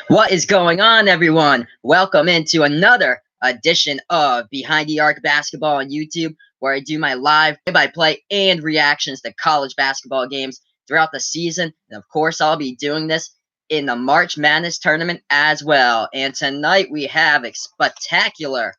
What is going on, everyone? Welcome into another edition of Behind the Arc Basketball on YouTube, where I do my live play-by-play and reactions to college basketball games throughout the season. And of course, I'll be doing this in the March Madness tournament as well. And tonight we have a spectacular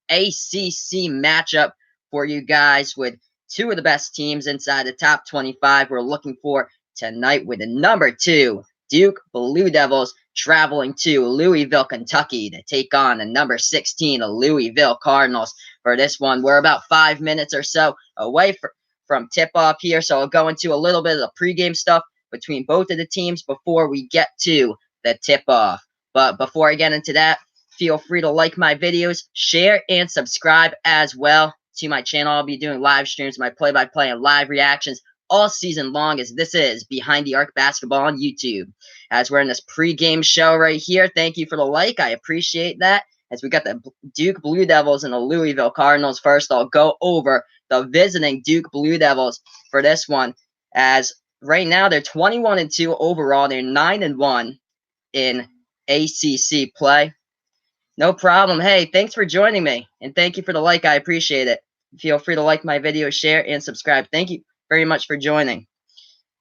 ACC matchup for you guys with two of the best teams inside the top 25 we're looking for tonight with the number 2 Duke Blue Devils traveling to Louisville, Kentucky to take on the number 16 Louisville Cardinals. For this one, we're about 5 minutes or so away from tip-off here, so I'll go into a little bit of the pregame stuff between both of the teams before we get to the tip-off. But before I get into that, feel free to like my videos, share, and subscribe as well to my channel. I'll be doing live streams, my play-by-play, and live reactions all season long, as this is Behind the Arc Basketball on YouTube. As we're in this pregame show right here, thank you for the like. I appreciate that. As we got the Duke Blue Devils and the Louisville Cardinals. First, I'll go over the visiting Duke Blue Devils for this one. As right now, they're 21-2 overall. They're 9-1 in ACC play. No problem. Hey, thanks for joining me, and thank you for the like. I appreciate it. Feel free to like my video, share, and subscribe. Thank you very much for joining.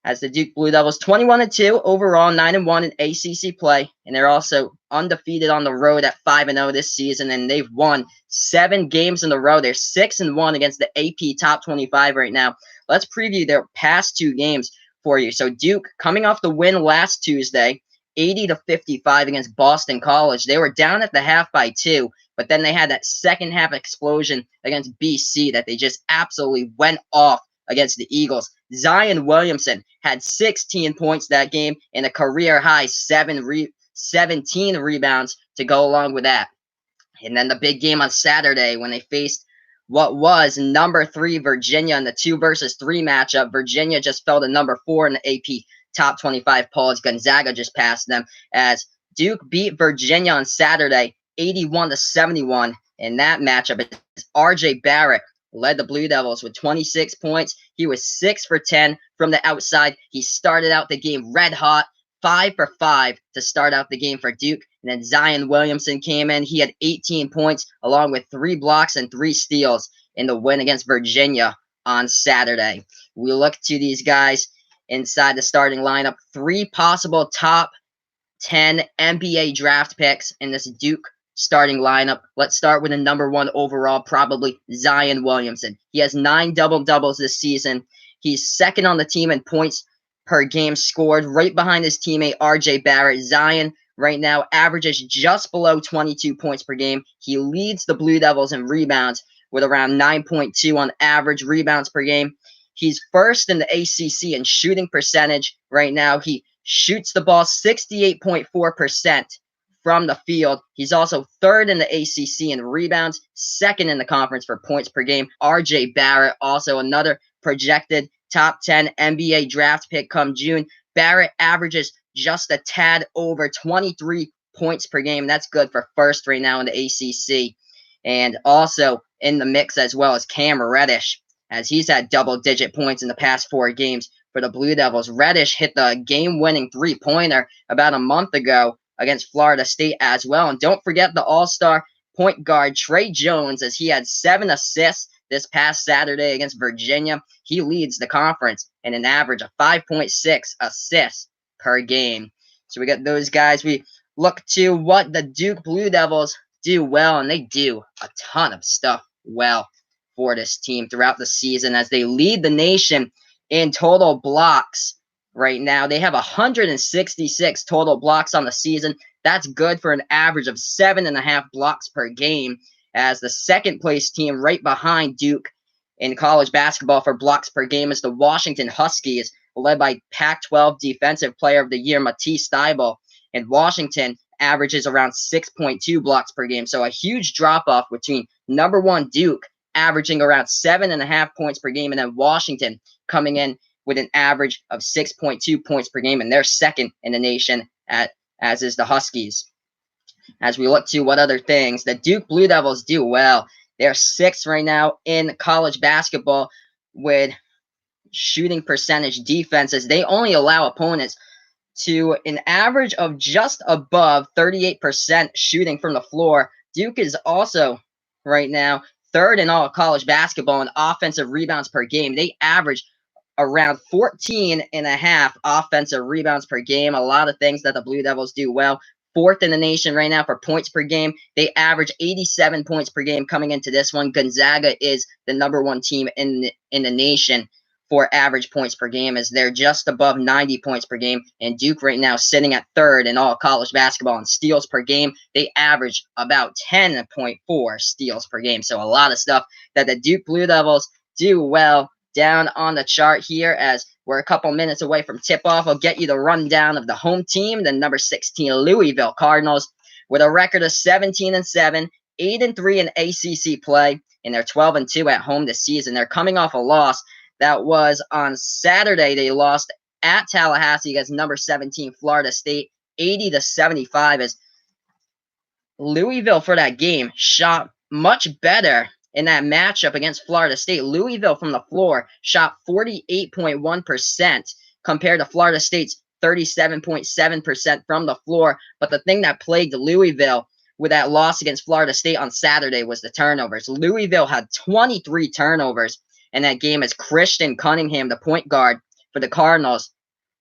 As the Duke Blue Devils, 21-2 overall, 9-1 in ACC play, and they're also undefeated on the road at 5-0 this season, and they've won 7 games in a row. They're 6-1 against the AP Top 25 right now. Let's preview their past 2 games for you. So Duke, coming off the win last Tuesday, 80-55 against Boston College. They were down at the half by 2, but then they had that second half explosion against BC that they just absolutely went off against the Eagles. Zion Williamson had 16 points that game and a career-high 17 rebounds to go along with that. And then the big game on Saturday when they faced what was number 3 Virginia in the 2 versus 3 matchup. Virginia just fell to number 4 in the AP Top 25 polls. Gonzaga just passed them, as Duke beat Virginia on Saturday 81-71 in that matchup. RJ Barrett led the Blue Devils with 26 points. He was 6 for 10 from the outside. He started out the game red hot, 5 for 5 to start out the game for Duke. And then Zion Williamson came in. He had 18 points along with 3 blocks and 3 steals in the win against Virginia on Saturday. We look to these guys inside the starting lineup. 3 possible top 10 NBA draft picks in this Duke starting lineup. Let's start with the number 1 overall, probably Zion Williamson. He has 9 double-doubles this season. He's second on the team in points per game scored, right behind his teammate RJ Barrett. Zion right now averages just below 22 points per game. He leads the Blue Devils in rebounds with around 9.2 on average rebounds per game. He's first in the ACC in shooting percentage right now. He shoots the ball 68.4% from the field. He's also third in the ACC in rebounds, second in the conference for points per game. RJ Barrett, also another projected top 10 NBA draft pick come June. Barrett averages just a tad over 23 points per game. That's good for first right now in the ACC. And also in the mix as well as Cam Reddish, as he's had double-digit points in the past 4 games for the Blue Devils. Reddish hit the game-winning 3-pointer about a month ago against Florida State as well. And don't forget the all-star point guard Trey Jones, as he had 7 assists this past Saturday against Virginia. He leads the conference in an average of 5.6 assists per game. So we got those guys. We look to what the Duke Blue Devils do well, and they do a ton of stuff well for this team throughout the season, as they lead the nation in total blocks right now. They have 166 total blocks on the season. That's good for an average of 7.5 blocks per game, as the second place team right behind Duke in college basketball for blocks per game is the Washington Huskies, led by Pac-12 Defensive Player of the Year Matisse Thybulle. And Washington averages around 6.2 blocks per game. So a huge drop-off between number 1 Duke, averaging around 7.5 points per game, and then Washington coming in with an average of 6.2 points per game, and they're second in the nation, as is the Huskies. As we look to what other things the Duke Blue Devils do well, they're 6th right now in college basketball with shooting percentage defenses. They only allow opponents to an average of just above 38% shooting from the floor. Duke is also right now third in all college basketball in offensive rebounds per game. They average around 14 and a half offensive rebounds per game. A lot of things that the Blue Devils do well. Fourth in the nation right now for points per game. They average 87 points per game coming into this one. Gonzaga is the #1 team in the nation for average points per game, as they're just above 90 points per game. And Duke right now sitting at third in all college basketball in steals per game. They average about 10.4 steals per game. So a lot of stuff that the Duke Blue Devils do well. Down on the chart here, as we're a couple minutes away from tip-off, I'll get you the rundown of the home team, the number 16 Louisville Cardinals, with a record of 17-7, 8-3 in ACC play, and they're 12-2 at home this season. They're coming off a loss that was on Saturday. They lost at Tallahassee against number 17 Florida State, 80-75, as Louisville for that game shot much better in that matchup against Florida State. Louisville from the floor shot 48.1% compared to Florida State's 37.7% from the floor. But the thing that plagued Louisville with that loss against Florida State on Saturday was the turnovers. Louisville had 23 turnovers in that game, as Christian Cunningham, the point guard for the Cardinals,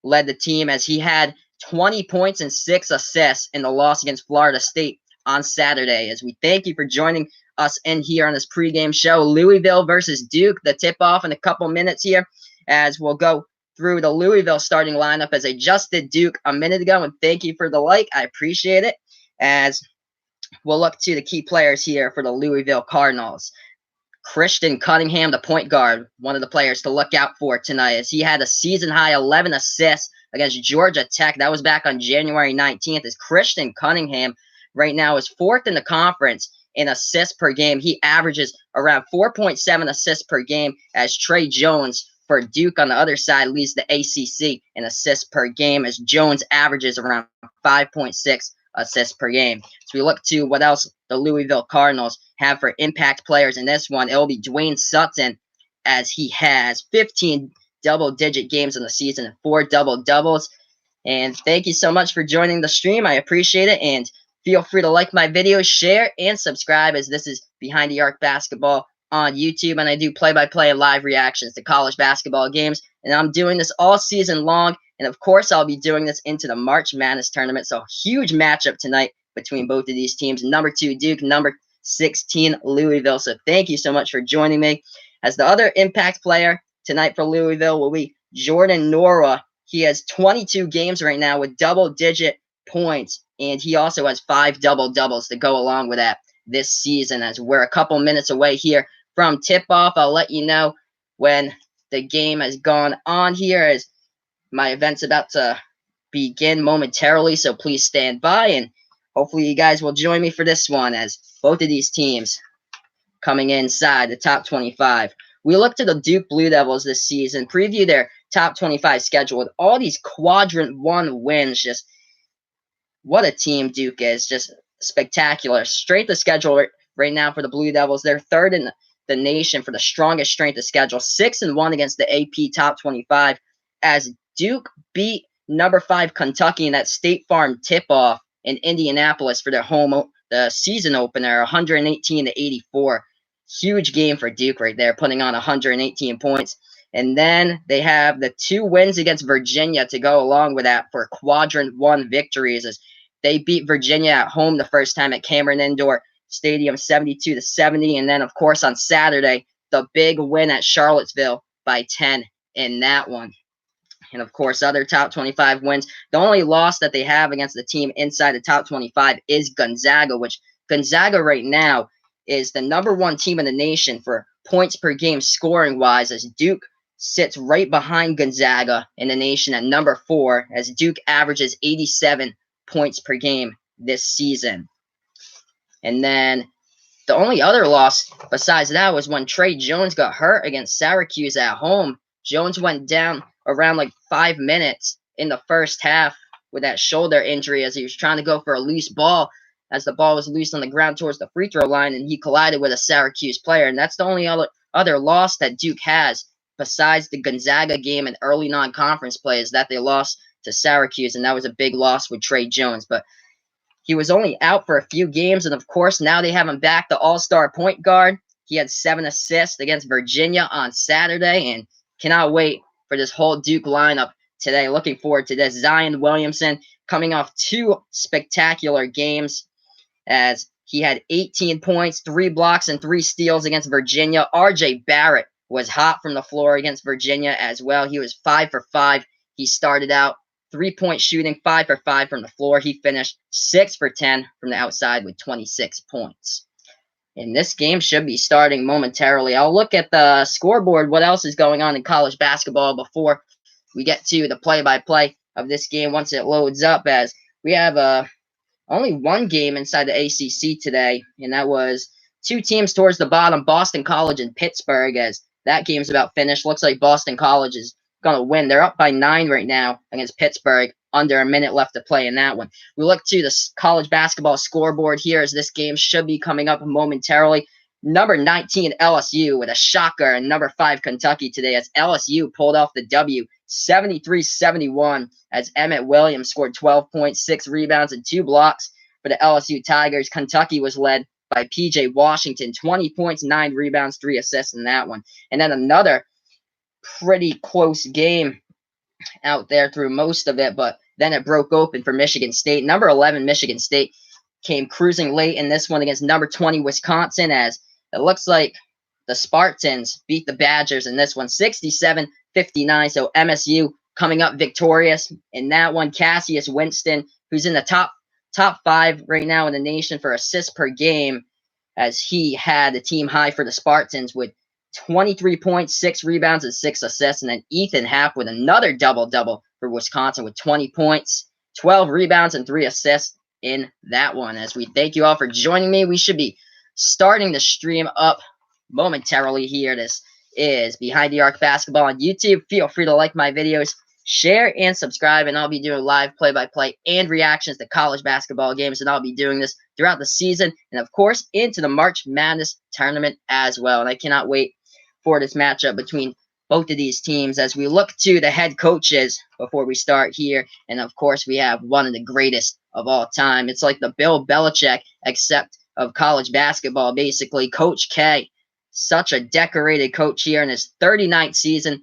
led the team, as he had 20 points and 6 assists in the loss against Florida State on Saturday. As we thank you for joining us in here on this pregame show. Louisville versus Duke, the tip-off in a couple minutes here, as we'll go through the Louisville starting lineup, as I just did Duke a minute ago. And thank you for the like. I appreciate it. As we'll look to the key players here for the Louisville Cardinals. Christian Cunningham, the point guard, one of the players to look out for tonight, as he had a season-high 11 assists against Georgia Tech. That was back on January 19th, as Christian Cunningham right now is fourth in the conference in assists per game. He averages around 4.7 assists per game, as Trey Jones for Duke on the other side leads the ACC in assists per game, as Jones averages around 5.6 assists per game. So we look to what else the Louisville Cardinals have for impact players in this one. It will be Dwayne Sutton, as he has 15 double-digit games in the season and 4 double-doubles. And thank you so much for joining the stream. I appreciate it. And feel free to like my videos, share, and subscribe, as this is Behind the Arc Basketball on YouTube, and I do play-by-play and live reactions to college basketball games. And I'm doing this all season long, and of course I'll be doing this into the March Madness tournament. So huge matchup tonight between both of these teams, number 2 Duke, number 16 Louisville. So thank you so much for joining me. As the other impact player tonight for Louisville will be Jordan Nwora. He has 22 games right now with double-digit points, and he also has 5 double-doubles to go along with that this season. As we're a couple minutes away here from tip-off, I'll let you know when the game has gone on here, as my event's about to begin momentarily, so please stand by, and hopefully you guys will join me for this one, as both of these teams coming inside the top 25. We look to the Duke Blue Devils this season, preview their top 25 schedule with all these quadrant 1 wins. Just what a team Duke is, just spectacular. Strength of schedule right now for the Blue Devils. They're third in the nation for the strongest strength of schedule, 6-1 against the AP top 25, as Duke beat number 5 Kentucky in that State Farm tip-off in Indianapolis for their the season opener, 118-84. Huge game for Duke right there, putting on 118 points. And then they have the 2 wins against Virginia to go along with that for quadrant 1 victories, as they beat Virginia at home the first time at Cameron Indoor Stadium, 72-70. And then, of course, on Saturday, the big win at Charlottesville by 10 in that one. And, of course, other top 25 wins. The only loss that they have against the team inside the top 25 is Gonzaga, which Gonzaga right now is the number 1 team in the nation for points per game scoring-wise, as Duke sits right behind Gonzaga in the nation at number 4, as Duke averages 87 points per game this season. And then the only other loss besides that was when Trey Jones got hurt against Syracuse at home. Jones went down around like 5 minutes in the first half with that shoulder injury, as he was trying to go for a loose ball, as the ball was loose on the ground towards the free throw line, and he collided with a Syracuse player. And that's the only other loss that Duke has besides the Gonzaga game and early non-conference play, is that they lost to Syracuse, and that was a big loss with Trey Jones. But he was only out for a few games, and of course, now they have him back, the all-star point guard. He had 7 assists against Virginia on Saturday, and cannot wait for this whole Duke lineup today. Looking forward to this. Zion Williamson coming off 2 spectacular games as he had 18 points, 3 blocks, and 3 steals against Virginia. RJ Barrett was hot from the floor against Virginia as well. He was 5 for 5. He started out 3-point shooting, 5 for 5 from the floor. He finished 6 for 10 from the outside with 26 points. And this game should be starting momentarily. I'll look at the scoreboard, what else is going on in college basketball before we get to the play-by-play of this game once it loads up, as we have only one game inside the ACC today, and that was 2 teams towards the bottom, Boston College and Pittsburgh, as that game's about finished. Looks like Boston College is going to win. They're up by 9 right now against Pittsburgh. Under a minute left to play in that one. We look to the college basketball scoreboard here as this game should be coming up momentarily. Number 19 LSU with a shocker, and number 5 Kentucky today as LSU pulled off the W 73-71 as Emmett Williams scored 12 points, 6 rebounds, and 2 blocks for the LSU Tigers. Kentucky was led by PJ Washington, 20 points, 9 rebounds, 3 assists in that one. And then another pretty close game out there through most of it, but then it broke open for Michigan State. Number 11 Michigan State came cruising late in this one against number 20 Wisconsin, as it looks like the Spartans beat the Badgers in this one 67-59. So MSU coming up victorious in that one. Cassius Winston, who's in the top 5 right now in the nation for assists per game, as he had the team high for the Spartans with 23 points, 6 rebounds, and 6 assists. And then Ethan Happ with another double-double for Wisconsin with 20 points, 12 rebounds, and 3 assists in that one. As we thank you all for joining me, we should be starting the stream up momentarily here. This is Behind the Arc Basketball on YouTube. Feel free to like my videos, share, and subscribe, and I'll be doing live play-by-play and reactions to college basketball games, and I'll be doing this throughout the season and, of course, into the March Madness tournament as well. And I cannot wait for this matchup between both of these teams as we look to the head coaches before we start here. And, of course, we have one of the greatest of all time. It's like the Bill Belichick, except of college basketball, basically. Coach K, such a decorated coach here in his 39th season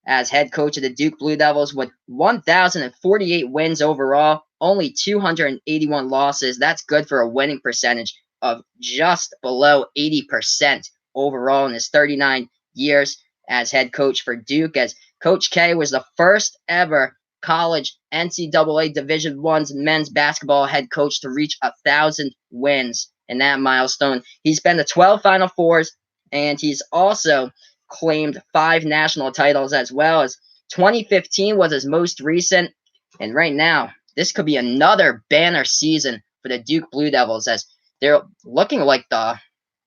as head coach of the Duke Blue Devils with 1,048 wins overall, only 281 losses. That's good for a winning percentage of just below 80% overall in his 39 years as head coach for Duke, as Coach K was the first ever college NCAA Division I's men's basketball head coach to reach 1,000 wins in that milestone. He's been to 12 Final Fours, and he's also claimed 5 national titles as well. As 2015 was his most recent, and right now this could be another banner season for the Duke Blue Devils, as they're looking like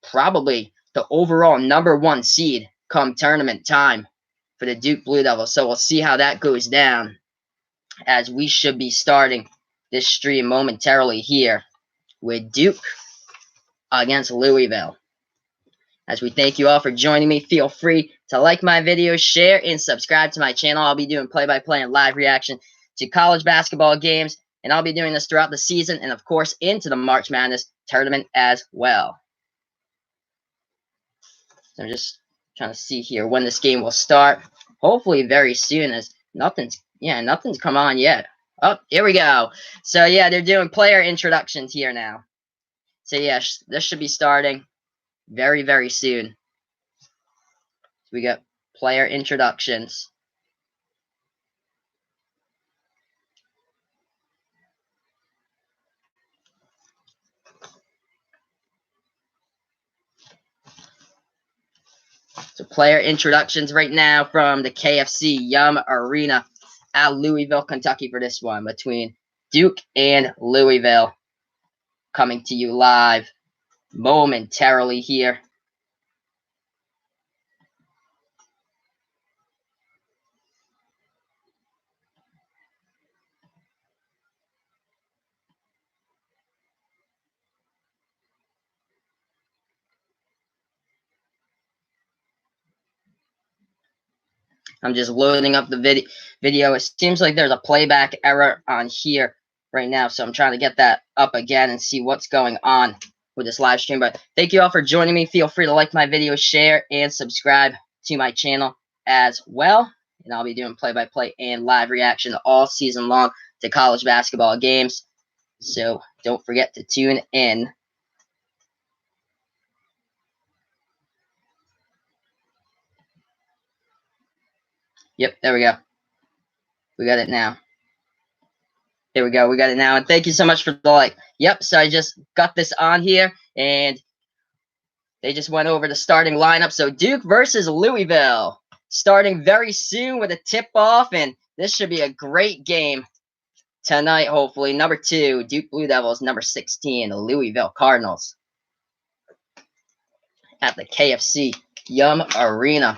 probably the overall number 1 seed come tournament time for the Duke Blue Devils. So we'll see how that goes down as we should be starting this stream momentarily here with Duke against Louisville. As we thank you all for joining me, feel free to like my videos, share, and subscribe to my channel. I'll be doing play-by-play and live reaction to college basketball games, and I'll be doing this throughout the season and, of course, into the March Madness tournament as well. So I'm just trying to see here when this game will start. Hopefully very soon, as nothing's come on yet. Oh, here we go. So yeah, they're doing player introductions here now. So yeah, this should be starting very, very soon. So we got player introductions. So player introductions right now from the KFC Yum Arena at Louisville, Kentucky for this one between Duke and Louisville. Coming to you live momentarily here. I'm just loading up the video. It seems like there's a playback error on here right now, so I'm trying to get that up again and see what's going on with this live stream. But thank you all for joining me. Feel free to like my video, share, and subscribe to my channel as well. And I'll be doing play-by-play and live reaction all season long to college basketball games. So don't forget to tune in. Yep, there we go. We got it now. There we go. We got it now. And thank you so much for the like. Yep, so I just got this on here, and they just went over the starting lineup. So Duke versus Louisville starting very soon with a tip-off, and this should be a great game tonight, hopefully. Number 2, Duke Blue Devils. Number 16, the Louisville Cardinals at the KFC Yum Arena.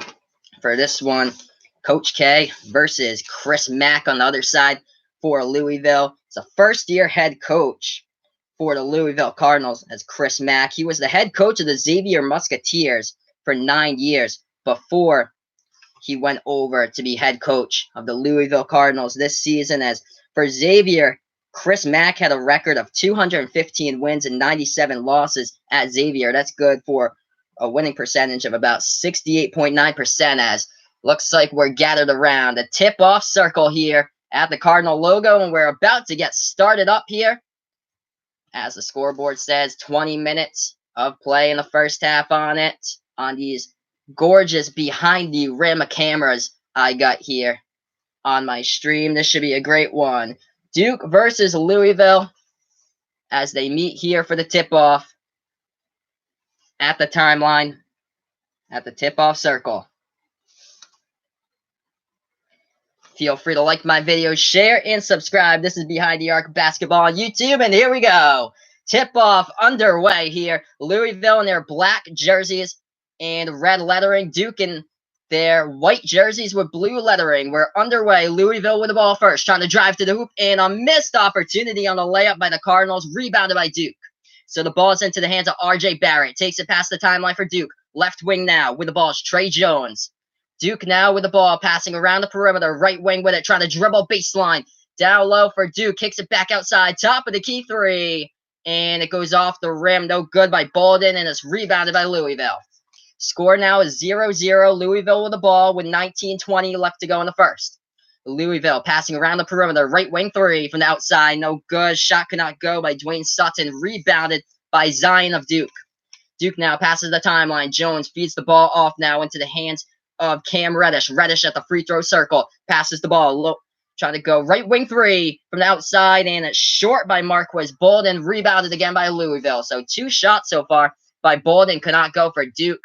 For this one, Coach K versus Chris Mack on the other side for Louisville. It's a first-year head coach for the Louisville Cardinals as Chris Mack. He was the head coach of the Xavier Musketeers for 9 years before he went over to be head coach of the Louisville Cardinals this season. As for Xavier, Chris Mack had a record of 215 wins and 97 losses at Xavier. That's good for a winning percentage of about 68.9%, as looks like we're gathered around the tip-off circle here at the Cardinal logo, and we're about to get started up here. As the scoreboard says, 20 minutes of play in the first half on it, on these gorgeous behind the rim cameras I got here on my stream. This should be a great one. Duke versus Louisville as they meet here for the tip-off at the timeline, at the tip-off circle. Feel free to like my videos, share, and subscribe. This is Behind the Arc Basketball on YouTube, and here we go. Tip-off underway here. Louisville in their black jerseys and red lettering. Duke in their white jerseys with blue lettering. We're underway. Louisville with the ball first, trying to drive to the hoop, and a missed opportunity on the layup by the Cardinals, rebounded by Duke. So the ball is into the hands of R.J. Barrett. Takes it past the timeline for Duke. Left wing now with the ball is Trey Jones. Duke now with the ball, passing around the perimeter, right wing with it, trying to dribble baseline. Down low for Duke, kicks it back outside, top of the key three. And it goes off the rim, no good by Bolden, and it's rebounded by Louisville. Score now is 0-0, Louisville with the ball with 19:20 left to go in the first. Louisville passing around the perimeter, right wing three from the outside, no good. Shot could not go by Dwayne Sutton, rebounded by Zion of Duke. Duke now passes the timeline. Jones feeds the ball off now into the hands of Cam Reddish. Reddish at the free throw circle. Passes the ball. Trying to go right wing three from the outside. And it's short by Marquez Bolden. Rebounded again by Louisville. So 2 shots so far by Bolden. Could not go for Duke,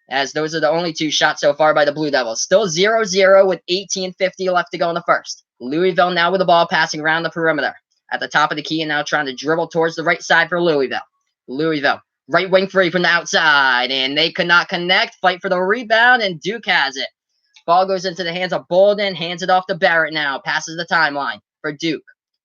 as those are the only 2 shots so far by the Blue Devils. Still 0-0 with 18:50 left to go in the first. Louisville now with the ball, passing around the perimeter. At the top of the key, and now trying to dribble towards the right side for Louisville. Louisville. Right wing three from the outside, and they could not connect. Fight for the rebound, and Duke has it. Ball goes into the hands of Bolden, hands it off to Barrett now. Passes the timeline for Duke.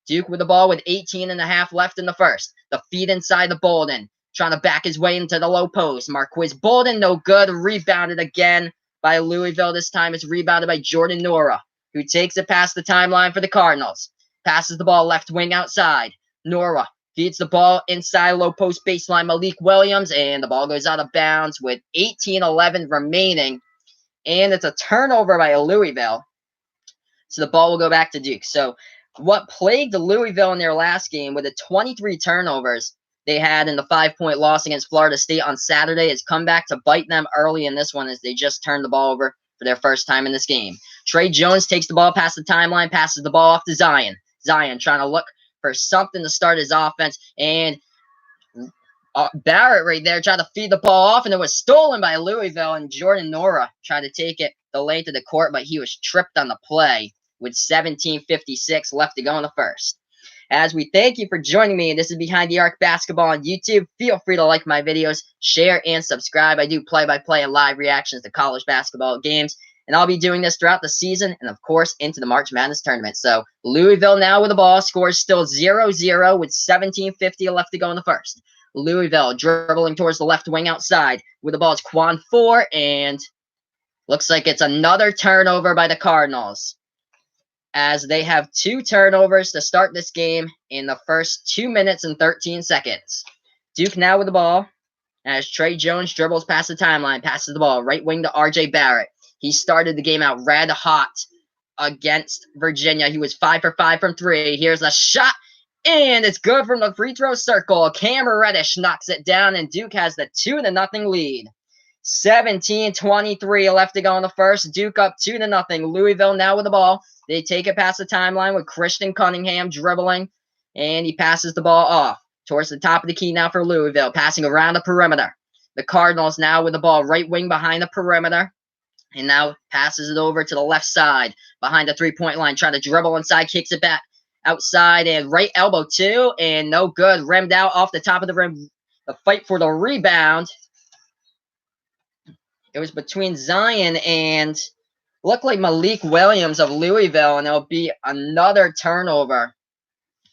Duke with the ball with 18.5 left in the first. The feed inside the Bolden, trying to back his way into the low post. Marquez Bolden, no good. Rebounded again by Louisville. This time it's rebounded by Jordan Nora, who takes it past the timeline for the Cardinals. Passes the ball left wing outside. Nora feeds the ball inside low post baseline Malik Williams, and the ball goes out of bounds with 18:11 remaining. And it's a turnover by Louisville. So the ball will go back to Duke. So what plagued Louisville in their last game with the 23 turnovers they had in the 5-point loss against Florida State on Saturday has come back to bite them early in this one, as they just turned the ball over for their first time in this game. Trey Jones takes the ball past the timeline, passes the ball off to Zion. Zion trying to look for something to start his offense, and Barrett right there tried to feed the ball off, and it was stolen by Louisville, and Jordan Nora tried to take it the length of the court, but he was tripped on the play with 17:56 left to go in the first. As we thank you for joining me, this is Behind the Arc Basketball on YouTube. Feel free to like my videos, share, and subscribe. I do play-by-play and live reactions to college basketball games, and I'll be doing this throughout the season and, of course, into the March Madness tournament. So Louisville now with the ball, scores still 0-0 with 17:50 left to go in the first. Louisville dribbling towards the left wing outside with the ball. It's Quan 4, and Looks like it's another turnover by the Cardinals, as they have 2 turnovers to start this game in the first 2 minutes and 13 seconds. Duke now with the ball, as Trey Jones dribbles past the timeline, passes the ball right wing to R.J. Barrett. He started the game out red hot against Virginia. He was 5 for 5 from 3. Here's a shot, and it's good from the free throw circle. Cam Reddish knocks it down, and Duke has the 2-0 lead. 17:23 left to go in the first. Duke up 2-0. Louisville now with the ball. They take it past the timeline with Christian Cunningham dribbling, and he passes the ball off towards the top of the key now for Louisville, passing around the perimeter. The Cardinals now with the ball right wing behind the perimeter, and now passes it over to the left side behind the three-point line, trying to dribble inside, kicks it back outside, and right elbow too, and no good. Rimmed out off the top of the rim. The fight for the rebound. It was between Zion and looked like Malik Williams of Louisville, and it'll be another turnover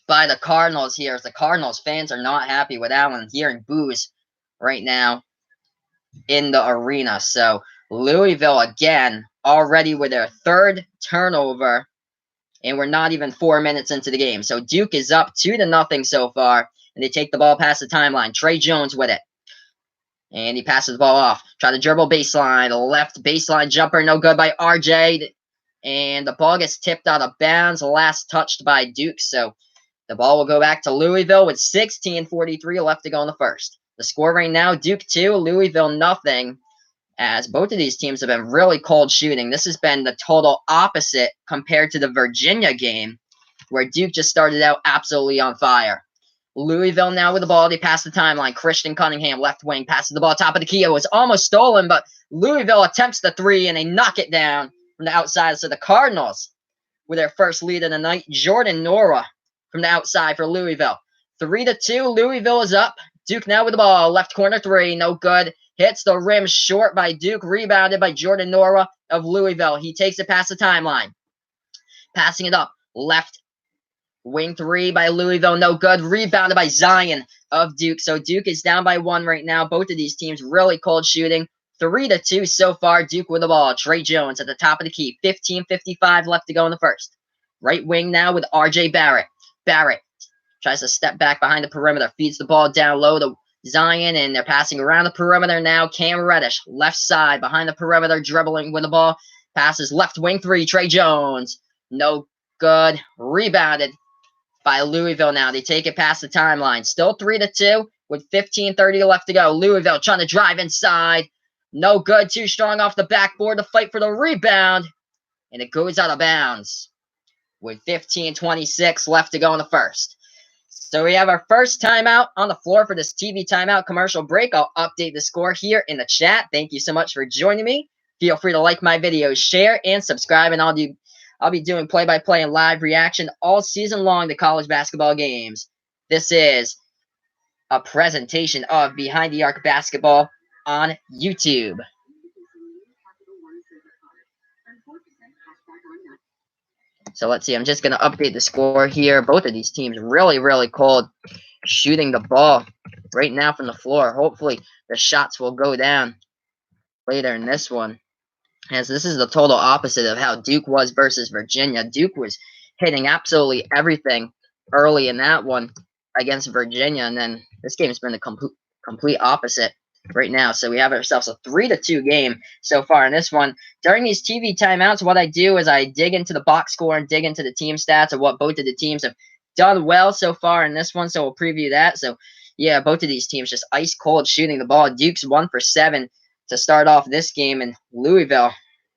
by the Cardinals here, as the Cardinals fans are not happy with Allen hearing boos right now in the arena. So Louisville again already with their 3rd turnover, and we're not even 4 minutes into the game. So Duke is up 2-0 so far, and they take the ball past the timeline. Trey Jones with it, and he passes the ball off. Try to dribble baseline, left baseline jumper, no good by RJ, and the ball gets tipped out of bounds, last touched by Duke. So the ball will go back to Louisville with 16:43 left to go in the first. The score right now, Duke 2, Louisville nothing, as both of these teams have been really cold shooting. This has been the total opposite compared to the Virginia game, where Duke just started out absolutely on fire. Louisville now with the ball. They pass the timeline. Christian Cunningham, left wing, passes the ball top of the key. It was almost stolen, but Louisville attempts the 3, and they knock it down from the outside. So the Cardinals with their first lead of the night. Jordan Nora from the outside for Louisville. 3-2. Louisville is up. Duke now with the ball. Left corner 3. No good. Hits the rim short by Duke. Rebounded by Jordan Nora of Louisville. He takes it past the timeline. Passing it up. Left wing 3 by Louisville. No good. Rebounded by Zion of Duke. So Duke is down by 1 right now. Both of these teams really cold shooting. 3-2 so far. Duke with the ball. Trey Jones at the top of the key. 15:55 left to go in the first. Right wing now with R.J. Barrett. Barrett tries to step back behind the perimeter, feeds the ball down low to Zion, and they're passing around the perimeter now. Cam Reddish, left side behind the perimeter, dribbling with the ball. Passes left wing 3, Trey Jones. No good. Rebounded by Louisville now. They take it past the timeline. Still 3-2 with 15:30 left to go. Louisville trying to drive inside. No good. Too strong off the backboard to fight for the rebound, and it goes out of bounds with 15:26 left to go in the first. So we have our first timeout on the floor for this TV timeout commercial break. I'll update the score here in the chat. Thank you so much for joining me. Feel free to like my videos, share, and subscribe, and I'll be doing play-by-play and live reaction all season long to college basketball games. This is a presentation of Behind the Arc Basketball on YouTube. So let's see. I'm just going to update the score here. Both of these teams really, really cold shooting the ball right now from the floor. Hopefully the shots will go down later in this one, as this is the total opposite of how Duke was versus Virginia. Duke was hitting absolutely everything early in that one against Virginia, and then this game's been the complete opposite right now. So we have ourselves a 3-2 game so far in this one. During these TV timeouts, what I do is I dig into the box score and dig into the team stats of what both of the teams have done well so far in this one. So we'll preview that. So yeah, both of these teams just ice cold shooting the ball. Duke's 1 for 7 to start off this game, and Louisville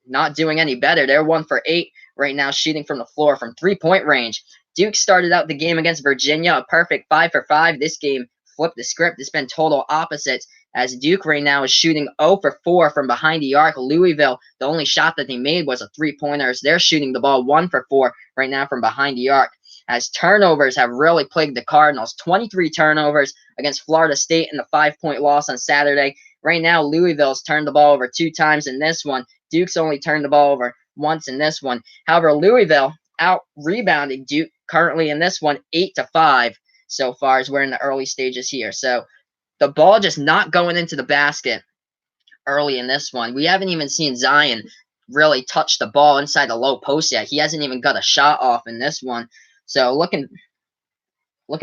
not doing any better. They're 1 for 8 right now, shooting from the floor from 3-point range. Duke started out the game against Virginia a perfect 5 for 5. This game flipped the script. It's been total opposites, as Duke right now is shooting 0 for 4 from behind the arc. Louisville, the only shot that they made was a 3-pointer. They're shooting the ball 1 for 4 right now from behind the arc, as turnovers have really plagued the Cardinals. 23 turnovers against Florida State in the 5-point loss on Saturday. Right now, Louisville's turned the ball over 2 times in this one. Duke's only turned the ball over once in this one. However, Louisville out-rebounding Duke currently in this one 8-5 so far, as we're in the early stages here. So the ball just not going into the basket early in this one. We haven't even seen Zion really touch the ball inside the low post yet. He hasn't even got a shot off in this one. So looking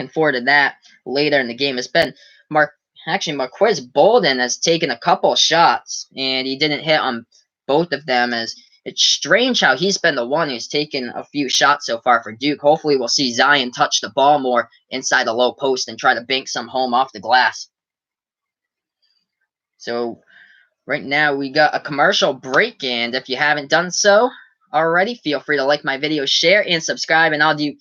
forward to that later in the game. It's been Marquez Bolden has taken a couple shots and he didn't hit on both of them. As it's strange how he's been the one who's taken a few shots so far for Duke. Hopefully we'll see Zion touch the ball more inside the low post and try to bank some home off the glass. So right now we got a commercial break, and if you haven't done so already, feel free to like my video, share, and subscribe, and I'll be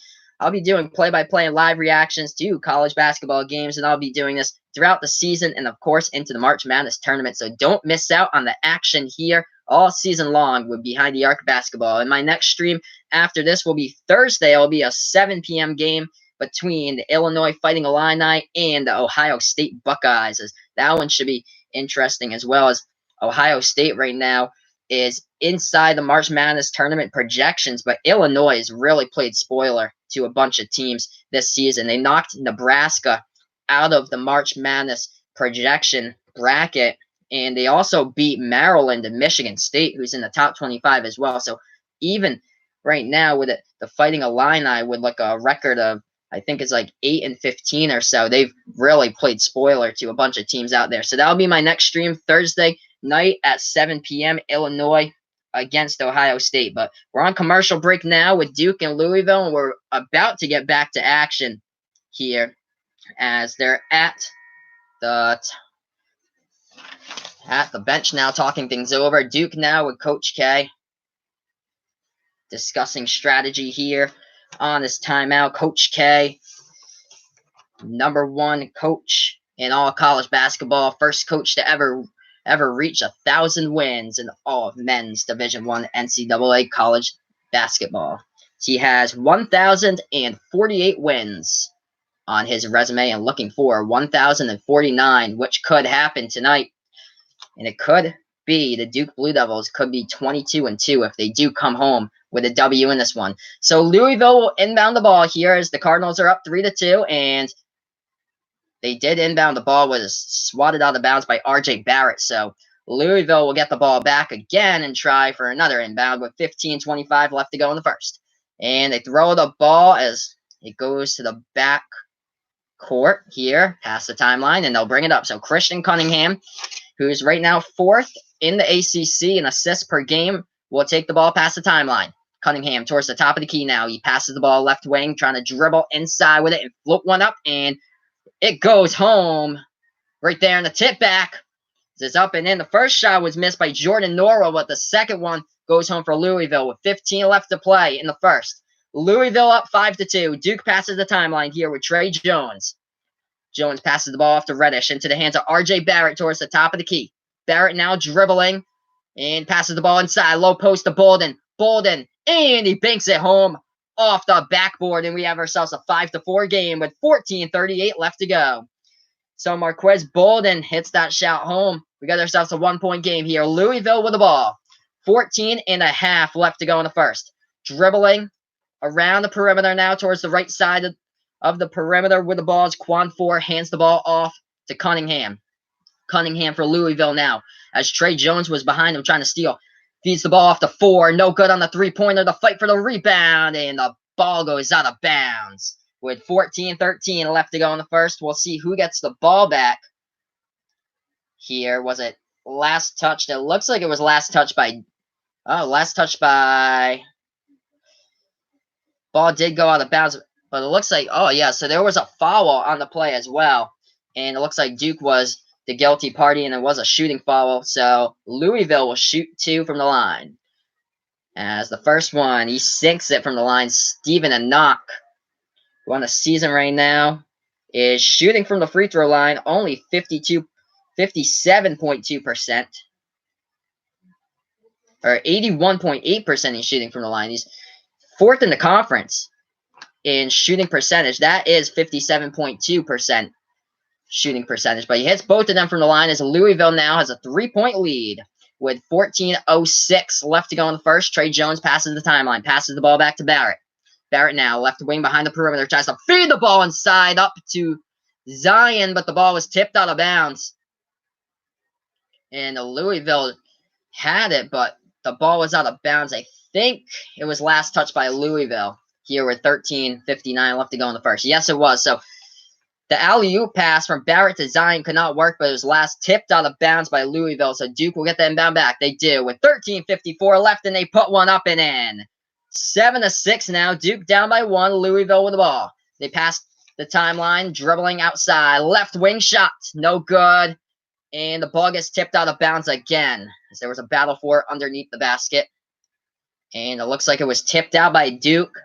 doing play-by-play and live reactions to college basketball games, and I'll be doing this throughout the season and, of course, into the March Madness tournament. So don't miss out on the action here all season long with Behind the Arc Basketball. And my next stream after this will be Thursday. It'll be a 7 p.m. game between the Illinois Fighting Illini and the Ohio State Buckeyes. As that one should be interesting, as well as Ohio State right now is inside the March Madness tournament projections, but Illinois has really played spoiler to a bunch of teams this season. They knocked Nebraska out of the March Madness projection bracket, and they also beat Maryland and Michigan State, who's in the top 25 as well. So even right now with the Fighting Illini with like a record of, I think it's like 8-15 or so, they've really played spoiler to a bunch of teams out there. So that'll be my next stream Thursday night at 7 p.m. Illinois against Ohio State. But we're on commercial break now with Duke and Louisville, and we're about to get back to action here as they're at the bench now talking things over. Duke now with Coach K discussing strategy here on this timeout. Coach K, #1 coach in all college basketball, first coach to ever reach 1,000 wins in all of men's Division I NCAA college basketball. He has 1,048 wins on his resume and looking for 1,049, which could happen tonight. And it could be the Duke Blue Devils could be 22-2 if they do come home with a W in this one. So Louisville will inbound the ball here as the Cardinals are up 3-2, and they did inbound. The ball was swatted out of bounds by R.J. Barrett. So Louisville will get the ball back again and try for another inbound with 15:25 left to go in the first. And they throw the ball as it goes to the back court here, past the timeline, and they'll bring it up. So Christian Cunningham, who's right now 4th in the ACC in assists per game, will take the ball past the timeline. Cunningham towards the top of the key now. He passes the ball left wing, trying to dribble inside with it and float one up, and it goes home right there in the tip back. It's up and in. The first shot was missed by Jordan Norwell, but the second one goes home for Louisville with 15 left to play in the first. Louisville up 5-2. Duke passes the timeline here with Trey Jones. Jones passes the ball off to Reddish into the hands of R.J. Barrett towards the top of the key. Barrett now dribbling and passes the ball inside. Low post to Bolden. And he banks it home off the backboard, and we have ourselves a 5-4 game with 14:38 left to go. So Marquez Bolden hits that shot home. We got ourselves a 1-point game here. Louisville with the ball. 14.5 left to go in the first. Dribbling around the perimeter now towards the right side of the perimeter with the ball as Quan Four hands the ball off to Cunningham. Cunningham for Louisville now as Trey Jones was behind him trying to steal. Feeds the ball off to Four. No good on the three-pointer. The fight for the rebound, and the ball goes out of bounds. With 14:13 left to go in the first, we'll see who gets the ball back here. Was it last touched? It looks like it was last touched by... Ball did go out of bounds, but it looks like... Oh, yeah, so there was a foul on the play as well. And it looks like Duke was the guilty party, and it was a shooting foul. So Louisville will shoot 2 from the line. As the first one, he sinks it from the line. Steven Enoch, who on the season right now is shooting from the free throw line only 57.2%. Or 81.8% he's shooting from the line. He's 4th in the conference in shooting percentage. That is 57.2% shooting percentage. But he hits both of them from the line as Louisville now has a 3-point lead with 14:06 left to go in the first. Trey Jones passes the timeline, passes the ball back to Barrett. Barrett now, left wing behind the perimeter, tries to feed the ball inside up to Zion, but the ball was tipped out of bounds. And Louisville had it, but the ball was out of bounds. I think it was last touched by Louisville here with 13:59 left to go in the first. Yes, it was. So the alley-oop pass from Barrett to Zion could not work, but it was last tipped out of bounds by Louisville. So Duke will get the inbound back. They do with 13:54 left, and they put one up and in. 7-6 now. Duke down by 1. Louisville with the ball. They pass the timeline, dribbling outside. Left wing shot. No good. And the ball gets tipped out of bounds again, as there was a battle for it underneath the basket. And it looks like it was tipped out by Duke.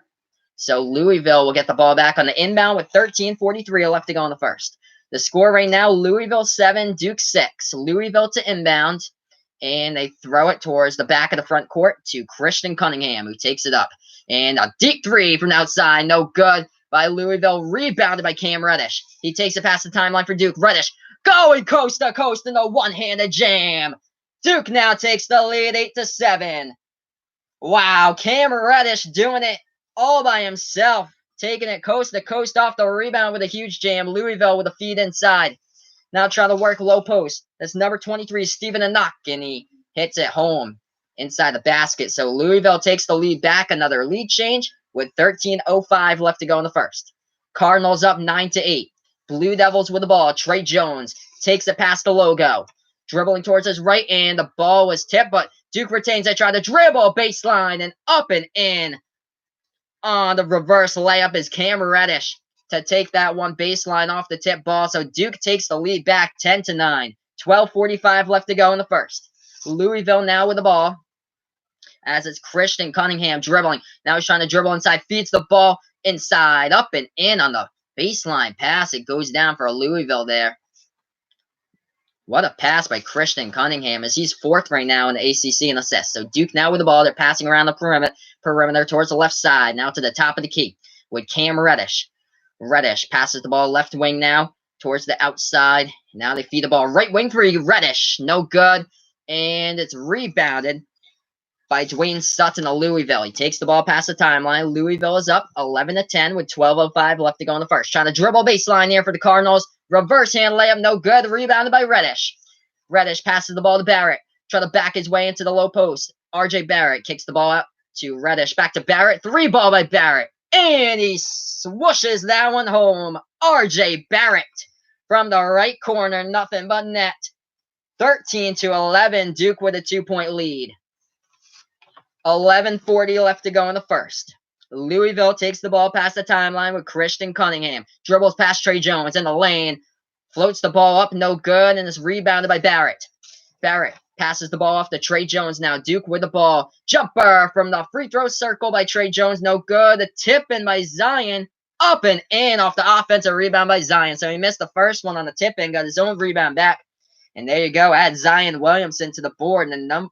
So Louisville will get the ball back on the inbound with 13:43 left to go in the first. The score right now, Louisville 7, Duke 6. Louisville to inbound, and they throw it towards the back of the front court to Christian Cunningham, who takes it up. And a deep three from outside, no good by Louisville, rebounded by Cam Reddish. He takes it past the timeline for Duke. Reddish going coast to coast in a one-handed jam. Duke now takes the lead 8-7. Wow, Cam Reddish doing it all by himself, taking it coast to coast off the rebound with a huge jam. Louisville with a feed inside. Now trying to work low post. That's number 23, Stephen Enoch, and he hits it home inside the basket. So Louisville takes the lead back. Another lead change with 13:05 left to go in the first. Cardinals up 9-8. Blue Devils with the ball. Trey Jones takes it past the logo. Dribbling towards his right, and the ball was tipped, but Duke retains. They try to dribble baseline and up and in. On the reverse layup is Cam Reddish to take that one baseline off the tip ball. So Duke takes the lead back 10-9. 12:45 left to go in the first. Louisville now with the ball, as it's Christian Cunningham dribbling. Now he's trying to dribble inside, feeds the ball inside, up and in on the baseline pass. It goes down for Louisville there. What a pass by Christian Cunningham, as he's 4th right now in the ACC in assists. So Duke now with the ball. They're passing around the perimeter towards the left side. Now to the top of the key with Cam Reddish. Reddish passes the ball left wing now towards the outside. Now they feed the ball right wing for Reddish. No good. And it's rebounded by Dwayne Sutton of Louisville. He takes the ball past the timeline. Louisville is up 11-10 with 12:05 left to go in the first. Trying to dribble baseline here for the Cardinals. Reverse hand layup, no good. Rebounded by Reddish. Reddish passes the ball to Barrett. Trying to back his way into the low post. RJ Barrett kicks the ball out to Reddish. Back to Barrett. 3 ball by Barrett. And he swooshes that one home. RJ Barrett from the right corner. Nothing but net. 13-11. Duke with a 2-point lead. 11:40 left to go in the first. Louisville takes the ball past the timeline with Christian Cunningham. Dribbles past Trey Jones in the lane. Floats the ball up, no good, and is rebounded by Barrett. Barrett passes the ball off to Trey Jones now. Duke with the ball. Jumper from the free throw circle by Trey Jones, no good. The tip in by Zion. Up and in off the offensive rebound by Zion. So he missed the first one on the tip in, got his own rebound back. And there you go. Add Zion Williamson to the board, and the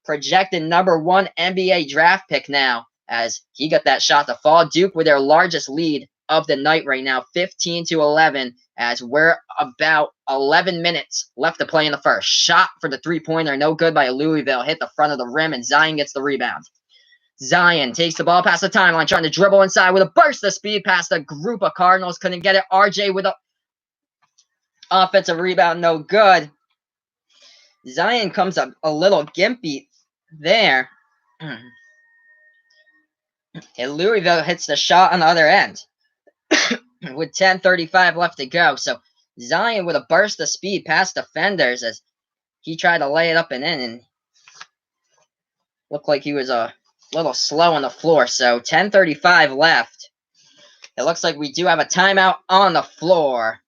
projected number 1 NBA draft pick now, as he got that shot to fall. Duke with their largest lead of the night right now, 15-11, as we're about 11 minutes left to play in the first. Shot for the three-pointer, no good by Louisville. Hit the front of the rim, and Zion gets the rebound. Zion takes the ball past the timeline, trying to dribble inside with a burst of speed past a group of Cardinals. Couldn't get it. RJ with a offensive rebound, no good. Zion comes up a little gimpy there. And Louisville hits the shot on the other end with 10:35 left to go. So Zion with a burst of speed past defenders as he tried to lay it up and in, and looked like he was a little slow on the floor. So 10:35 left. It looks like we do have a timeout on the floor.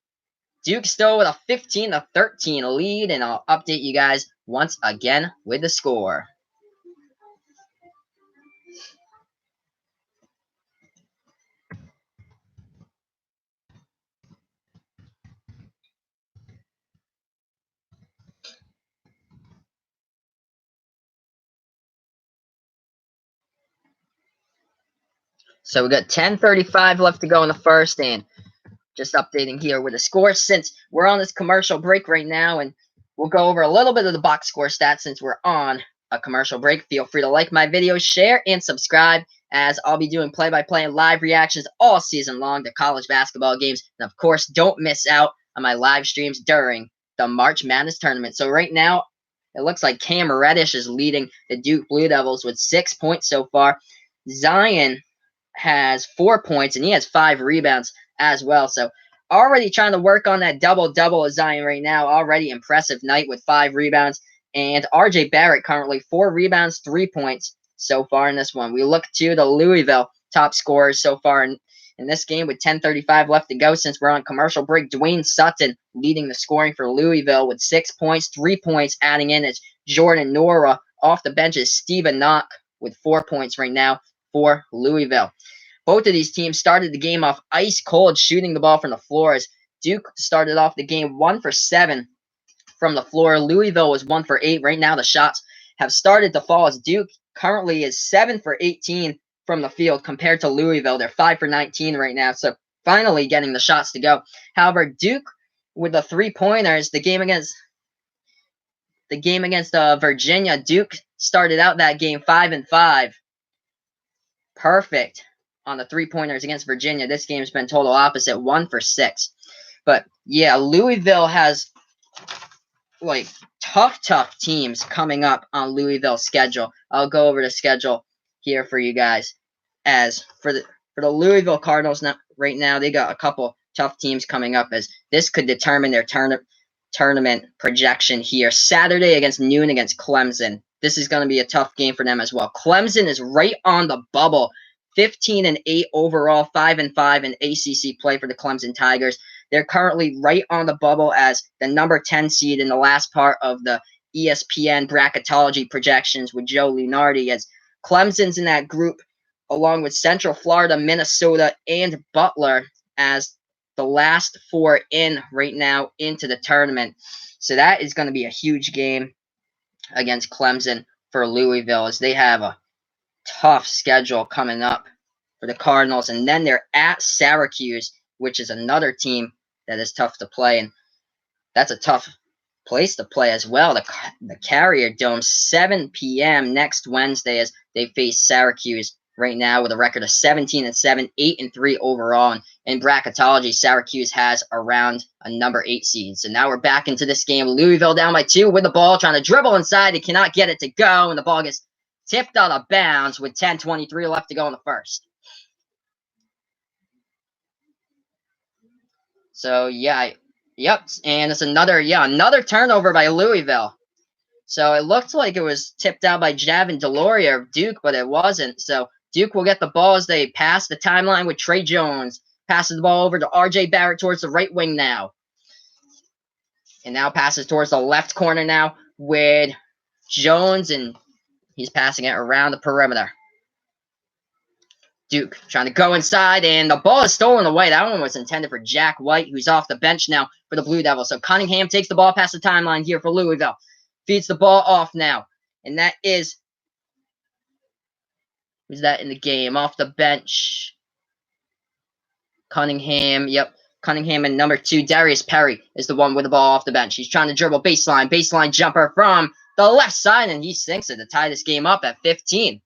Duke still with a 15-13 lead, and I'll update you guys once again with the score. So we got 10:35 left to go in the first, and just updating here with the score since we're on this commercial break right now, and we'll go over a little bit of the box score stats since we're on a commercial break. Feel free to like my videos, share, and subscribe, as I'll be doing play-by-play and live reactions all season long to college basketball games. And of course, don't miss out on my live streams during the March Madness tournament. So right now, It looks like Cam Reddish is leading the Duke Blue Devils with 6 points so far. Zion has 4 points, and he has 5 rebounds as well. So already trying to work on that double-double of Zion right now. Already impressive night with 5 rebounds. And RJ Barrett currently 4 rebounds, 3 points so far in this one. We look to the Louisville top scorers so far in this game with 10:35 left to go since we're on commercial break. Dwayne Sutton leading the scoring for Louisville with 6 points, 3 points adding in as Jordan Nora. Off the bench is Steven Knock with 4 points right now for Louisville. Both of these teams started the game off ice cold, shooting the ball from the floor as Duke started off the game 1 for 7 from the floor. Louisville was 1 for 8. Right now the shots have started to fall as Duke currently is 7 for 18 from the field compared to Louisville. They're 5 for 19 right now, so finally getting the shots to go. However, Duke with the 3-pointers, the game against Virginia, Duke started out that game 5-5. Perfect on the 3-pointers against Virginia. This game's been total opposite, 1 for 6. But yeah, Louisville has like tough teams coming up on Louisville's schedule. I'll go over the schedule here for you guys. As for the Louisville Cardinals right now, they got a couple tough teams coming up, as this could determine their tournament projection here. Saturday against noon against Clemson. This is going to be a tough game for them as well. Clemson is right on the bubble, 15-8 overall, 5-5 in ACC play for the Clemson Tigers. They're currently right on the bubble as the number 10 seed in the last part of the ESPN bracketology projections with Joe Lunardi, as Clemson's in that group along with Central Florida, Minnesota, and Butler as the last 4 in right now into the tournament. So that is going to be a huge game against Clemson for Louisville, as they have a tough schedule coming up for the Cardinals. And then they're at Syracuse, which is another team that is tough to play. And that's a tough place to play as well. The Carrier Dome, 7 p.m. next Wednesday, as they face Syracuse right now with a record of 17-7, 8-3 overall. And in bracketology, Syracuse has around a number 8 seed. So now we're back into this game. Louisville down by 2 with the ball, trying to dribble inside. They cannot get it to go, and the ball gets tipped out of bounds with 10:23 left to go in the first. So yeah, yep, and it's another turnover by Louisville. So it looked like it was tipped out by Javin Deloria of Duke, but it wasn't. So Duke will get the ball as they pass the timeline with Trey Jones. Passes the ball over to RJ Barrett towards the right wing now. And now passes towards the left corner now with Jones, and he's passing it around the perimeter. Duke trying to go inside, and the ball is stolen away. That one was intended for Jack White, who's off the bench now for the Blue Devils. So Cunningham takes the ball past the timeline here for Louisville. Feeds the ball off now. And that is... who's that in the game? Off the bench. Cunningham. Yep. Cunningham and number 2, Darius Perry, is the one with the ball off the bench. He's trying to dribble baseline jumper from the left side, and he sinks it to tie this game up at 15.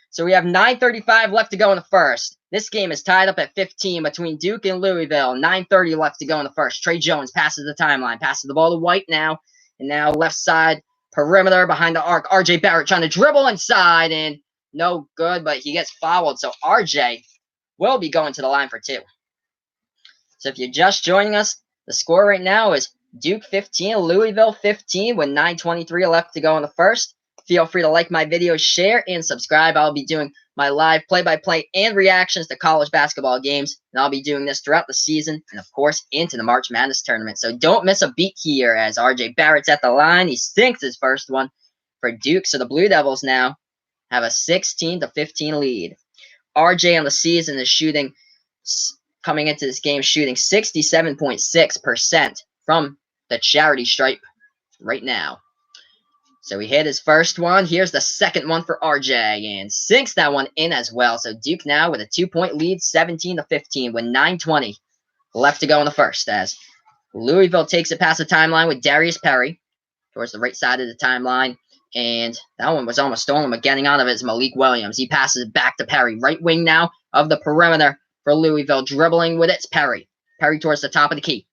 So we have 9:35 left to go in the first. This game is tied up at 15 between Duke and Louisville. 9:30 left to go in the first. Trey Jones passes the timeline. Passes the ball to White now. And now left side perimeter behind the arc. RJ Barrett trying to dribble inside, and no good, but he gets fouled. So RJ will be going to the line for 2. So if you're just joining us, the score right now is Duke 15, Louisville 15 with 9:23 left to go in the first. Feel free to like my videos, share, and subscribe. I'll be doing my live play-by-play and reactions to college basketball games, and I'll be doing this throughout the season and, of course, into the March Madness tournament. So don't miss a beat here as RJ Barrett's at the line. He sinks his first one for Duke. So the Blue Devils now have a 16-15 lead. RJ on the season is shooting, coming into this game, shooting 67.6% from the charity stripe right now. So he hit his first one. Here's the second one for RJ, and sinks that one in as well. So Duke now with a 2-point lead, 17-15, with 9:20 left to go in the first, as Louisville takes it past the timeline with Darius Perry towards the right side of the timeline. And that one was almost stolen, but getting out of it is Malik Williams. He passes it back to Perry. Right wing now of the perimeter for Louisville. Dribbling with it's Perry. Perry towards the top of the key.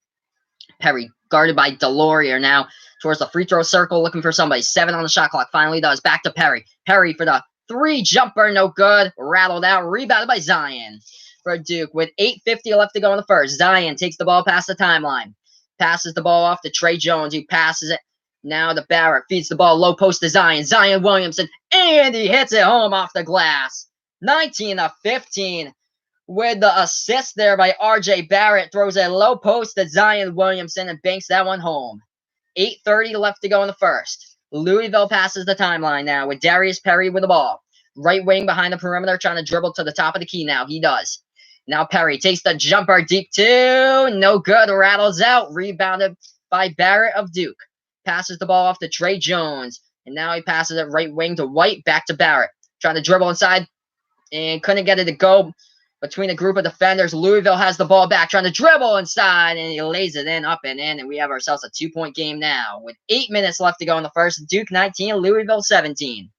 Perry guarded by Deloria now towards the free throw circle, looking for somebody. 7 on the shot clock. Finally does. Back to Perry. Perry for the 3 jumper. No good. Rattled out. Rebounded by Zion for Duke with 8:50 left to go in the first. Zion takes the ball past the timeline. Passes the ball off to Trey Jones. He passes it now to Barrett. Feeds the ball low post to Zion. Zion Williamson. And he hits it home off the glass. 19-15 with the assist there by R.J. Barrett. Throws a low post to Zion Williamson and banks that one home. 8:30 left to go in the first. Louisville passes the timeline now with Darius Perry with the ball. Right wing behind the perimeter, trying to dribble to the top of the key now. He does. Now Perry takes the jumper deep two. No good. Rattles out. Rebounded by Barrett of Duke. Passes the ball off to Trey Jones. And now he passes it right wing to White. Back to Barrett. Trying to dribble inside. And couldn't get it to go between a group of defenders. Louisville has the ball back, trying to dribble inside, and he lays it in, up and in, and we have ourselves a 2-point game now with 8 minutes left to go in the first. Duke 19, Louisville 17.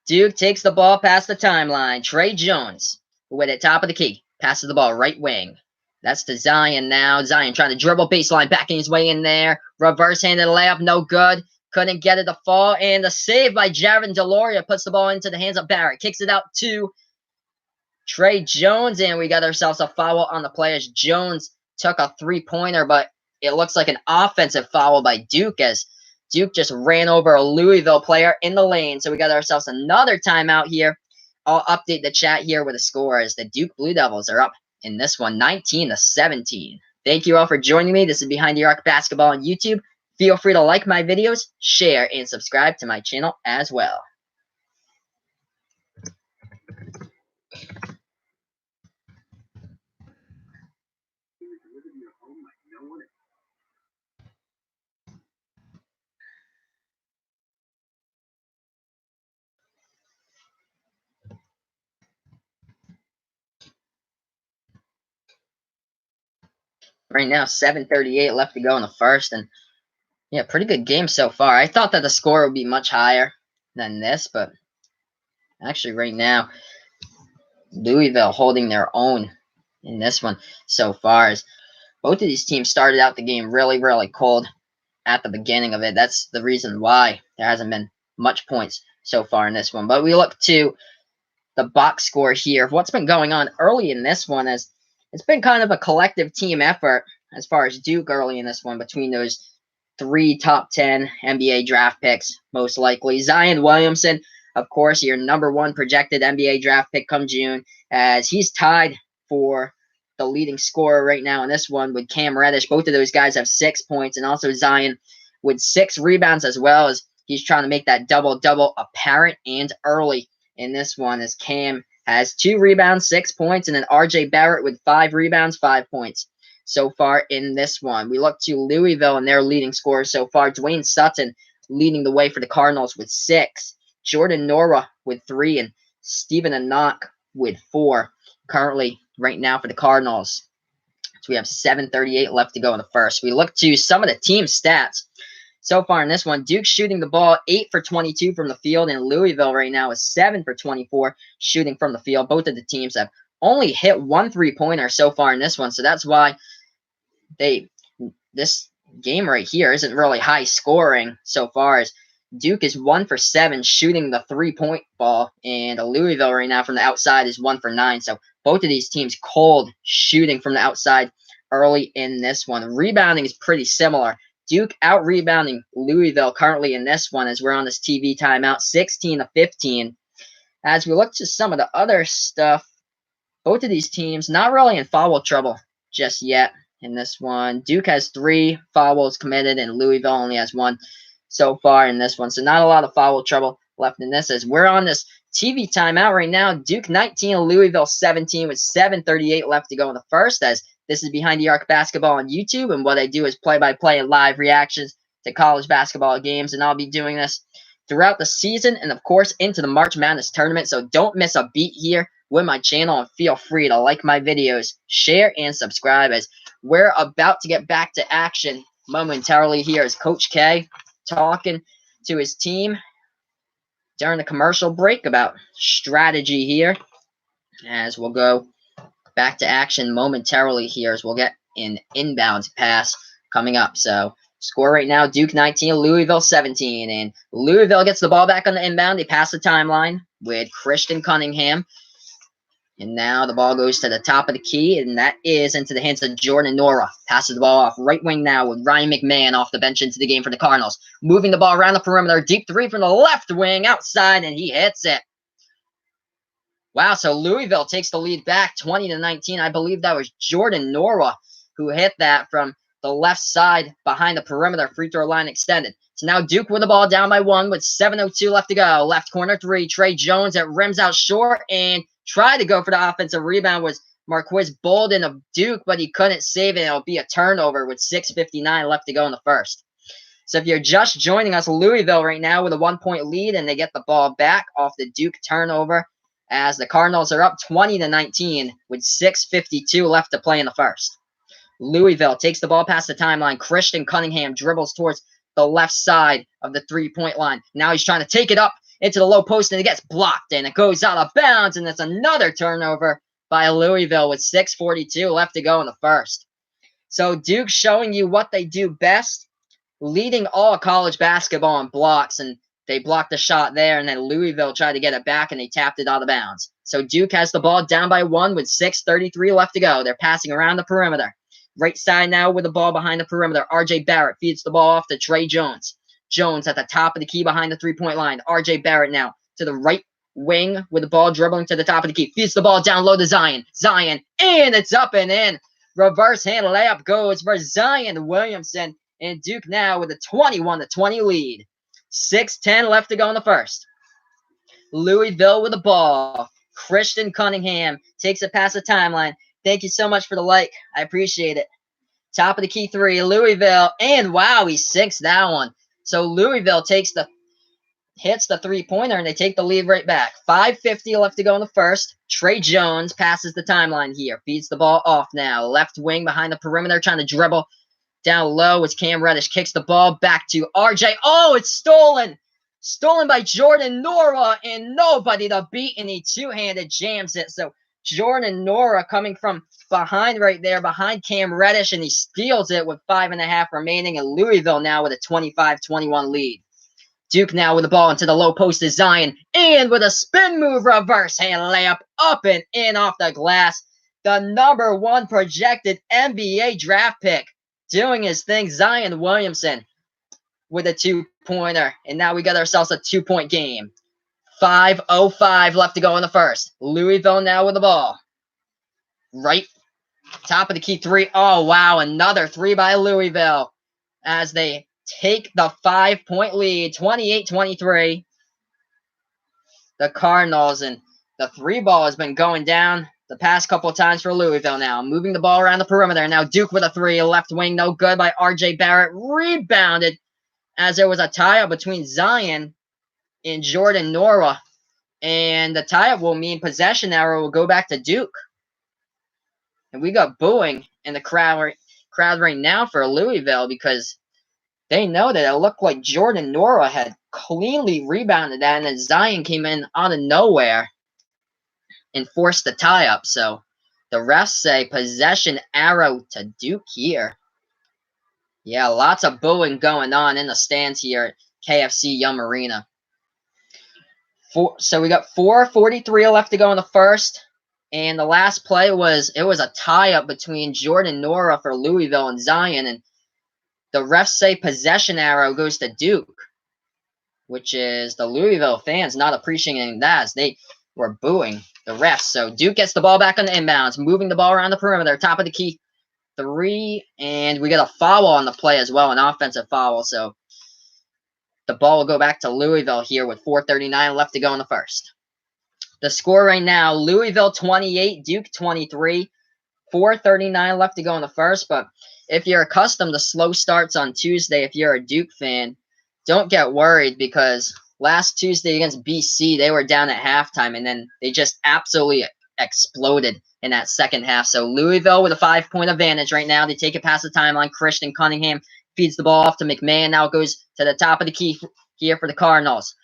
Duke takes the ball past the timeline. Trey Jones with it, top of the key. Passes the ball right wing. That's to Zion now. Zion trying to dribble baseline, backing his way in there. Reverse-handed layup, no good. Couldn't get it to fall, and the save by Jaron Deloria puts the ball into the hands of Barrett. Kicks it out to Trey Jones, and we got ourselves a foul on the play as Jones took a 3-pointer, but it looks like an offensive foul by Duke as Duke just ran over a Louisville player in the lane. So we got ourselves another timeout here. I'll update the chat here with a score as the Duke Blue Devils are up in this one, 19-17. Thank you all for joining me. This is Behind the Arc Basketball on YouTube. Feel free to like my videos, share, and subscribe to my channel as well. Right now, 7:38 left to go in the first, and yeah, pretty good game so far. I thought that the score would be much higher than this, but actually right now, Louisville holding their own in this one so far. As both of these teams started out the game really, really cold at the beginning of it. That's the reason why there hasn't been much points so far in this one. But we look to the box score here of what's been going on early in this one, as it's been kind of a collective team effort as far as Duke early in this one between those 3 top 10 NBA draft picks, most likely. Zion Williamson, of course, your #1 projected NBA draft pick come June, as he's tied for the leading scorer right now in this one with Cam Reddish. Both of those guys have 6 points, and also Zion with 6 rebounds as well, as he's trying to make that double-double apparent and early in this one, as Cam has 2 rebounds, 6 points, and then R.J. Barrett with 5 rebounds, 5 points so far in this one. We look to Louisville and their leading scorers so far. Dwayne Sutton leading the way for the Cardinals with 6. Jordan Nora with 3, and Stephen Anok with 4. Currently, right now for the Cardinals. So we have 7:38 left to go in the first. We look to some of the team stats so far in this one. Duke shooting the ball 8 for 22 from the field, and Louisville right now is 7 for 24 shooting from the field. Both of the teams have only hit 1 3-pointer so far in this one, so that's why this game right here isn't really high scoring so far, as Duke is 1 for 7 shooting the 3-point ball, and Louisville right now from the outside is 1 for 9. So both of these teams cold shooting from the outside early in this one. Rebounding is pretty similar. Duke out-rebounding Louisville currently in this one as we're on this TV timeout, 16-15. As we look to some of the other stuff, both of these teams not really in foul trouble just yet in this one. Duke has 3 fouls committed, and Louisville only has 1 so far in this one. So not a lot of foul trouble left in this, as we're on this TV timeout right now. Duke 19, Louisville 17 with 7:38 left to go in the first, as this is Behind the Arc Basketball on YouTube, and what I do is play-by-play and live reactions to college basketball games, and I'll be doing this throughout the season and, of course, into the March Madness tournament. So don't miss a beat here with my channel, and feel free to like my videos, share, and subscribe, as we're about to get back to action momentarily here as Coach K talking to his team during the commercial break about strategy here, as we'll go back to action momentarily here as we'll get an inbound pass coming up. So score right now, Duke 19, Louisville 17. And Louisville gets the ball back on the inbound. They pass the timeline with Christian Cunningham. And now the ball goes to the top of the key, and that is into the hands of Jordan Nora. Passes the ball off right wing now with Ryan McMahon off the bench into the game for the Cardinals. Moving the ball around the perimeter. Deep three from the left wing outside, and he hits it. Wow, so Louisville takes the lead back 20-19. I believe that was Jordan Nora who hit that from the left side behind the perimeter. Free throw line extended. So now Duke with the ball down by 1 with 7:02 left to go. Left corner three. Trey Jones at rims out short and tried to go for the offensive rebound was Marquise Bolden of Duke, but he couldn't save it. It'll be a turnover with 6:59 left to go in the first. So if you're just joining us, Louisville right now with a 1-point lead, and they get the ball back off the Duke turnover as the Cardinals are up 20-19 with 6:52 left to play in the first. Louisville takes the ball past the timeline. Christian Cunningham dribbles towards the left side of the three-point line. Now he's trying to take it up into the low post, and it gets blocked, and it goes out of bounds, and it's another turnover by Louisville with 6:42 left to go in the first. So Duke showing you what they do best, leading all college basketball in blocks, and they blocked the shot there, and then Louisville tried to get it back, and they tapped it out of bounds. So Duke has the ball down by 1 with 6:33 left to go. They're passing around the perimeter. Right side now with the ball behind the perimeter. RJ Barrett feeds the ball off to Trey Jones. Jones at the top of the key behind the three-point line. RJ Barrett now to the right wing with the ball dribbling to the top of the key. Feeds the ball down low to Zion. Zion, and it's up and in. Reverse hand layup goes for Zion Williamson. And Duke now with a 21-20 lead. 6:10 left to go in the first. Louisville with the ball. Christian Cunningham takes it past the timeline. Thank you so much for the like. I appreciate it. Top of the key three, Louisville. And wow, he sinks that one. So Louisville hits the three-pointer, and they take the lead right back. 5:50 left to go in the first. Trey Jones passes the timeline here. Feeds the ball off now. Left wing behind the perimeter, trying to dribble. Down low as Cam Reddish kicks the ball back to RJ. Oh, it's stolen. Stolen by Jordan Nora, and nobody to beat, and he two-handed jams it. So Jordan Nora coming from behind right there, behind Cam Reddish, and he steals it with 5.5 remaining, and Louisville now with a 25-21 lead. Duke now with the ball into the low post is Zion, and with a spin move reverse hand layup up and in off the glass. The number 1 projected NBA draft pick doing his thing, Zion Williamson with a two-pointer, and now we got ourselves a 2-point game. 5:05 left to go in the first. Louisville now with the ball. Right top of the key three. Oh, wow, another three by Louisville as they take the 5-point lead, 28-23. The Cardinals, and the three ball has been going down the past couple of times for Louisville now. Moving the ball around the perimeter. Now Duke with a three. Left wing, no good by RJ Barrett. Rebounded as there was a tie-up between Zion and Jordan Nora. And the tie-up will mean possession arrow will go back to Duke. And we got booing in the crowd right now for Louisville because they know that it looked like Jordan Nora had cleanly rebounded that, and then Zion came in out of nowhere and forced the tie-up. So the refs say possession arrow to Duke here. Yeah, lots of booing going on in the stands here at KFC Yum Arena. So we got 4:43 left to go in the first. And the last play was a tie-up between Jordan Nora for Louisville and Zion. And the refs say possession arrow goes to Duke, which is the Louisville fans not appreciating that as they were booing the refs. So Duke gets the ball back on the inbounds, moving the ball around the perimeter, top of the key three. And we got a foul on the play as well, an offensive foul. So the ball will go back to Louisville here with 4:39 left to go in the first. The score right now, Louisville 28, Duke 23, 4:39 left to go in the first. But if you're accustomed to slow starts on Tuesday, if you're a Duke fan, don't get worried because last Tuesday against BC, they were down at halftime, and then they just absolutely exploded in that second half. So Louisville with a 5-point advantage right now. They take it past the timeline. Christian Cunningham feeds the ball off to McMahon. Now it goes to the top of the key here for the Cardinals.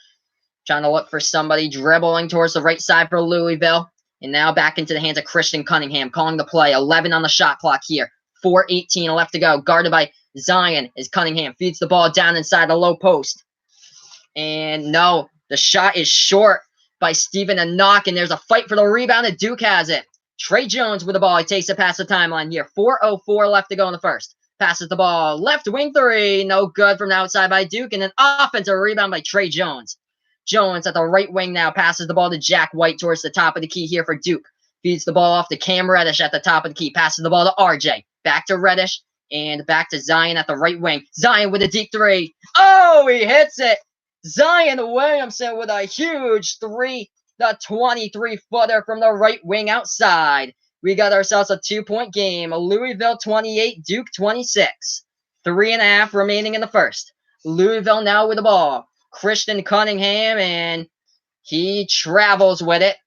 Trying to look for somebody dribbling towards the right side for Louisville. And now back into the hands of Christian Cunningham, calling the play. 11 on the shot clock here 4:18 left to go. Guarded by Zion as Cunningham feeds the ball down inside the low post. And no, the shot is short by Stephen Enoch, and there's a fight for the rebound, and Duke has it. Trey Jones with the ball. He takes it past the timeline here. 4:04 left to go in the first. Passes the ball. Left wing three. No good from the outside by Duke, and an offensive rebound by Trey Jones. Jones at the right wing now passes the ball to Jack White towards the top of the key here for Duke. Feeds the ball off to Cam Reddish at the top of the key. Passes the ball to RJ. Back to Reddish and back to Zion at the right wing. Zion with a deep three. Oh, he hits it. Zion Williamson with a huge three. The 23-footer from the right wing outside. We got ourselves a 2-point game. Louisville 28, Duke 26. 3.5 remaining in the first. Louisville now with the ball. Christian Cunningham, and he travels with it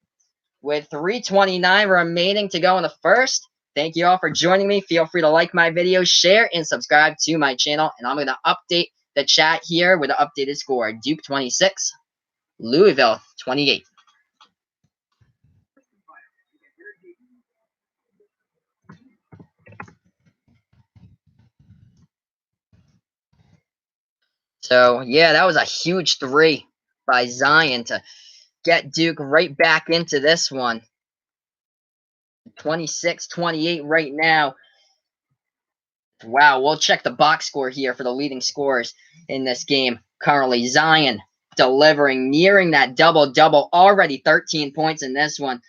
with 3:29 remaining to go in the first. Thank you all for joining me. Feel free to like my videos, share, and subscribe to my channel. And I'm going to update the chat here with the updated score. Duke 26, Louisville 28. So, yeah, that was a huge three by Zion to get Duke right back into this one. 26-28 right now. Wow, we'll check the box score here for the leading scorers in this game. Currently, Zion delivering, nearing that double-double. Already 13 points in this one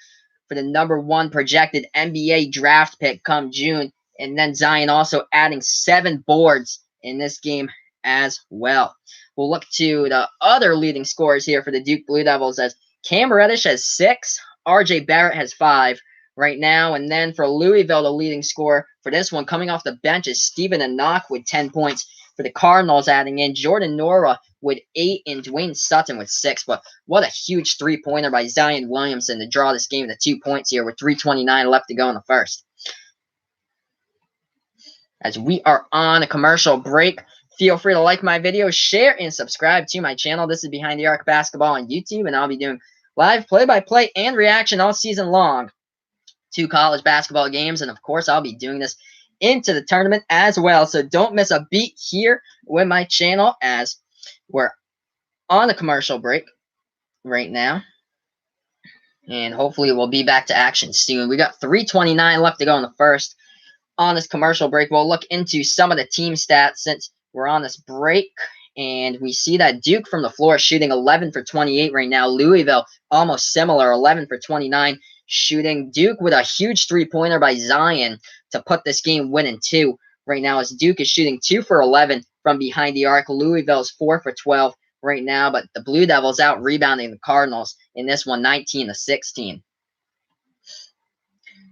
for the #1 projected NBA draft pick come June. And then Zion also adding 7 boards in this game as well. We'll look to the other leading scorers here for the Duke Blue Devils as Cam Reddish has 6, RJ Barrett has 5 right now. And then for Louisville, the leading scorer for this one coming off the bench is Stephen Enoch with 10 points. For the Cardinals, adding in Jordan Nora with 8 and Dwayne Sutton with 6. But what a huge three-pointer by Zion Williamson to draw this game to 2 points here with 3:29 left to go in the first. As we are on a commercial break, feel free to like my videos, share, and subscribe to my channel. This is Behind the Arc Basketball on YouTube, and I'll be doing live play-by-play and reaction all season long to college basketball games. And, of course, I'll be doing this into the tournament as well. So don't miss a beat here with my channel as we're on a commercial break right now. And hopefully we'll be back to action soon. We got 3:29 left to go in the first. On this commercial break, we'll look into some of the team stats since we're on this break. And we see that Duke from the floor is shooting 11 for 28 right now. Louisville almost similar, 11 for 29 shooting. Duke with a huge three-pointer by Zion to put this game winning 2 right now as Duke is shooting 2 for 11 from behind the arc. Louisville's 4 for 12 right now, but the Blue Devils out rebounding the Cardinals in this one, 19-16.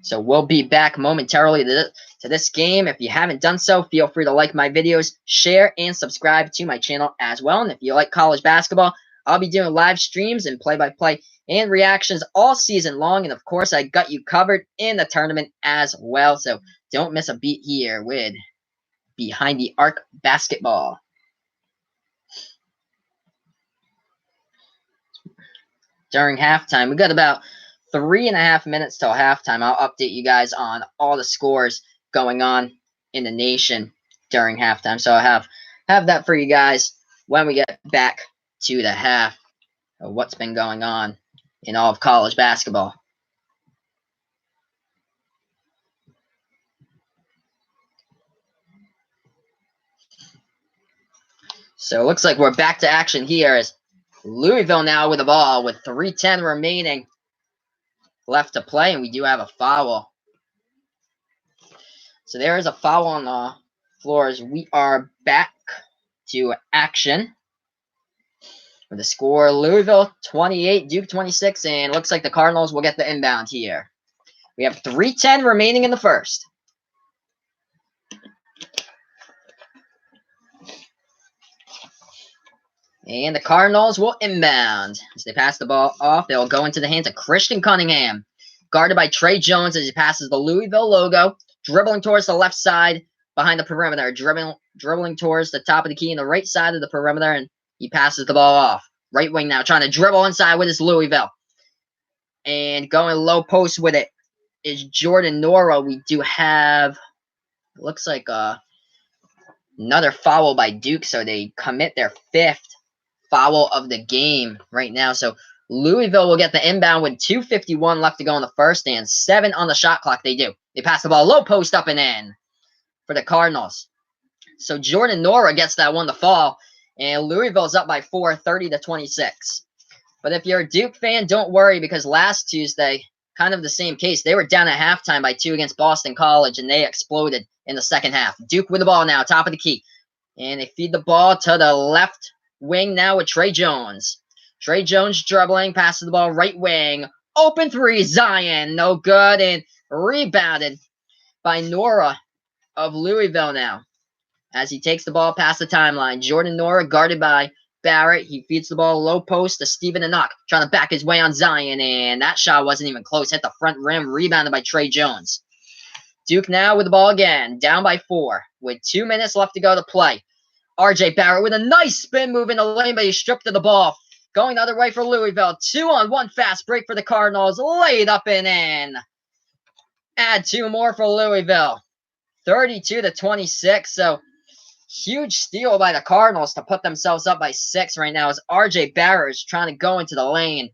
So we'll be back momentarily to this game. If you haven't done so, feel free to like my videos, share, and subscribe to my channel as well. And if you like college basketball, I'll be doing live streams and play-by-play and reactions all season long. And, of course, I got you covered in the tournament as well. So don't miss a beat here with Behind the Arc Basketball. During halftime, we got about 3.5 minutes till halftime. I'll update you guys on all the scores going on in the nation during halftime. So I have that for you guys when we get back to the half of what's been going on in all of college basketball. So it looks like we're back to action here as Louisville now with the ball with 3:10 remaining left to play, and we do have a foul. So there is a foul on the floor as we are back to action. With the score, Louisville 28, Duke 26, and looks like the Cardinals will get the inbound here. We have 3:10 remaining in the first. And the Cardinals will inbound. As they pass the ball off, they'll go into the hands of Christian Cunningham. Guarded by Trey Jones as he passes the Louisville logo. Dribbling towards the left side behind the perimeter. Dribbling towards the top of the key in the right side of the perimeter. And he passes the ball off. Right wing now trying to dribble inside with his Louisville. And going low post with it is Jordan Nora. We do have looks like another foul by Duke, so they commit their 5th foul of the game right now. So Louisville will get the inbound with 2:51 left to go in the first and 7 on the shot clock. They do. They pass the ball low post up and in for the Cardinals. So Jordan Nora gets that one to fall, and Louisville's up by 4, 30-26. But if you're a Duke fan, don't worry, because last Tuesday, kind of the same case. They were down at halftime by 2 against Boston College, and they exploded in the second half. Duke with the ball now, top of the key. And they feed the ball to the left wing now with Trey Jones. Trey Jones dribbling, passes the ball right wing. Open three, Zion, no good, and rebounded by Nora of Louisville now. As he takes the ball past the timeline, Jordan Nora guarded by Barrett. He feeds the ball low post to Stephen Enoch, trying to back his way on Zion, and that shot wasn't even close. Hit the front rim, rebounded by Trey Jones. Duke now with the ball again, down by 4, with 2 minutes left to go to play. RJ Barrett with a nice spin move in the lane, but he stripped of the ball. Going the other way for Louisville. 2-on-1 fast break for the Cardinals. Laid up and in. Add 2 more for Louisville. 32-26. So huge steal by the Cardinals to put themselves up by 6 right now as RJ Barrett is trying to go into the lane.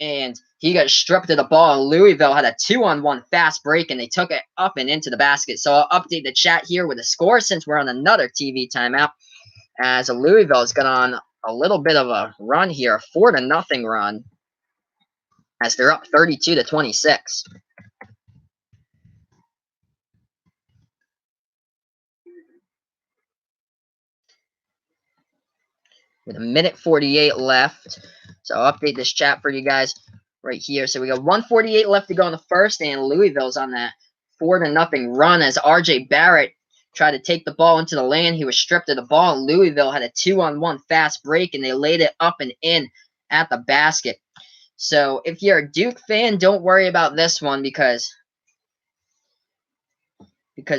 And he got stripped of the ball. Louisville had a 2-on-1 fast break, and they took it up and into the basket. So I'll update the chat here with the score since we're on another TV timeout. As Louisville's got on a little bit of a run here, a 4-0 run, as they're up 32-26. With a minute 48 left. So I'll update this chat for you guys right here. So we got 1:48 left to go in the first, and Louisville's on that 4-0 run as RJ Barrett tried to take the ball into the lane. He was stripped of the ball. Louisville had a 2-on-1 fast break, and they laid it up and in at the basket. So if you're a Duke fan, don't worry about this one because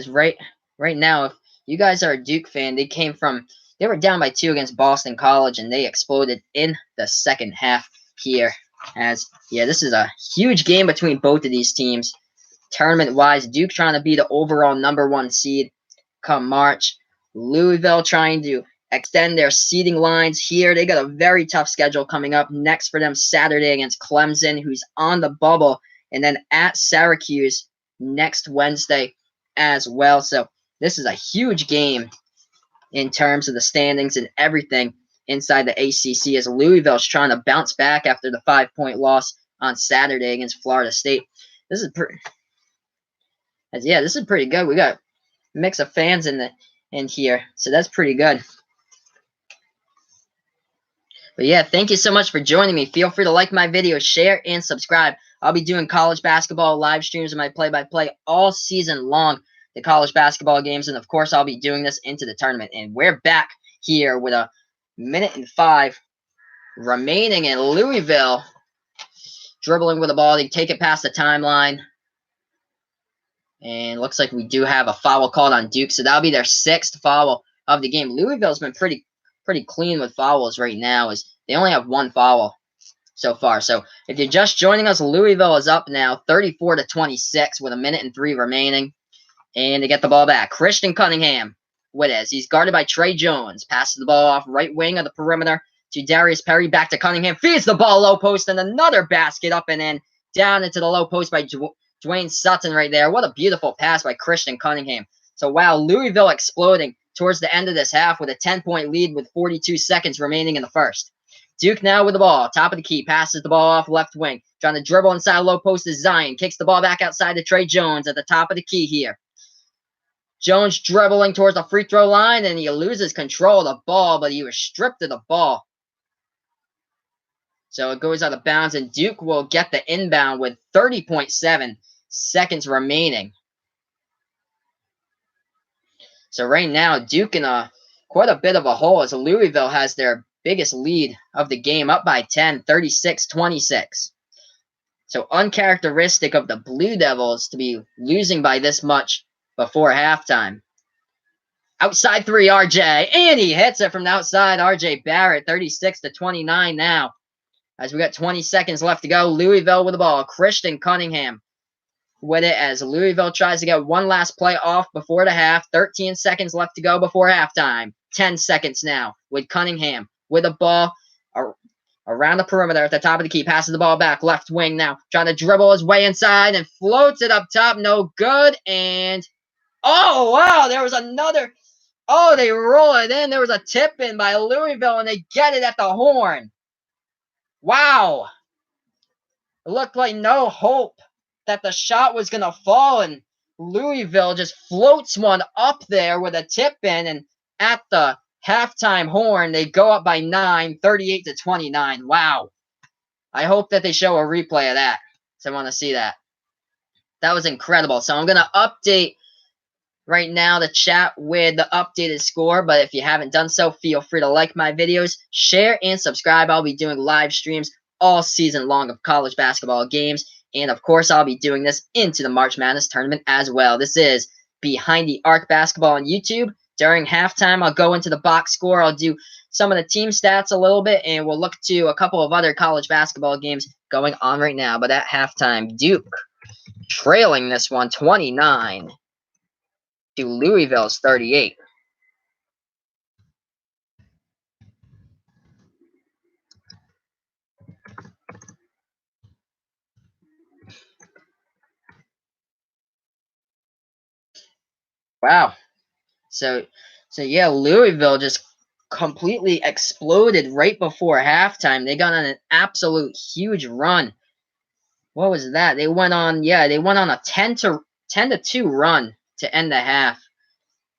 right now, if you guys are a Duke fan, they were down by 2 against Boston College, and they exploded in the second half here. This is a huge game between both of these teams. Tournament-wise, Duke trying to be the overall #1 seed come March. Louisville trying to extend their seeding lines here. They got a very tough schedule coming up next for them Saturday against Clemson, who's on the bubble, and then at Syracuse next Wednesday as well. So this is a huge game in terms of the standings and everything inside the ACC as Louisville's trying to bounce back after the 5-point loss on Saturday against Florida State. This is pretty good. We got a mix of fans in here, so that's pretty good. But yeah, thank you so much for joining me. Feel free to like my video, share, and subscribe. I'll be doing college basketball live streams and my play-by-play all season long, the college basketball games, and of course I'll be doing this into the tournament. And we're back here with a 1:05 remaining in Louisville. Dribbling with the ball, they take it past the timeline. And looks like we do have a foul called on Duke, so that'll be their 6th foul of the game. Louisville's been pretty clean with fouls right now, as they only have 1 foul so far. So if you're just joining us, Louisville is up now 34-26 with a 1:03 remaining. And they get the ball back. Christian Cunningham with it. He's guarded by Trey Jones. Passes the ball off right wing of the perimeter to Darius Perry. Back to Cunningham. Feeds the ball low post, and another basket up and in. Down into the low post by Dwayne Sutton right there. What a beautiful pass by Christian Cunningham. So wow, Louisville exploding towards the end of this half with a 10-point lead with 42 seconds remaining in the first. Duke now with the ball. Top of the key. Passes the ball off left wing. Trying to dribble inside low post is Zion. Kicks the ball back outside to Trey Jones at the top of the key here. Jones dribbling towards the free throw line, and he loses control of the ball, but he was stripped of the ball. So it goes out of bounds, and Duke will get the inbound with 30.7 seconds remaining. So right now, Duke in quite a bit of a hole as Louisville has their biggest lead of the game, up by 10, 36-26. So uncharacteristic of the Blue Devils to be losing by this much before halftime. Outside 3, RJ, and he hits it from the outside. RJ Barrett, 36-29 now. As we got 20 seconds left to go, Louisville with the ball. Christian Cunningham with it as Louisville tries to get one last play off before the half. 13 seconds left to go before halftime. 10 seconds now with Cunningham with a ball around the perimeter at the top of the key. Passes the ball back. Left wing now. Trying to dribble his way inside and floats it up top. No good. And, oh, wow, there was another. Oh, they roll it in. There was a tip in by Louisville, and they get it at the horn. Wow. It looked like no hope that the shot was going to fall, and Louisville just floats one up there with a tip in, and at the halftime horn, they go up by 9, 38-29. Wow. I hope that they show a replay of that, so I want to see that. That was incredible. So I'm going to update right now the chat with the updated score, but if you haven't done so, feel free to like my videos, share, and subscribe. I'll be doing live streams all season long of college basketball games, and of course I'll be doing this into the March Madness tournament as well. This is Behind the Arc Basketball on YouTube. During halftime, I'll go into the box score. I'll do some of the team stats a little bit, and we'll look to a couple of other college basketball games going on right now. But at halftime, Duke trailing this one 29 to Louisville's 38. Wow. So yeah, Louisville just completely exploded right before halftime. They got on an absolute huge run. What was that? They went on, they went on a 10-2 run to end the half.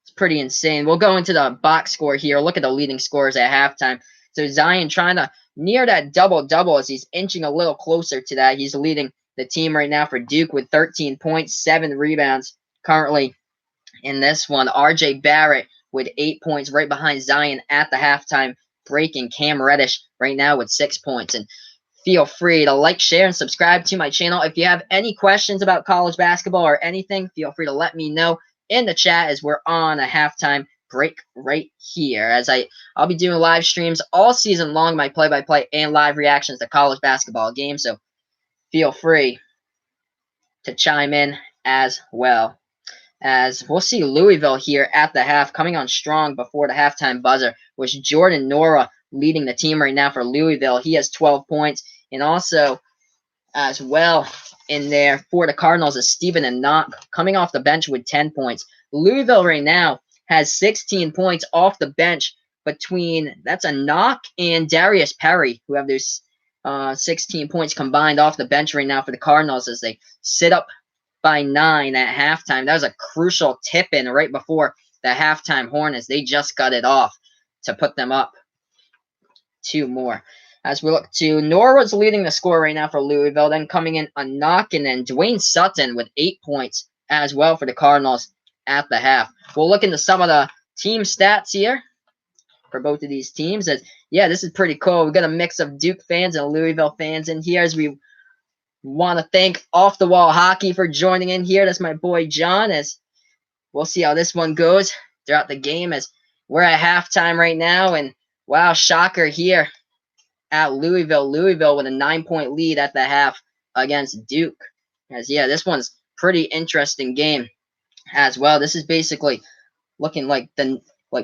It's pretty insane. We'll go into the box score here. Look at the leading scores at halftime. So Zion trying to near that double-double as he's inching a little closer to that. He's leading the team right now for Duke with 13 points, 7 rebounds currently in this one. RJ Barrett with 8 points right behind Zion at the halftime, breaking Cam Reddish right now with 6 points. And feel free to like, share, and subscribe to my channel. If you have any questions about college basketball or anything, feel free to let me know in the chat as we're on a halftime break right here. As I'll be doing live streams all season long, my play-by-play and live reactions to college basketball games. So feel free to chime in as well. As we'll see Louisville here at the half coming on strong before the halftime buzzer, with Jordan Nora leading the team right now for Louisville. He has 12 points, and also as well in there for the Cardinals is Stephen Enoch coming off the bench with 10 points. Louisville right now has 16 points off the bench between, that's Enoch and Darius Perry, who have those 16 points combined off the bench right now for the Cardinals as they sit up by 9 at halftime. That was a crucial tip in right before the halftime horn as they just got it off to put them up 2 more. As we look to Norwood's leading the score right now for Louisville, then coming in a knock, and then Dwayne Sutton with 8 points as well for the Cardinals at the half. We'll look into some of the team stats here for both of these teams. As this is pretty cool. We got a mix of Duke fans and Louisville fans in here as we want to thank Off the Wall Hockey for joining in here. That's my boy John. As we'll see how this one goes throughout the game as we're at halftime right now. And wow, shocker here at Louisville. Louisville with a 9-point lead at the half against Duke. As this one's pretty interesting game as well. This is basically looking like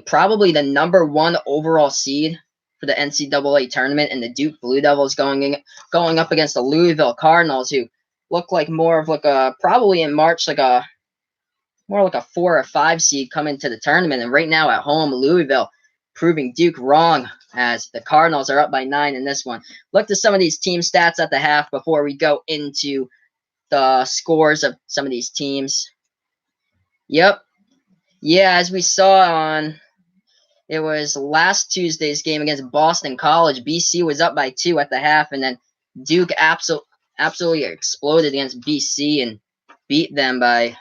probably the #1 overall seed for the NCAA tournament, and the Duke Blue Devils going up against the Louisville Cardinals, who look like more of probably in March more like a 4 or 5 seed coming to the tournament. And right now at home, Louisville proving Duke wrong as the Cardinals are up by 9 in this one. Look to some of these team stats at the half before we go into the scores of some of these teams. Yep. Yeah, as we saw on, it was last Tuesday's game against Boston College. BC was up by 2 at the half, and then Duke absolutely exploded against BC and beat them by,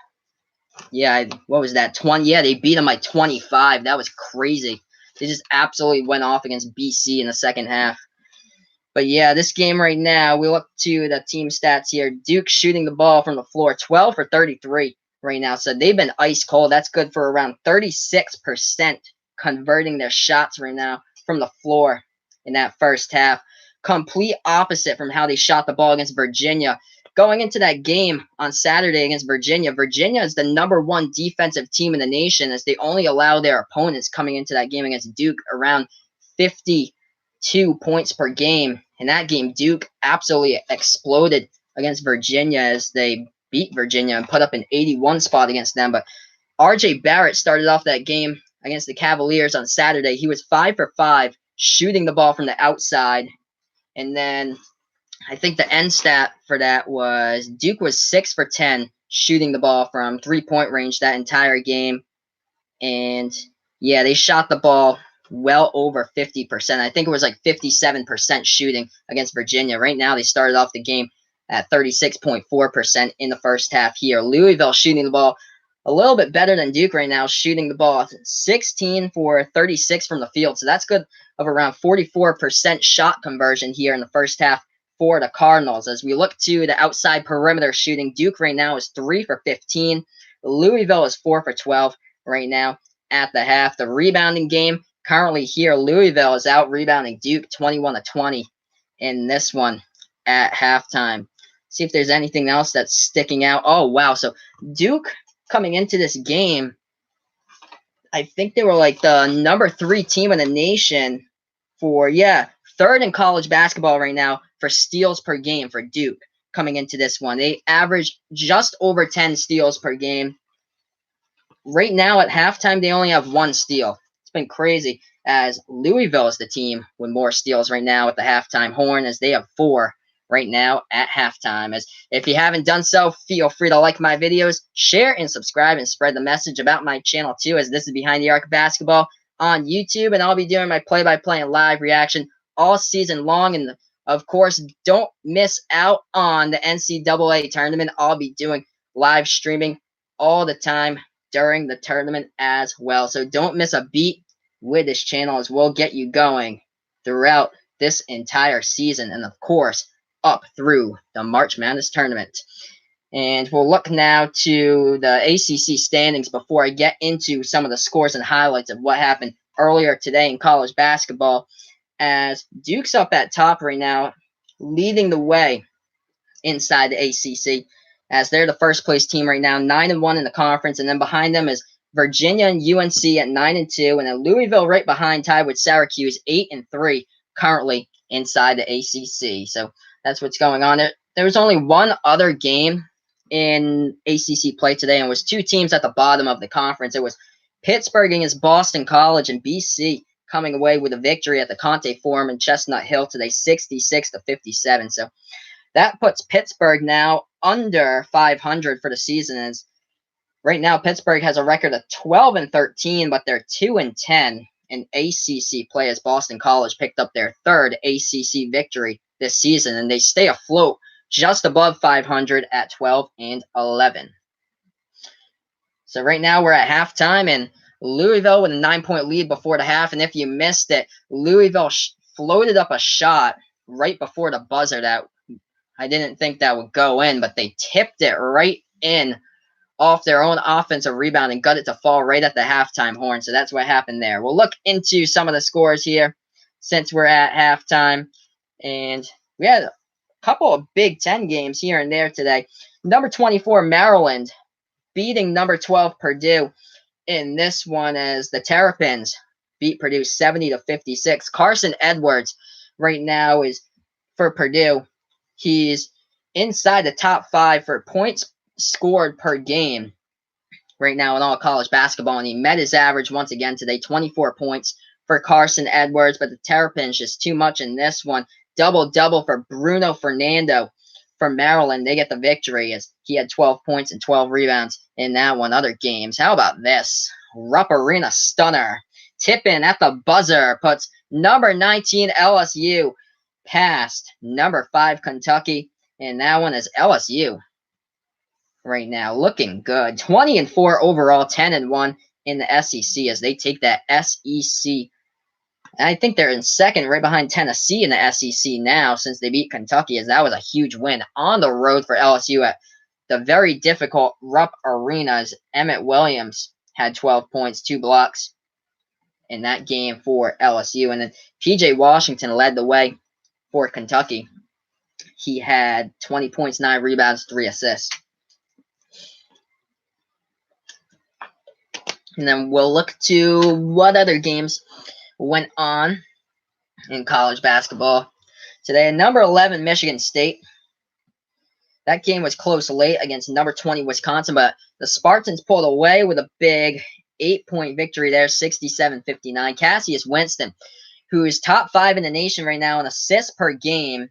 what was that, 20? Yeah, they beat them by 25. That was crazy. They just absolutely went off against BC in the second half. But this game right now, we look to the team stats here. Duke shooting the ball from the floor, 12 for 33 right now. So they've been ice cold. That's good for around 36% converting their shots right now from the floor in that first half. Complete opposite from how they shot the ball against Virginia. going into that game on Saturday against Virginia, Virginia is the #1 defensive team in the nation, as they only allow their opponents coming into that game against Duke around 52 points per game. In that game, Duke absolutely exploded against Virginia as they beat Virginia and put up an 81 spot against them. But RJ Barrett started off that game against the Cavaliers on Saturday. He was 5 for 5 shooting the ball from the outside. And then I think the end stat for that was Duke was 6 for 10 shooting the ball from 3-point range that entire game. And yeah, they shot the ball well over 50%. I think it was like 57% shooting against Virginia. Right now, they started off the game at 36.4% in the first half here. Louisville shooting the ball a little bit better than Duke right now, shooting the ball 16 for 36 from the field. So that's good of around 44% shot conversion here in the first half for the Cardinals. As we look to the outside perimeter shooting, Duke right now is 3 for 15. Louisville is 4 for 12 right now at the half. The rebounding game currently here, Louisville is out rebounding Duke 21 to 20 in this one at halftime. See if there's anything else that's sticking out. Oh, wow. So Duke coming into this game, I think they were like the #3 team in the nation for, third in college basketball right now for steals per game for Duke coming into this one. They averaged just over 10 steals per game. Right now at halftime, they only have 1 steal. It's been crazy, as Louisville is the team with more steals right now at the halftime horn, as they have 4 right now at halftime. As if you haven't done so, feel free to like my videos, share, and subscribe, and spread the message about my channel too, as this is Behind the Arc Basketball on YouTube, and I'll be doing my play-by-play and live reaction all season long. And of course, don't miss out on the NCAA tournament. I'll be doing live streaming all the time during the tournament as well. So don't miss a beat with this channel, as we'll get you going throughout this entire season, and of course up through the March Madness tournament. And we'll look now to the ACC standings before I get into some of the scores and highlights of what happened earlier today in college basketball, as Duke's up at top right now, leading the way inside the ACC, as they're the first place team right now, 9-1 in the conference. And then behind them is Virginia and UNC at 9-2, and then Louisville right behind, tied with Syracuse 8-3 currently inside the ACC. So that's what's going on. There was only one other game in ACC play today, and it was 2 teams at the bottom of the conference. It was Pittsburgh against Boston College, and BC coming away with a victory at the Conte Forum in Chestnut Hill today, 66-57. So that puts Pittsburgh now under 500 for the season. As right now, Pittsburgh has a record of 12-13, but they're 2-10 in ACC play, as Boston College picked up their 3rd ACC victory this season, and they stay afloat just above 500 at 12-11. So right now we're at halftime, and Louisville with a 9-point lead before the half. And if you missed it, Louisville floated up a shot right before the buzzer that I didn't think that would go in, but they tipped it right in off their own offensive rebound and got it to fall right at the halftime horn. So that's what happened there. We'll look into some of the scores here since we're at halftime. And we had a couple of Big Ten games here and there today. Number 24, Maryland, beating number 12, Purdue in this one, as the Terrapins beat Purdue 70-56. Carson Edwards right now is for Purdue. He's inside the top 5 for points scored per game right now in all college basketball, and he met his average once again today, 24 points for Carson Edwards. But the Terrapins just too much in this one. Double-double for Bruno Fernando from Maryland. They get the victory, as he had 12 points and 12 rebounds in that one. Other games, how about this? Rupp Arena stunner. Tip-in at the buzzer puts number 19 LSU past number 5 Kentucky, and that one is LSU right now looking good. 20-4 overall, 10-1 in the SEC, as they take that SEC. And I think they're in second, right behind Tennessee in the SEC now, since they beat Kentucky, as that was a huge win on the road for LSU at the very difficult Rupp Arena, as Emmett Williams had 12 points, 2 blocks in that game for LSU. And then PJ Washington led the way for Kentucky He had 20 points, 9 rebounds, 3 assists. And then we'll look to what other games went on in college basketball today. Number 11, Michigan State. That game was close late against number 20, Wisconsin, but the Spartans pulled away with a big 8-point victory there, 67-59. Cassius Winston, who is top 5 in the nation right now in assists per game,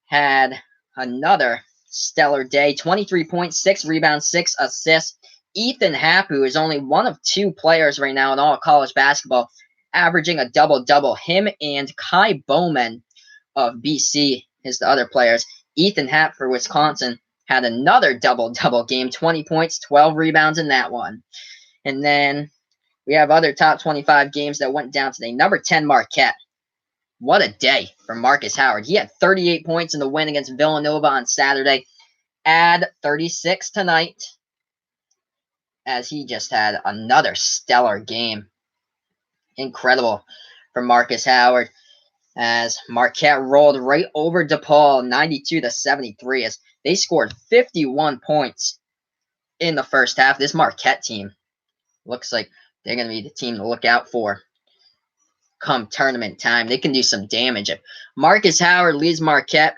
had another stellar day. 23 points, 6 rebounds, 6 assists. Ethan Happ, who is only one of 2 players right now in all college basketball, averaging a double-double. Him and Kai Bowman of BC is the other players. Ethan Happ for Wisconsin had another double-double game. 20 points, 12 rebounds in that one. And then we have other top 25 games that went down today. Number 10, Marquette. What a day for Marcus Howard. He had 38 points in the win against Villanova on Saturday. Add 36 tonight, as he just had another stellar game. Incredible for Marcus Howard, as Marquette rolled right over DePaul 92-73, as they scored 51 points in the first half. This Marquette team looks like they're going to be the team to look out for come tournament time. They can do some damage. If Marcus Howard leads Marquette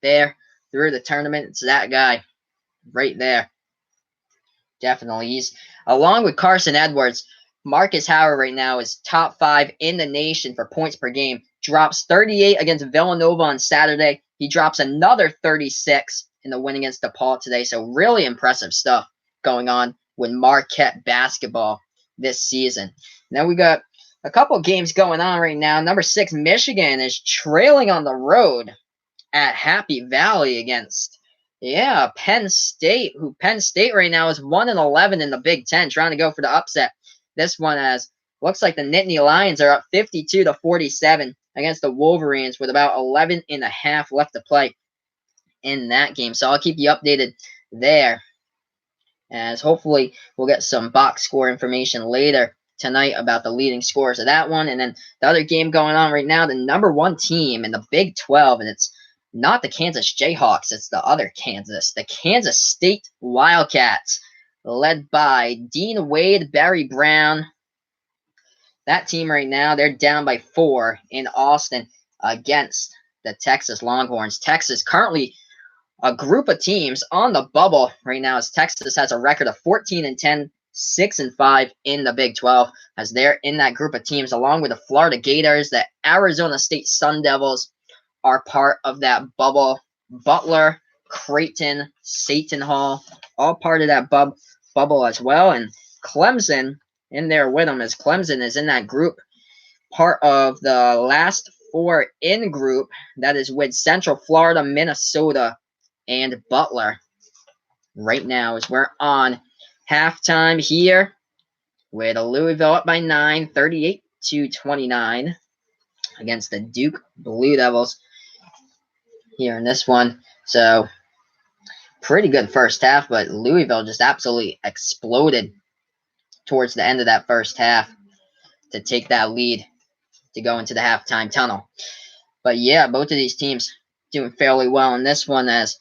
there through the tournament, it's that guy right there. Definitely. He's, along with Carson Edwards, Marcus Howard right now is top 5 in the nation for points per game. Drops 38 against Villanova on Saturday. He drops another 36 in the win against DePaul today. So really impressive stuff going on with Marquette basketball this season. Now we got a couple games going on right now. Number 6, Michigan is trailing on the road at Happy Valley against Penn State, who Penn State right now is 1-11 in the Big Ten, trying to go for the upset. This one looks like the Nittany Lions are up 52-47 against the Wolverines with about 11 and a half left to play in that game. So I'll keep you updated there, as hopefully we'll get some box score information later tonight about the leading scores of that one. And then the other game going on right now, the number 1 team in the Big 12, and it's not the Kansas Jayhawks, it's the other Kansas, the Kansas State Wildcats, led by Dean Wade, Barry Brown. That team right now, they're down by 4 in Austin against the Texas Longhorns. Texas currently a group of teams on the bubble right now, as Texas has a record of 14-10, 6-5 in the Big 12, as they're in that group of teams, along with the Florida Gators. The Arizona State Sun Devils are part of that bubble. Butler, Creighton, Seton Hall, all part of that bubble as well. And Clemson in there with them, as Clemson is in that group, part of the last 4 in group that is with Central Florida, Minnesota, and Butler. Right now, as we're on halftime here with Louisville up by 9, 38-29 against the Duke Blue Devils here in this one. So pretty good first half, but Louisville just absolutely exploded towards the end of that first half to take that lead to go into the halftime tunnel. But yeah, both of these teams doing fairly well in this one, as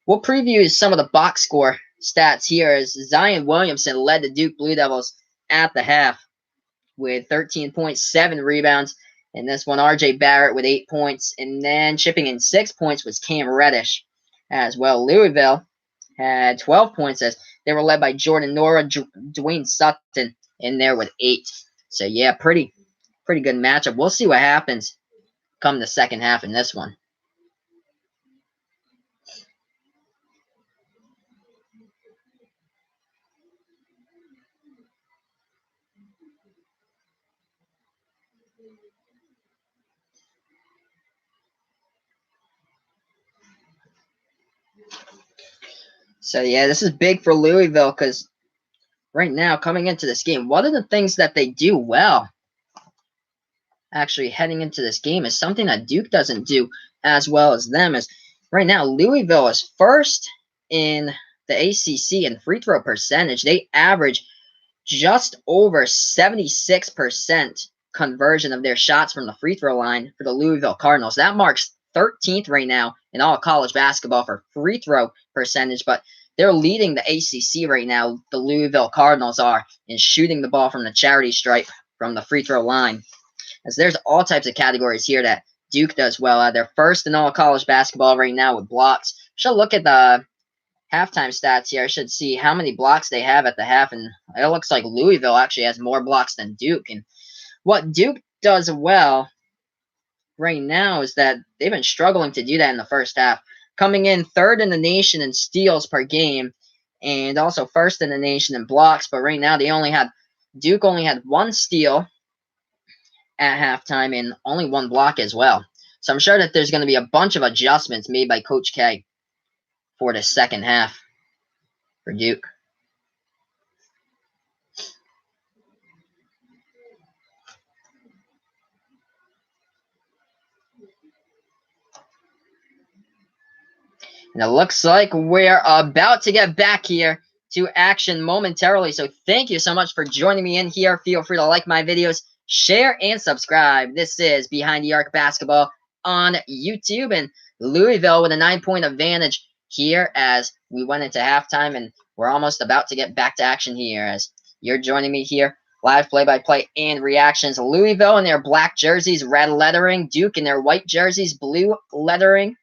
we'll preview some of the box score stats here, as Zion Williamson led the Duke Blue Devils at the half with 13.7 rebounds. In this one, RJ Barrett with 8 points, and then chipping in 6 points was Cam Reddish as well. Louisville had 12 points, as they were led by Jordan Nora, Dwayne Sutton in there with 8. So yeah, pretty good matchup. We'll see what happens come the second half in this one. So yeah, this is big for Louisville, because right now, coming into this game, one of the things that they do well, actually heading into this game, is something that Duke doesn't do as well as them. Is right now, Louisville is first in the ACC in free throw percentage. They average just over 76% conversion of their shots from the free throw line for the Louisville Cardinals. That marks 13th right now in all college basketball for free throw percentage, but they're leading the ACC right now. The Louisville Cardinals are in shooting the ball from the charity stripe from the free throw line. As there's all types of categories here that Duke does well. They're first in all college basketball right now with blocks. Should look at the halftime stats here. I should see how many blocks they have at the half, and it looks like Louisville actually has more blocks than Duke. And what Duke does well right now is that they've been struggling to do that in the first half, coming in third in the nation in steals per game, and also first in the nation in blocks. But right now Duke only had one steal at halftime and only one block as well. So I'm sure that there's going to be a bunch of adjustments made by Coach K for the second half for Duke. And it looks like we're about to get back here to action momentarily. So thank you so much for joining me in here. Feel free to like my videos, share, and subscribe. This is Behind the Arc Basketball on YouTube. And Louisville with a 9-point advantage here as we went into halftime. And we're almost about to get back to action here as you're joining me here. Live play-by-play and reactions. Louisville in their black jerseys, red lettering. Duke in their white jerseys, blue lettering.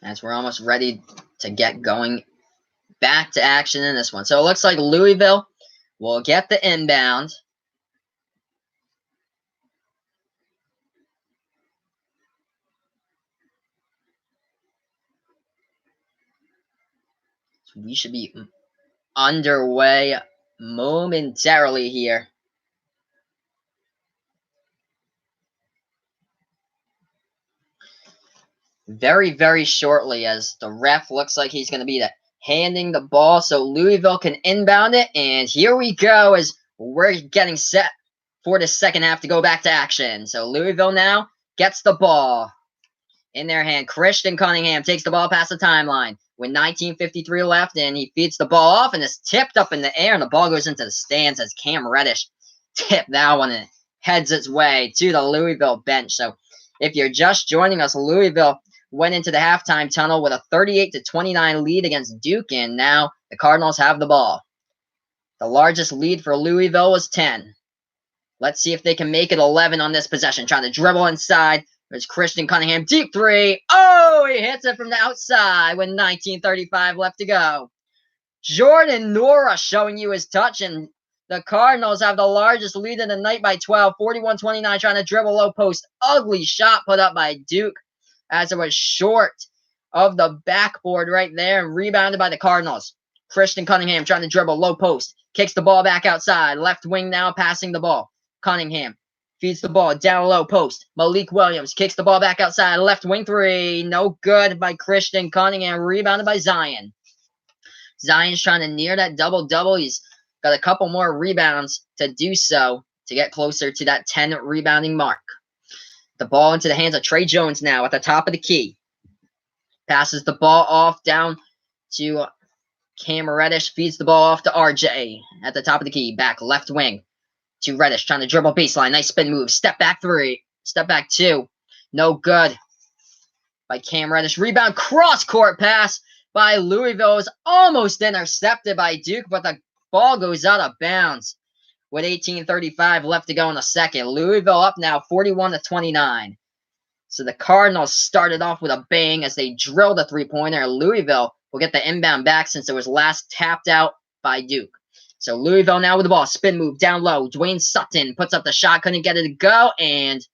As we're almost ready to get going back to action in this one. So it looks like Louisville will get the inbound. So we should be underway momentarily here. Very, very shortly as the ref looks like he's going to be handing the ball so Louisville can inbound it. And here we go as we're getting set for the second half to go back to action. So Louisville now gets the ball in their hand. Christian Cunningham takes the ball past the timeline with 19:53 left, and he feeds the ball off and it's tipped up in the air, and the ball goes into the stands as Cam Reddish tipped that one and heads its way to the Louisville bench. So if you're just joining us, Louisville went into the halftime tunnel with a 38-29 lead against Duke, and now the Cardinals have the ball. The largest lead for Louisville was 10. Let's see if they can make it 11 on this possession. Trying to dribble inside. There's Christian Cunningham. Deep three. Oh, he hits it from the outside with 19:35 left to go. Jordan Nora showing you his touch, and the Cardinals have the largest lead of the night by 12. 41-29 trying to dribble low post. Ugly shot put up by Duke as it was short of the backboard right there and rebounded by the Cardinals. Christian Cunningham trying to dribble low post. Kicks the ball back outside. Left wing now passing the ball. Cunningham feeds the ball down low post. Malik Williams kicks the ball back outside. Left wing three. No good by Christian Cunningham. Rebounded by Zion. Zion's trying to near that double-double. He's got a couple more rebounds to do so to get closer to that 10 rebounding mark. The ball into the hands of Trey Jones now at the top of the key. Passes the ball off down to Cam Reddish. Feeds the ball off to RJ at the top of the key. Back left wing to Reddish. Trying to dribble baseline. Nice spin move. Step back three. Step back two. No good by Cam Reddish. Rebound cross court pass by Louisville. Is almost intercepted by Duke, but the ball goes out of bounds with 18:35 left to go in the second. Louisville up now 41-29. So the Cardinals started off with a bang as they drilled a three-pointer. Louisville will get the inbound back since it was last tapped out by Duke. So Louisville now with the ball. Spin move down low. Dwayne Sutton puts up the shot. Couldn't get it to go. And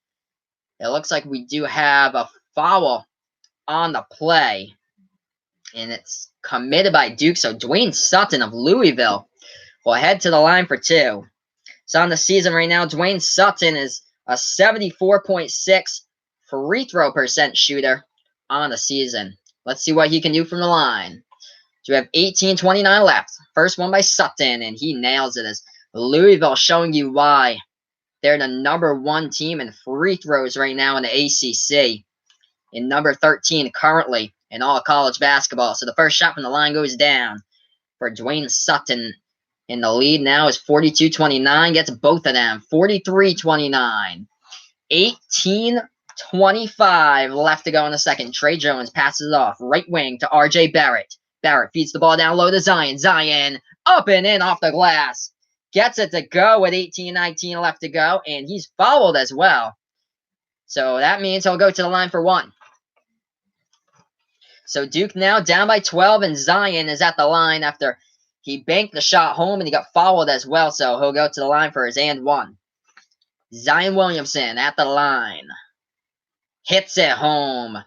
it looks like we do have a foul on the play. And it's committed by Duke. So Dwayne Sutton of Louisville will head to the line for two. So on the season right now, Dwayne Sutton is a 74.6 free throw percent shooter on the season. Let's see what he can do from the line. So we have 18:29 left. First one by Sutton, and he nails it as Louisville showing you why They're the #1 team in free throws right now in the ACC, and number 13 currently in all college basketball. So the first shot from the line goes down for Dwayne Sutton. And the lead now is 42-29. Gets both of them. 43-29. 18-25 left to go in the second. Trey Jones passes it off. Right wing to R.J. Barrett. Barrett feeds the ball down low to Zion. Zion up and in off the glass. Gets it to go with 18-19 left to go. And he's fouled as well. So that means he'll go to the line for one. So Duke now down by 12, and Zion is at the line after he banked the shot home and he got fouled as well. So he'll go to the line for his and one. Zion Williamson at the line. Hits it home.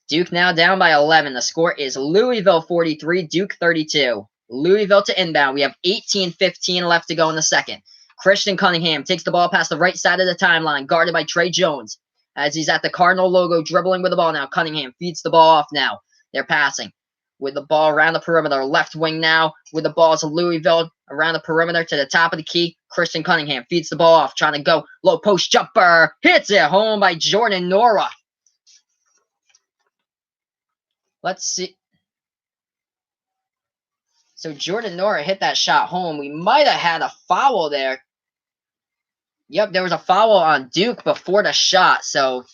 Duke now down by 11. The score is Louisville 43, Duke 32. Louisville to inbound. We have 18-15 left to go in the second. Christian Cunningham takes the ball past the right side of the timeline, guarded by Trey Jones. As he's at the Cardinal logo, dribbling with the ball now. Cunningham feeds the ball off now. They're passing with the ball around the perimeter. Left wing now with the ball to Louisville around the perimeter to the top of the key. Christian Cunningham feeds the ball off, trying to go low post jumper. Hits it home by Jordan Nora. Let's see. So Jordan Nora hit that shot home. We might have had a foul there. Yep, there was a foul on Duke before the shot, so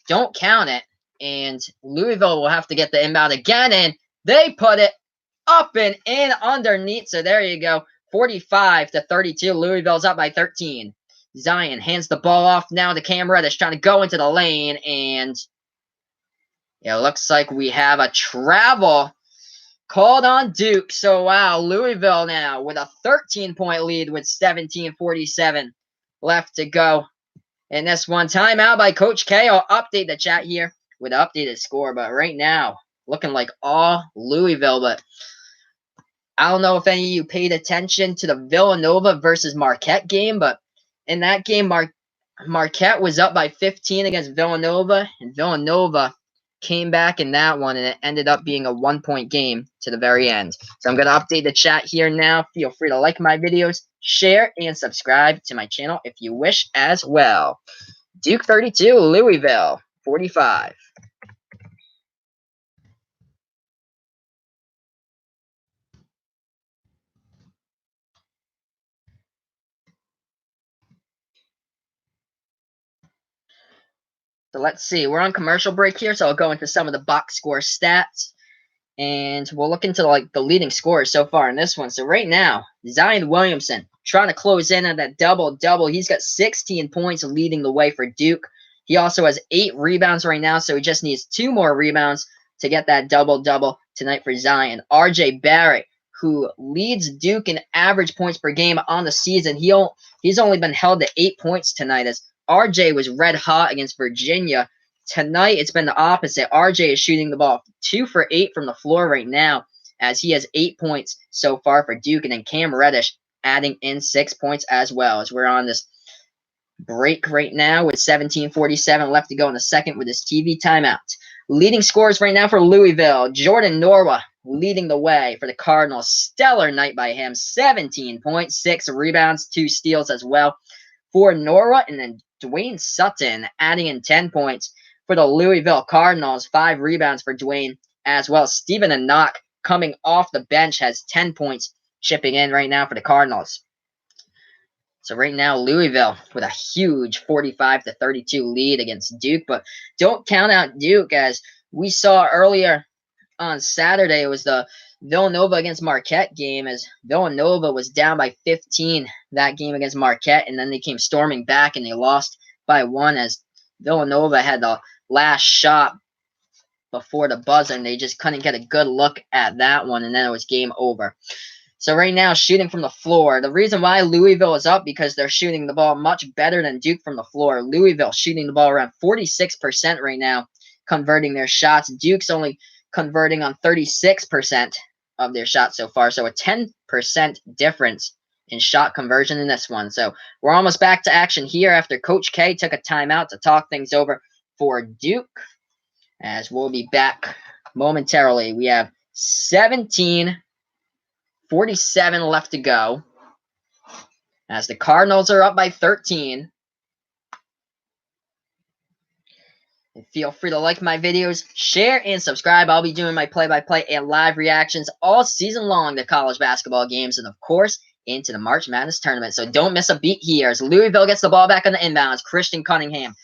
don't count it. And Louisville will have to get the inbound again, and they put it up and in underneath. So there you go, 45-32. Louisville's up by 13. Zion hands the ball off now to Cam Reddish, trying to go into the lane, and it looks like we have a travel called on Duke. So wow, Louisville now with a 13-point lead with 17:47 left to go. And this one, timeout by Coach K. I'll update the chat here with the updated score, but right now, looking like all Louisville. But I don't know if any of you paid attention to the Villanova versus Marquette game, but in that game, Marquette was up by 15 against Villanova, and Villanova came back in that one, and it ended up being a 1-point game to the very end. So I'm going to update the chat here now. Feel free to like my videos, share, and subscribe to my channel if you wish as well. Duke 32, Louisville 45. So let's see. We're on commercial break here, so I'll go into some of the box score stats. And we'll look into the leading scorers so far in this one. So right now, Zion Williamson trying to close in on that double-double. He's got 16 points leading the way for Duke. He also has 8 rebounds right now, so he just needs 2 more rebounds to get that double-double tonight for Zion. R.J. Barrett, who leads Duke in average points per game on the season. He's only been held to 8 points tonight, as R.J. was red hot against Virginia. Tonight, it's been the opposite. RJ is shooting the ball 2 for 8 from the floor right now, as he has 8 points so far for Duke. And then Cam Reddish adding in 6 points as well, as we're on this break right now with 17:47 left to go in the second with this TV timeout. Leading scorers right now for Louisville, Jordan Nora leading the way for the Cardinals. Stellar night by him, 17 points, 6 rebounds, 2 steals as well for Nora. And then Dwayne Sutton adding in 10 points for the Louisville Cardinals, 5 rebounds for Dwayne as well. Stephen Anock coming off the bench has 10 points chipping in right now for the Cardinals. So right now, Louisville with a huge 45-32 lead against Duke. But don't count out Duke, as we saw earlier on Saturday. It was the Villanova against Marquette game, as Villanova was down by 15 that game against Marquette, and then they came storming back and they lost by 1, as Villanova had the last shot before the buzzer, and they just couldn't get a good look at that one, and then it was game over. So right now, shooting from the floor. The reason why Louisville is up, because they're shooting the ball much better than Duke from the floor. Louisville shooting the ball around 46% right now, converting their shots. Duke's only converting on 36% of their shots so far. So a 10% difference in shot conversion in this one. So we're almost back to action here after Coach K took a timeout to talk things over for Duke, as we'll be back momentarily. We have 17:47 left to go, as the Cardinals are up by 13. And feel free to like my videos, share, and subscribe. I'll be doing my play-by-play and live reactions all season long to college basketball games and, of course, into the March Madness tournament. So don't miss a beat here as Louisville gets the ball back on the inbounds. Christian Cunningham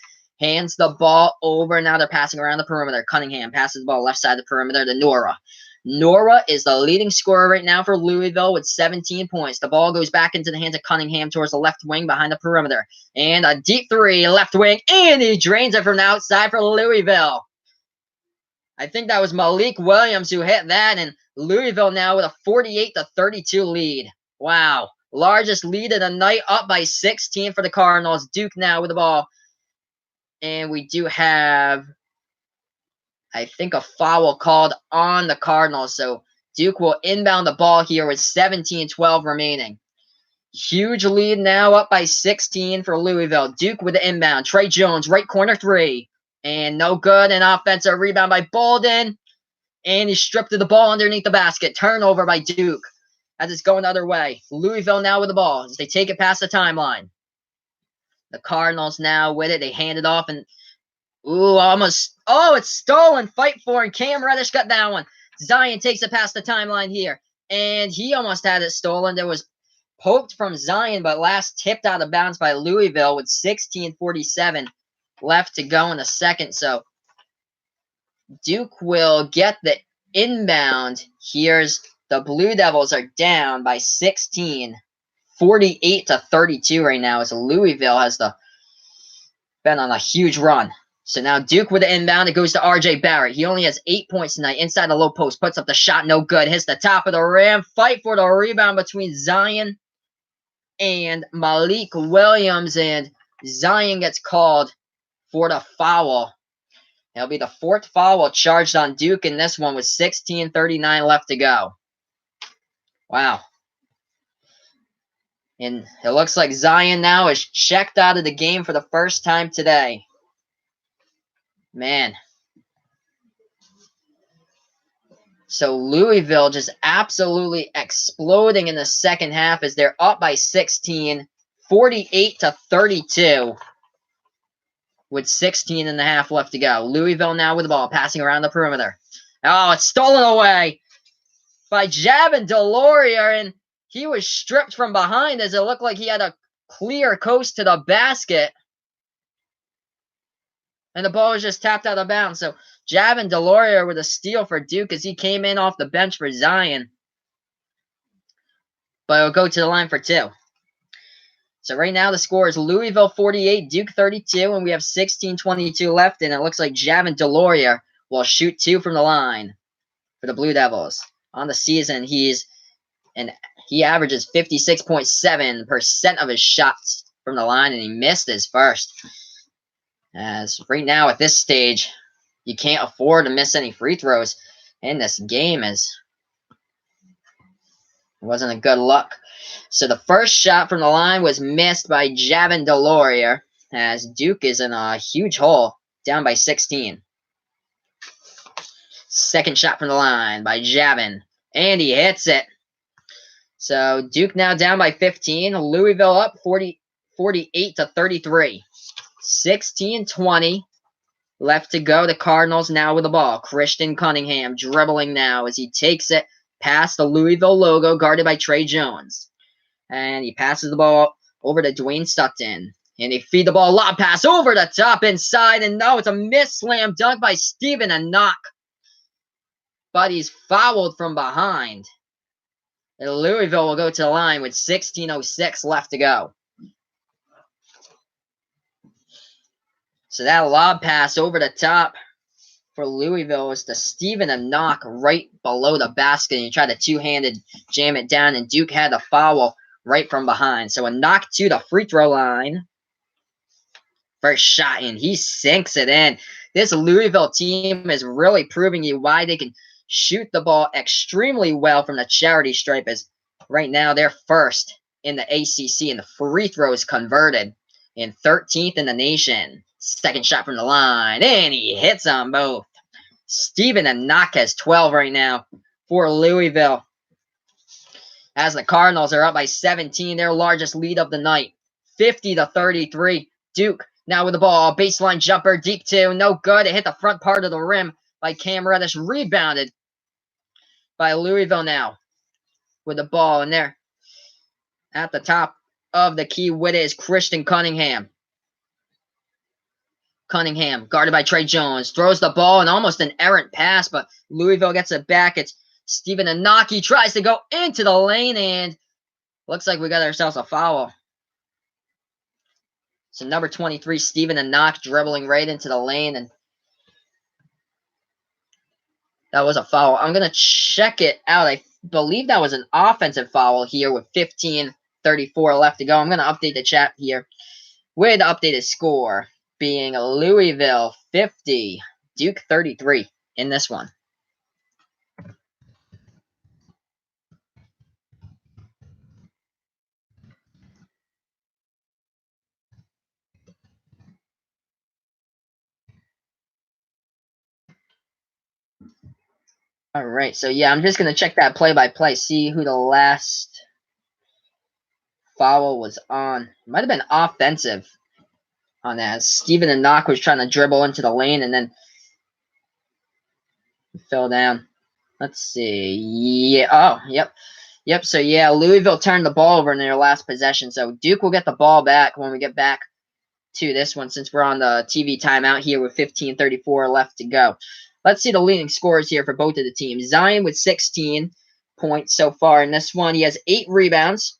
hands the ball over. Now they're passing around the perimeter. Cunningham passes the ball left side of the perimeter to Nora. Nora is the leading scorer right now for Louisville with 17 points. The ball goes back into the hands of Cunningham towards the left wing behind the perimeter. And a deep three, left wing, and he drains it from the outside for Louisville. I think that was Malik Williams who hit that, and Louisville now with a 48-32 lead. Wow. Largest lead of the night, up by 16 for the Cardinals. Duke now with the ball. And we do have, I think, a foul called on the Cardinals. So Duke will inbound the ball here with 17-12 remaining. Huge lead now, up by 16 for Louisville. Duke with the inbound. Trey Jones, right corner three. And no good. An offensive rebound by Bolden. And he stripped the ball underneath the basket. Turnover by Duke as it's going the other way. Louisville now with the ball as they take it past the timeline. The Cardinals now with it. They hand it off and almost. Oh, it's stolen. Fight for it. Cam Reddish got that one. Zion takes it past the timeline here. And he almost had it stolen. There was poked from Zion, but last tipped out of bounds by Louisville with 16:47 left to go in the second. So Duke will get the inbound. Here's the Blue Devils are down by 16, 48-32 right now as Louisville has been on a huge run. So now Duke with the inbound. It goes to R.J. Barrett. He only has 8 points tonight. Inside the low post. Puts up the shot. No good. Hits the top of the rim. Fight for the rebound between Zion and Malik Williams. And Zion gets called for the foul. It'll be the fourth foul charged on Duke in this one with 16:39 left to go. Wow. And it looks like Zion now is checked out of the game for the first time today. Man. So Louisville just absolutely exploding in the second half as they're up by 16, 48-32 with 16 and a half left to go. Louisville now with the ball, passing around the perimeter. Oh, it's stolen away by Javin DeLaurier, and he was stripped from behind as it looked like he had a clear coast to the basket. And the ball was just tapped out of bounds. So Javin DeLaurier with a steal for Duke as he came in off the bench for Zion. But it'll go to the line for two. So right now the score is Louisville 48, Duke 32, and we have 16:22 left. And it looks like Javin DeLaurier will shoot two from the line for the Blue Devils. On the season, he averages 56.7% of his shots from the line, and he missed his first. As right now at this stage, you can't afford to miss any free throws in this game as it wasn't a good look. So the first shot from the line was missed by Javin DeLaurier as Duke is in a huge hole, down by 16. Second shot from the line by Javin, and he hits it. So Duke now down by 15. Louisville up 48-33. 16:20 left to go. The Cardinals now with the ball. Christian Cunningham dribbling now as he takes it past the Louisville logo guarded by Trey Jones. And he passes the ball over to Dwayne Sutton. And they feed the ball, lob pass over the top inside. And no, it's a missed slam dunk by Stephen Anock. But he's fouled from behind. And Louisville will go to the line with 16:06 left to go. So that lob pass over the top for Louisville was to Stephen Anock right below the basket. And he tried to two-handed jam it down, and Duke had the foul right from behind. So Anock to the free throw line. First shot, and he sinks it in. This Louisville team is really proving you why they can shoot the ball extremely well from the charity stripe, as right now they're first in the ACC in the free throws converted and 13th in the nation. Second shot from the line, and he hits on both. Stephen Anock has 12 right now for Louisville. As the Cardinals are up by 17, their largest lead of the night, 50-33. Duke Now with the ball, baseline jumper, deep two, no good. It hit the front part of the rim by Cam Reddish, rebounded by Louisville now with the ball in there. At the top of the key with it is Christian Cunningham. Cunningham, guarded by Trey Jones, throws the ball and almost an errant pass, but Louisville gets it back. It's Stephen Anaki, tries to go into the lane, and looks like we got ourselves a foul. So number 23, Stephen Anaki, dribbling right into the lane, and that was a foul. I'm going to check it out. I believe that was an offensive foul here with 15:34 left to go. I'm going to update the chat here with the updated score being Louisville 50, Duke 33 in this one. All right, so yeah, I'm just going to check that play-by-play, see who the last foul was on. It might have been offensive on that. Stephen Anaki was trying to dribble into the lane and then fell down. Let's see. Yeah. Oh, yep. Yep. So, yeah, Louisville turned the ball over in their last possession. So, Duke will get the ball back when we get back to this one since we're on the TV timeout here with 15:34 left to go. Let's see the leading scores here for both of the teams. Zion with 16 points so far in this one. He has 8 rebounds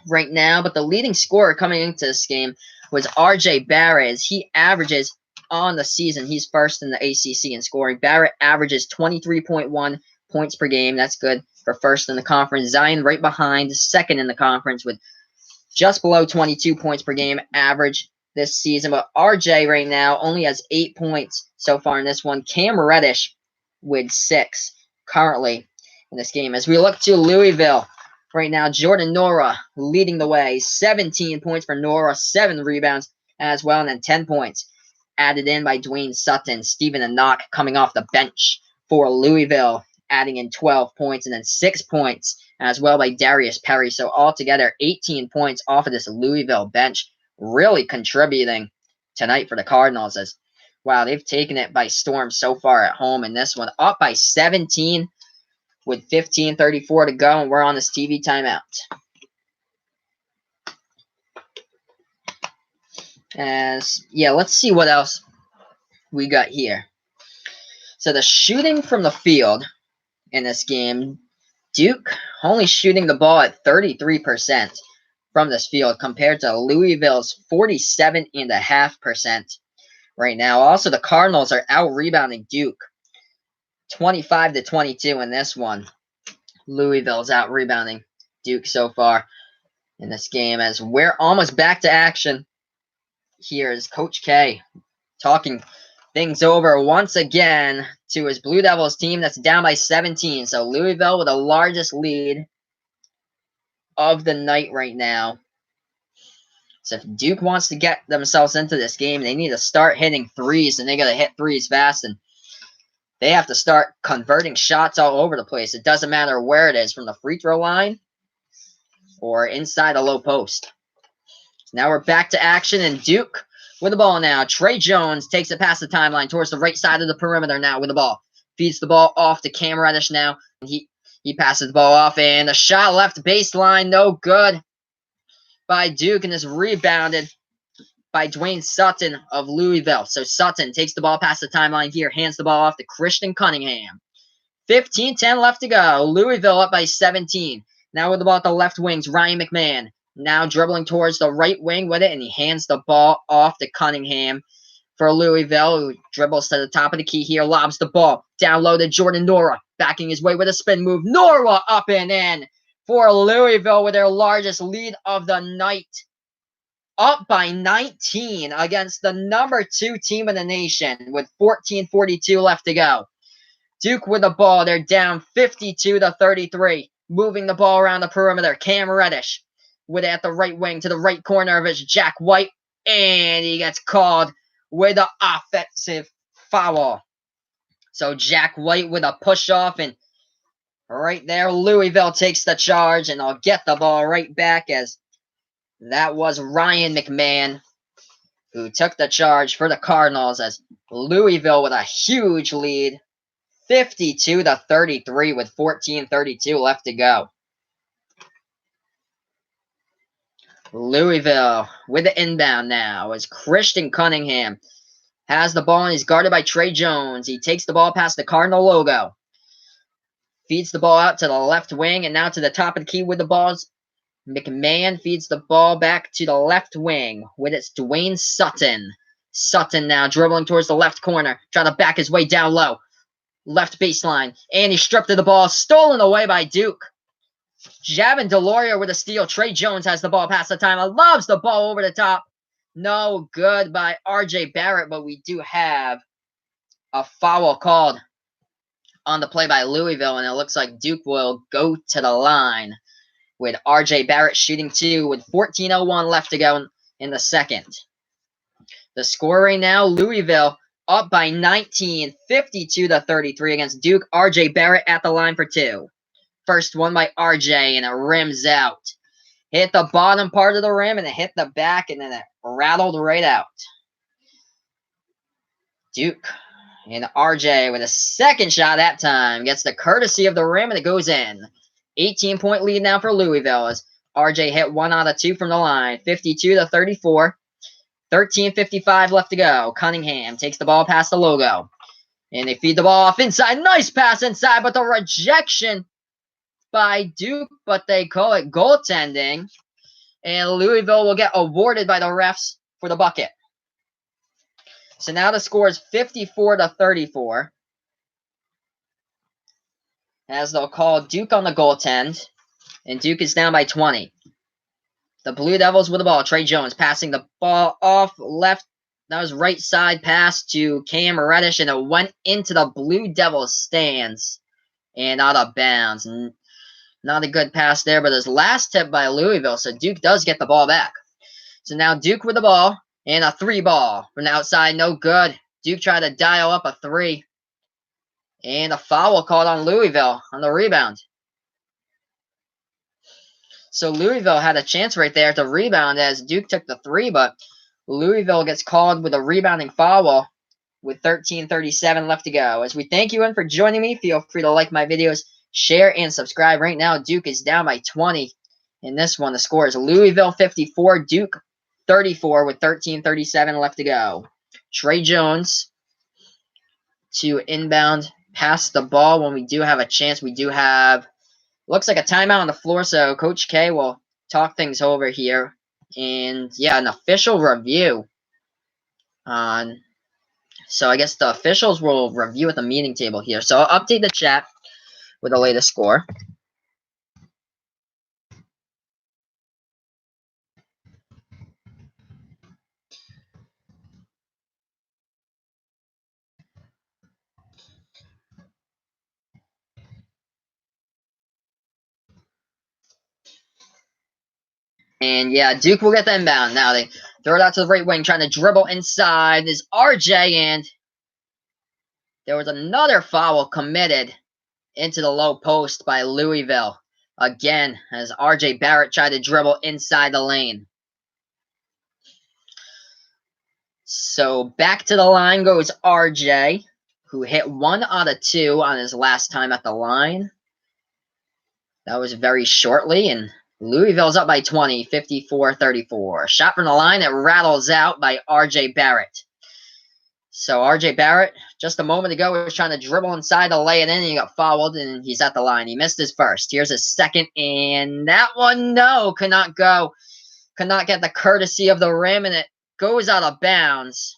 right now, but the leading scorer coming into this game was RJ Barrett. He averages on the season, he's first in the ACC in scoring. Barrett averages 23.1 points per game. That's good for first in the conference. Zion right behind, second in the conference with just below 22 points per game average this season. But RJ right now only has 8 points so far in this one. Cam Reddish with 6 currently in this game. As we look to Louisville right now, Jordan Nora leading the way. 17 points for Nora, 7 rebounds as well, and then 10 points added in by Dwayne Sutton. Stephen Anaki coming off the bench for Louisville, adding in 12 points, and then 6 points as well by Darius Perry. So altogether, 18 points off of this Louisville bench, really contributing tonight for the Cardinals. As wow, they've taken it by storm so far at home in this one, up by 17 with 15:34 to go, and we're on this TV timeout. As yeah, let's see what else we got here. So the shooting from the field in this game, Duke only shooting the ball at 33% from this field compared to Louisville's 47.5% right now. Also, the Cardinals are out-rebounding Duke 25-22 in this one. Louisville's out-rebounding Duke so far in this game, as we're almost back to action. Here is Coach K talking things over once again to his Blue Devils team that's down by 17. So Louisville with the largest lead of the night right now. So if Duke wants to get themselves into this game, they need to start hitting threes, and they got to hit threes fast, and they have to start converting shots all over the place. It doesn't matter where it is, from the free throw line or inside the low post. So now we're back to action, and Duke with the ball now. Trey Jones takes it past the timeline towards the right side of the perimeter now with the ball. Feeds the ball off to Cam Reddish now. He passes the ball off, and the shot left baseline, no good by Duke, and is rebounded by Dwayne Sutton of Louisville. So Sutton takes the ball past the timeline here, hands the ball off to Christian Cunningham. 15-10 left to go. Louisville up by 17. Now with the ball at the left wings, Ryan McMahon. Now dribbling towards the right wing with it, and he hands the ball off to Cunningham for Louisville, who dribbles to the top of the key here, lobs the ball down low to Jordan Nora, backing his way with a spin move. Nora up and in for Louisville with their largest lead of the night. Up by 19 against the number 2 team in the nation with 14:42 left to go. Duke with the ball. They're down 52-33. Moving the ball around the perimeter. Cam Reddish with it at the right wing to the right corner of his Jack White. And he gets called with an offensive foul. So Jack White with a push off, and right there, Louisville takes the charge, and I'll get the ball right back, as that was Ryan McMahon who took the charge for the Cardinals as Louisville with a huge lead, 52-33 with 14:32 left to go. Louisville with the inbound now as Christian Cunningham has the ball and he's guarded by Trey Jones. He takes the ball past the Cardinal logo. Feeds the ball out to the left wing and now to the top of the key with the balls. McMahon feeds the ball back to the left wing with its Dwayne Sutton. Sutton now dribbling towards the left corner, trying to back his way down low. Left baseline, and he stripped of the ball, stolen away by Duke. Javin DeLaurier with a steal. Trey Jones has the ball past the timeline, loves the ball over the top. No good by RJ Barrett, but we do have a foul called on the play by Louisville, and it looks like Duke will go to the line with RJ Barrett shooting 2 with 14:01 left to go in the second. The score right now, Louisville up by 19, 52-33 against Duke. RJ Barrett at the line for 2. First one by RJ, and it rims out. Hit the bottom part of the rim, and it hit the back, and then it rattled right out. Duke and RJ with a second shot that time. Gets the courtesy of the rim, and it goes in. 18-point lead now for Louisville as RJ hit 1 out of 2 from the line. 52-34. 13:55 left to go. Cunningham takes the ball past the logo. And they feed the ball off inside. Nice pass inside, but the rejection by Duke, but they call it goaltending. And Louisville will get awarded by the refs for the bucket. So now the score is 54-34. As they'll call Duke on the goaltend. And Duke is down by 20. The Blue Devils with the ball. Trey Jones passing the ball off left. That was right side pass to Cam Reddish, and it went into the Blue Devils stands and out of bounds. Not a good pass there, but his last tip by Louisville, so Duke does get the ball back. So now Duke with the ball and a 3 ball from the outside. No good. Duke tried to dial up a 3. And a foul called on Louisville on the rebound. So Louisville had a chance right there to rebound as Duke took the 3, but Louisville gets called with a rebounding foul with 13:37 left to go. As we thank you for joining me, feel free to like my videos, share, and subscribe. Right now, Duke is down by 20 in this one. The score is Louisville 54, Duke 34 with 13:37 left to go. Trey Jones to inbound, pass the ball when we do have a chance. We do have... Looks like a timeout on the floor, so Coach K will talk things over here. And, yeah, an official review on... So I guess the officials will review at the meeting table here. So I'll update the chat with the latest score. And, yeah, Duke will get the inbound. Now they throw it out to the right wing, trying to dribble inside. There's RJ, and there was another foul committed into the low post by Louisville. Again, as RJ Barrett tried to dribble inside the lane. So back to the line goes RJ, who hit 1 out of 2 on his last time at the line. That was very shortly, and Louisville's up by 20, 54-34. Shot from the line, it rattles out by RJ Barrett. So RJ Barrett, just a moment ago, was trying to dribble inside to lay it in, and he got fouled, and he's at the line. He missed his first. Here's his second, and that one, no, could not go. Could not get the courtesy of the rim, and it goes out of bounds.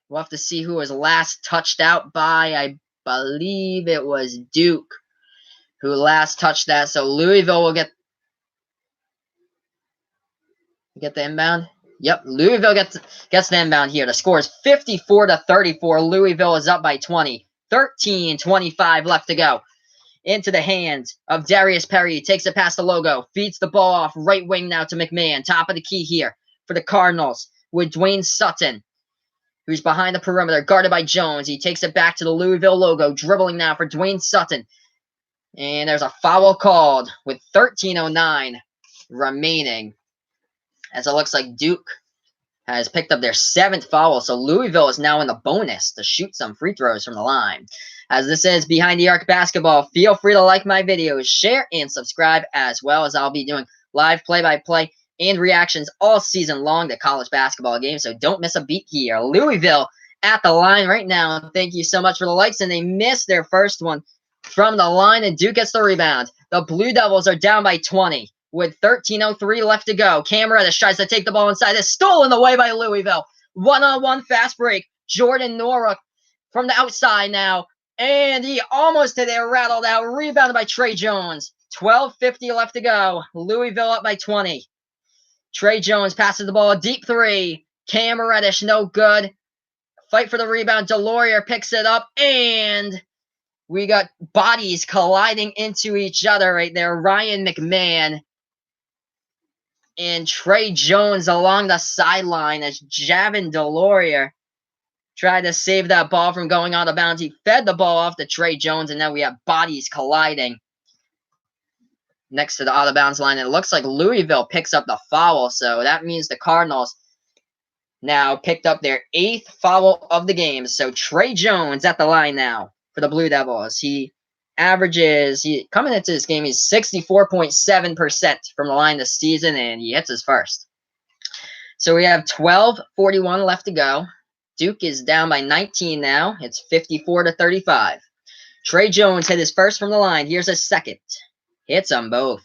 We'll have to see who was last touched out by. I believe it was Duke who last touched that. So Louisville will get the inbound. Yep, Louisville gets the inbound here. The score is 54-34. Louisville is up by 20. 13:25 left to go. Into the hands of Darius Perry. He takes it past the logo. Feeds the ball off right wing now to McMahon. Top of the key here for the Cardinals with Dwayne Sutton, who's behind the perimeter, guarded by Jones. He takes it back to the Louisville logo. Dribbling now for Dwayne Sutton. And there's a foul called with 13:09 remaining. As it looks like Duke has picked up their 7th foul, so Louisville is now in the bonus to shoot some free throws from the line. As this is Behind the Arc Basketball, feel free to like my videos, share, and subscribe, as well as I'll be doing live play-by-play and reactions all season long to college basketball games, so don't miss a beat here. Louisville at the line right now. Thank you so much for the likes, and they missed their first one from the line, and Duke gets the rebound. The Blue Devils are down by 20 with 13:03 left to go. Cam Reddish tries to take the ball inside. It's stolen away by Louisville. One-on-one fast break. Jordan Nora from the outside now, and he almost hit it, rattled out. Rebounded by Trey Jones. 12:50 left to go. Louisville up by 20. Trey Jones passes the ball. Deep three. Cam Reddish, no good. Fight for the rebound. Delorier picks it up, and we got bodies colliding into each other right there. Ryan McMahon and Trey Jones along the sideline as Javin Delorier tried to save that ball from going out of bounds. He fed the ball off to Trey Jones, and now we have bodies colliding next to the out of bounds line. And it looks like Louisville picks up the foul, so that means the Cardinals now picked up their 8th foul of the game. So Trey Jones at the line now for the Blue Devils. He averages, coming into this game, he's 64.7% from the line this season, and he hits his first. So we have 12:41 left to go. Duke is down by 19 now. It's 54-35. Trey Jones hit his first from the line. Here's his second. Hits them both.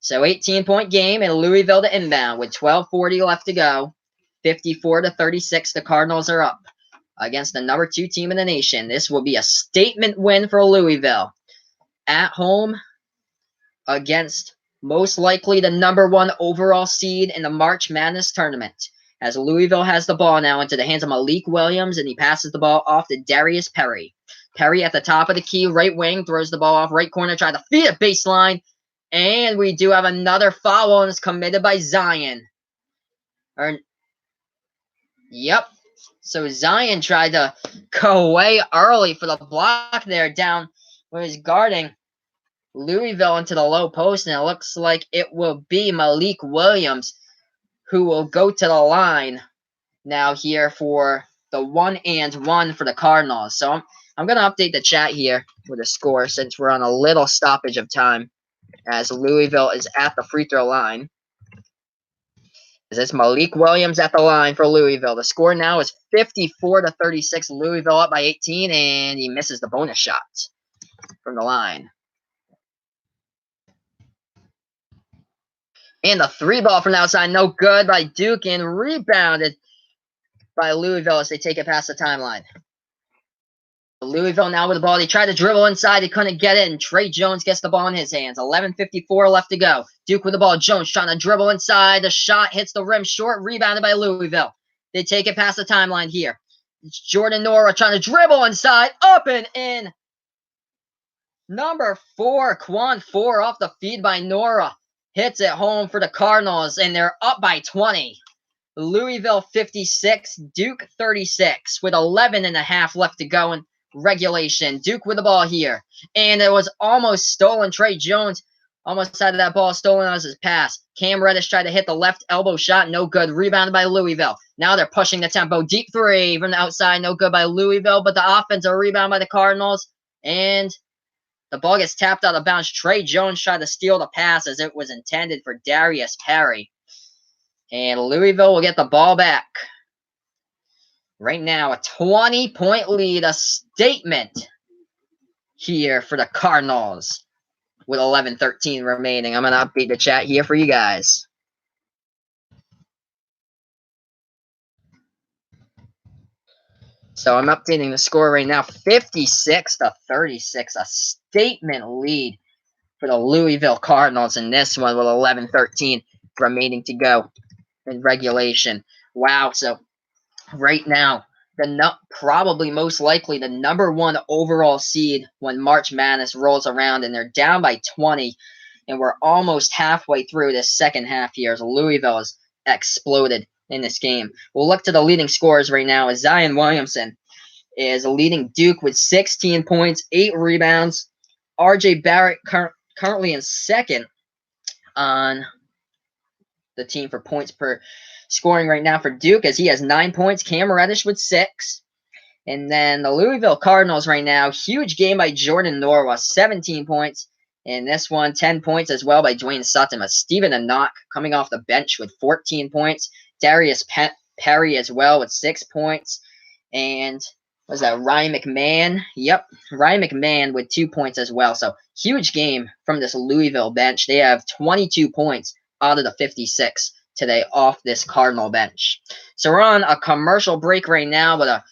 So 18-point game, and Louisville to inbound with 12:40 left to go. 54-36. The Cardinals are up against the number 2 team in the nation. This will be a statement win for Louisville. At home against most likely the number 1 overall seed in the March Madness tournament. As Louisville has the ball now into the hands of Malik Williams, and he passes the ball off to Darius Perry. Perry at the top of the key, right wing, throws the ball off right corner, try to feed it baseline. And we do have another foul, and it's committed by Zion. Yep. So Zion tried to go away early for the block there down where he's guarding Louisville into the low post, and it looks like it will be Malik Williams who will go to the line now here for the 1-and-1 for the Cardinals. So I'm going to update the chat here with a score since we're on a little stoppage of time as Louisville is at the free throw line. This is Malik Williams at the line for Louisville. The score now is 54-36. Louisville up by 18, and he misses the bonus shot from the line. And the 3-ball from the outside, no good by Duke, and rebounded by Louisville as they take it past the timeline. Louisville now with the ball. They tried to dribble inside. They couldn't get it, and Trey Jones gets the ball in his hands. 11:54 left to go. Duke with the ball. Jones trying to dribble inside. The shot hits the rim short. Rebounded by Louisville. They take it past the timeline here. It's Jordan Nora trying to dribble inside. Up and in. Number 4, Quan 4 off the feed by Nora. Hits it home for the Cardinals, and they're up by 20. Louisville 56, Duke 36 with 11.5 left to go in regulation. Duke with the ball here, and it was almost stolen. Trey Jones almost had that ball stolen as his pass. Cam Reddish tried to hit the left elbow shot, no good. Rebounded by Louisville. Now they're pushing the tempo. Deep 3 from the outside, no good by Louisville, but the offensive rebound by the Cardinals, and the ball gets tapped out of bounds. Trey Jones tried to steal the pass as it was intended for Darius Perry. And Louisville will get the ball back. Right now, a 20-point lead, a statement here for the Cardinals with 11:13 remaining. I'm going to update the chat here for you guys. So I'm updating the score right now, 56-36, a statement lead for the Louisville Cardinals in this one with 11:13 remaining to go in regulation. Wow, so right now, probably most likely the number 1 overall seed when March Madness rolls around, and they're down by 20, and we're almost halfway through this second half here as Louisville has exploded in this game. We'll look to the leading scorers right now as Zion Williamson is leading Duke with 16 points, 8 rebounds. RJ Barrett currently in second on the team for points per scoring right now for Duke, as he has 9 points. Cam Reddish with 6. And then the Louisville Cardinals right now, huge game by Jordan Norwa, 17 points. And this one, 10 points as well by Dwayne Sutton. But Stephen Anok coming off the bench with 14 points. Darius Perry as well with 6 points. And was that Ryan McMahon? Yep, Ryan McMahon with 2 points as well. So huge game from this Louisville bench. They have 22 points out of the 56 today off this Cardinal bench. So we're on a commercial break right now, but a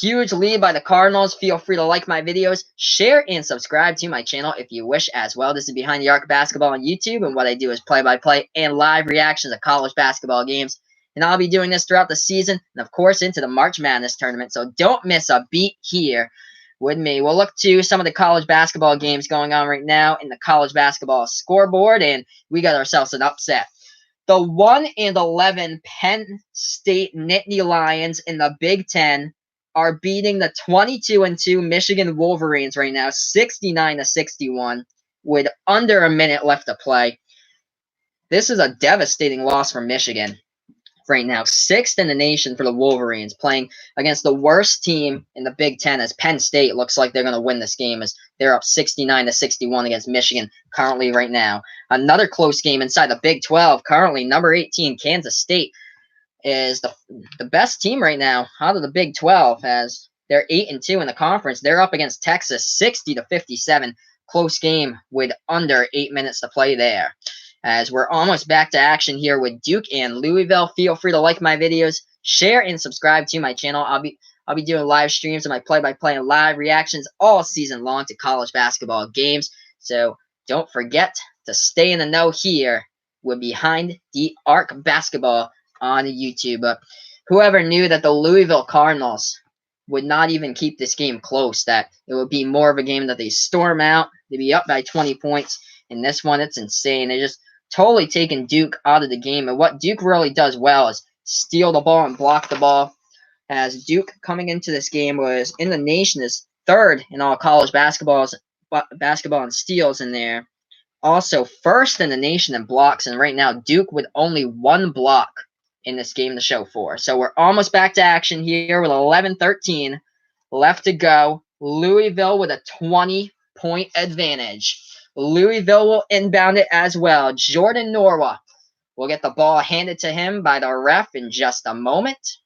huge lead by the Cardinals. Feel free to like my videos, share, and subscribe to my channel if you wish as well. This is Behind the Arc Basketball on YouTube, and what I do is play-by-play and live reactions of college basketball games. And I'll be doing this throughout the season and, of course, into the March Madness tournament. So don't miss a beat here with me. We'll look to some of the college basketball games going on right now in the college basketball scoreboard, and we got ourselves an upset. The 1-11 Penn State Nittany Lions in the Big Ten are beating the 22-2 Michigan Wolverines right now, 69-61, with under a minute left to play. This is a devastating loss for Michigan right now. 6th in the nation for the Wolverines, playing against the worst team in the Big Ten, as Penn State looks like they're going to win this game, as they're up 69-61 against Michigan currently right now. Another close game inside the Big 12. Currently, number 18, Kansas State, is the best team right now out of the Big 12, as they're 8-2 in the conference. They're up against Texas 60-57. Close game with under 8 minutes to play there. As we're almost back to action here with Duke and Louisville. Feel free to like my videos, share, and subscribe to my channel. I'll be doing live streams and my play-by-play and live reactions all season long to college basketball games. So don't forget to stay in the know here with Behind the Arc Basketball on YouTube. But whoever knew that the Louisville Cardinals would not even keep this game close, that it would be more of a game that they storm out, they'd be up by 20 points. In this one, it's insane. They just totally taken Duke out of the game. And what Duke really does well is steal the ball and block the ball, as Duke coming into this game was in the nation is 3rd in all college basketball and steals in there. Also 1st in the nation in blocks, and right now Duke with only 1 block in this game to show for. So we're almost back to action here with 11-13 left to go. Louisville with a 20-point advantage. Louisville will inbound it as well. Jordan Norwa will get the ball handed to him by the ref in just a moment.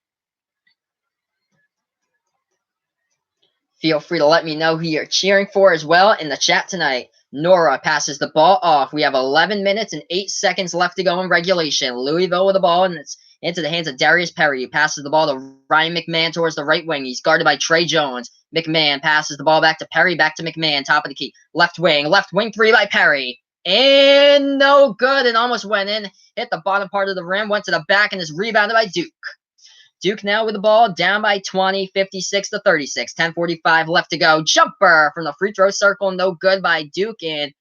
Feel free to let me know who you're cheering for as well in the chat tonight. Norwa passes the ball off. We have 11 minutes and 8 seconds left to go in regulation. Louisville with the ball, and it's into the hands of Darius Perry. He passes the ball to Ryan McMahon towards the right wing. He's guarded by Trey Jones. McMahon passes the ball back to Perry, back to McMahon, top of the key. Left wing 3 by Perry. And no good, and almost went in. Hit the bottom part of the rim, went to the back, and is rebounded by Duke. Duke now with the ball, down by 20, 56-36. 10:45 left to go. Jumper from the free throw circle, no good by Duke, and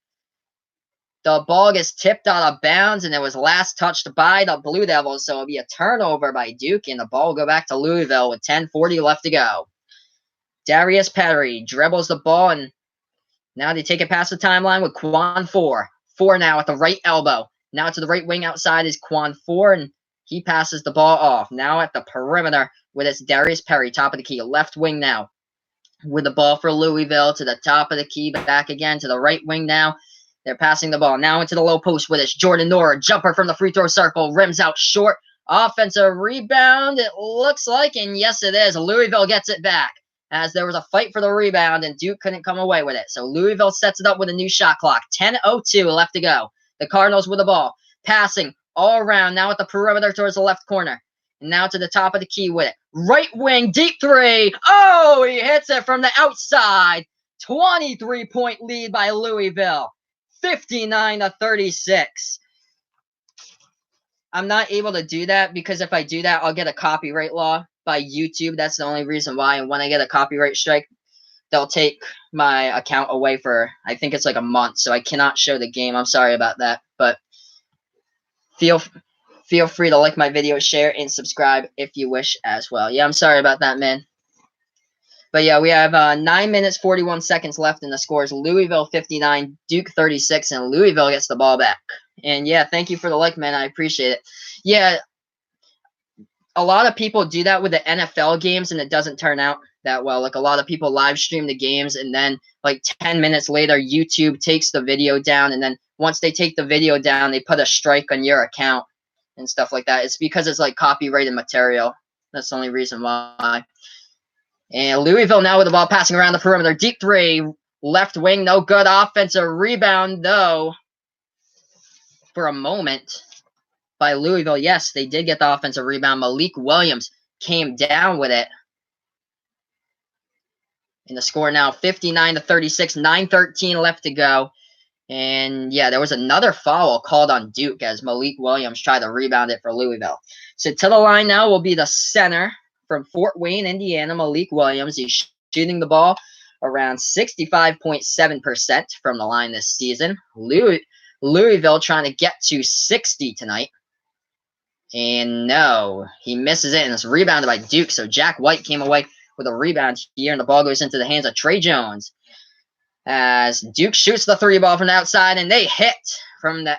the ball gets tipped out of bounds, and it was last touched by the Blue Devils, so it'll be a turnover by Duke, and the ball will go back to Louisville with 10:40 left to go. Darius Perry dribbles the ball, and now they take it past the timeline with Quan Four. Four now at the right elbow. Now to the right wing outside is Quan Four, and he passes the ball off. Now at the perimeter with it's Darius Perry, top of the key. Left wing now with the ball for Louisville to the top of the key, back again to the right wing now. They're passing the ball now into the low post with it's Jordan Norwa. Jumper from the free throw circle. Rims out short. Offensive rebound, it looks like, and yes, it is. Louisville gets it back, as there was a fight for the rebound, and Duke couldn't come away with it. So Louisville sets it up with a new shot clock. 10:02 left to go. The Cardinals with the ball. Passing all around, now at the perimeter towards the left corner. And now to the top of the key with it. Right wing, deep three. Oh, he hits it from the outside. 23-point lead by Louisville. 59-36. I'm not able to do that because if I do that, I'll get a copyright law by YouTube. That's the only reason why. And when I get a copyright strike, they'll take my account away for, I think it's like a month. So I cannot show the game. I'm sorry about that. But feel free to like my video, share, and subscribe if you wish as well. Yeah, I'm sorry about that, man. But yeah, we have 9 minutes, 41 seconds left, and the score is Louisville 59, Duke 36, and Louisville gets the ball back. And yeah, thank you for the like, man. I appreciate it. Yeah, a lot of people do that with the NFL games and it doesn't turn out that well. Like a lot of people live stream the games and then like 10 minutes later YouTube takes the video down, and then once they take the video down they put a strike on your account and stuff like that. It's because it's like copyrighted material. That's the only reason why. And Louisville now with the ball passing around the perimeter. Deep three, left wing, no good. Offensive rebound though for a moment by Louisville. Yes, they did get the offensive rebound. Malik Williams came down with it. And the score now 59-36, 9:13 left to go. And yeah, there was another foul called on Duke as Malik Williams tried to rebound it for Louisville. So to the line now will be the center from Fort Wayne, Indiana, Malik Williams. He's shooting the ball around 65.7% from the line this season. Louisville trying to get to 60 tonight. And no, he misses it, and it's rebounded by Duke. So Jack White came away with a rebound here, and the ball goes into the hands of Trey Jones. As Duke shoots the three ball from the outside, and they hit from the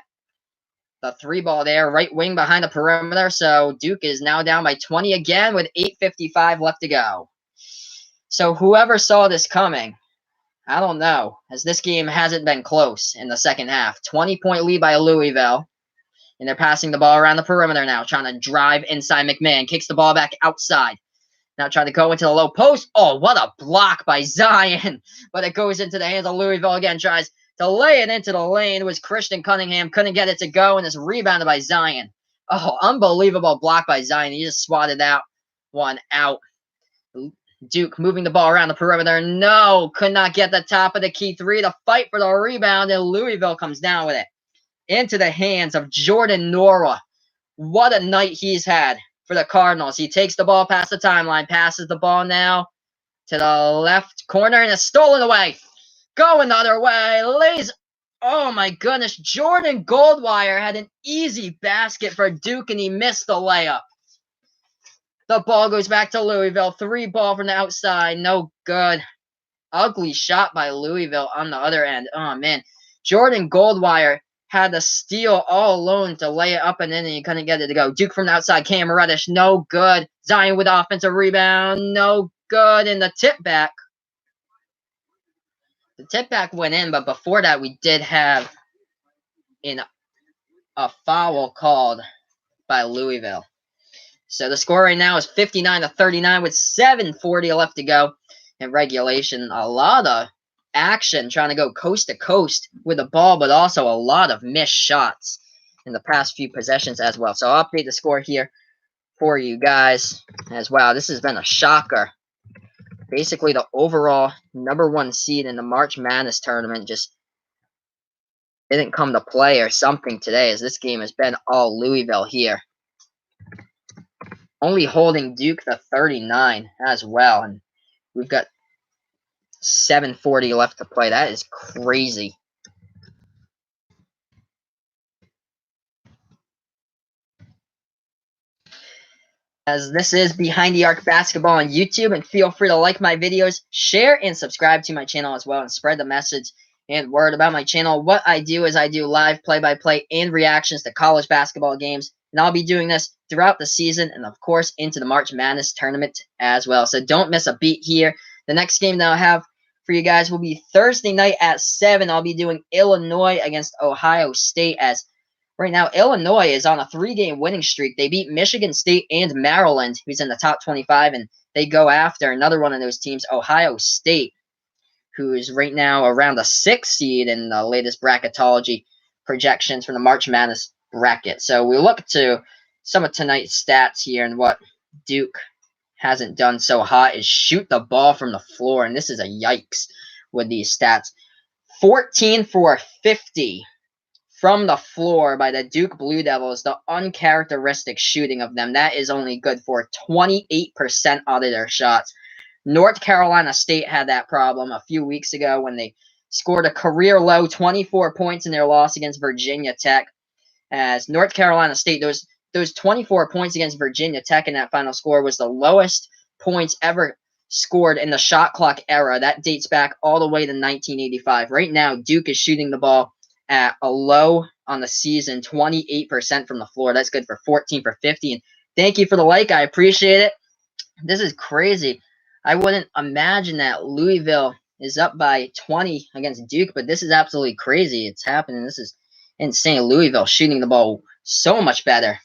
three ball there, right wing behind the perimeter. So Duke is now down by 20 again with 8:55 left to go. So whoever saw this coming, I don't know, as this game hasn't been close in the second half. 20-point lead by Louisville. And they're passing the ball around the perimeter now, trying to drive inside McMahon. Kicks the ball back outside. Now trying to go into the low post. Oh, what a block by Zion. But it goes into the hands of Louisville again. Tries to lay it into the lane. It was Christian Cunningham. Couldn't get it to go, and it's rebounded by Zion. Oh, unbelievable block by Zion. He just swatted that one out. Duke moving the ball around the perimeter. No, could not get the top of the key three to fight for the rebound, and Louisville comes down with it. Into the hands of Jordan Nora. What a night he's had for the Cardinals. He takes the ball past the timeline, passes the ball now to the left corner, and it's stolen away. Going the other way. Lays. Oh my goodness. Jordan Goldwire had an easy basket for Duke, and he missed the layup. The ball goes back to Louisville. Three ball from the outside. No good. Ugly shot by Louisville on the other end. Oh man. Jordan Goldwire had to steal all alone to lay it up and in, and he couldn't get it to go. Duke from the outside, Cam Reddish, no good. Zion with offensive rebound, no good. And the tip back. The tip back went in, but before that, we did have a foul called by Louisville. So the score right now is 59-39 with 7:40 left to go in regulation. A lot of action trying to go coast to coast with the ball, but also a lot of missed shots in the past few possessions as well. So I'll update the score here for you guys as well. This has been a shocker. Basically, the overall #1 seed in the March Madness tournament just didn't come to play or something today, as this game has been all Louisville here. Only holding Duke to 39 as well, and we've got 7:40 left to play. That is crazy. As this is Behind the Arc Basketball on YouTube, and feel free to like my videos, share, and subscribe to my channel as well, and spread the message and word about my channel. What I do is I do live play-by-play and reactions to college basketball games, and I'll be doing this throughout the season and, of course, into the March Madness tournament as well. So don't miss a beat here. The next game that I'll have for you guys will be Thursday night at 7. I'll be doing Illinois against Ohio State, as right now Illinois is on a 3-game winning streak. They beat Michigan State and Maryland, who's in the top 25, and they go after another one of those teams, Ohio State, who is right now around the 6th seed in the latest bracketology projections from the March Madness bracket. So we look to some of tonight's stats here, and what Duke hasn't done so hot is shoot the ball from the floor, and this is a yikes with these stats. 14 for 50 from the floor by the Duke Blue Devils, the uncharacteristic shooting of them. That is only good for 28% out of their shots. North Carolina State had that problem a few weeks ago when they scored a career-low 24 points in their loss against Virginia Tech. As North Carolina State, those 24 points against Virginia Tech in that final score was the lowest points ever scored in the shot clock era. That dates back all the way to 1985. Right now, Duke is shooting the ball at a low on the season, 28% from the floor. That's good for 14 for 50. And thank you for the like. I appreciate it. This is crazy. I wouldn't imagine that Louisville is up by 20 against Duke, but this is absolutely crazy. It's happening. This is insane. Louisville shooting the ball so much better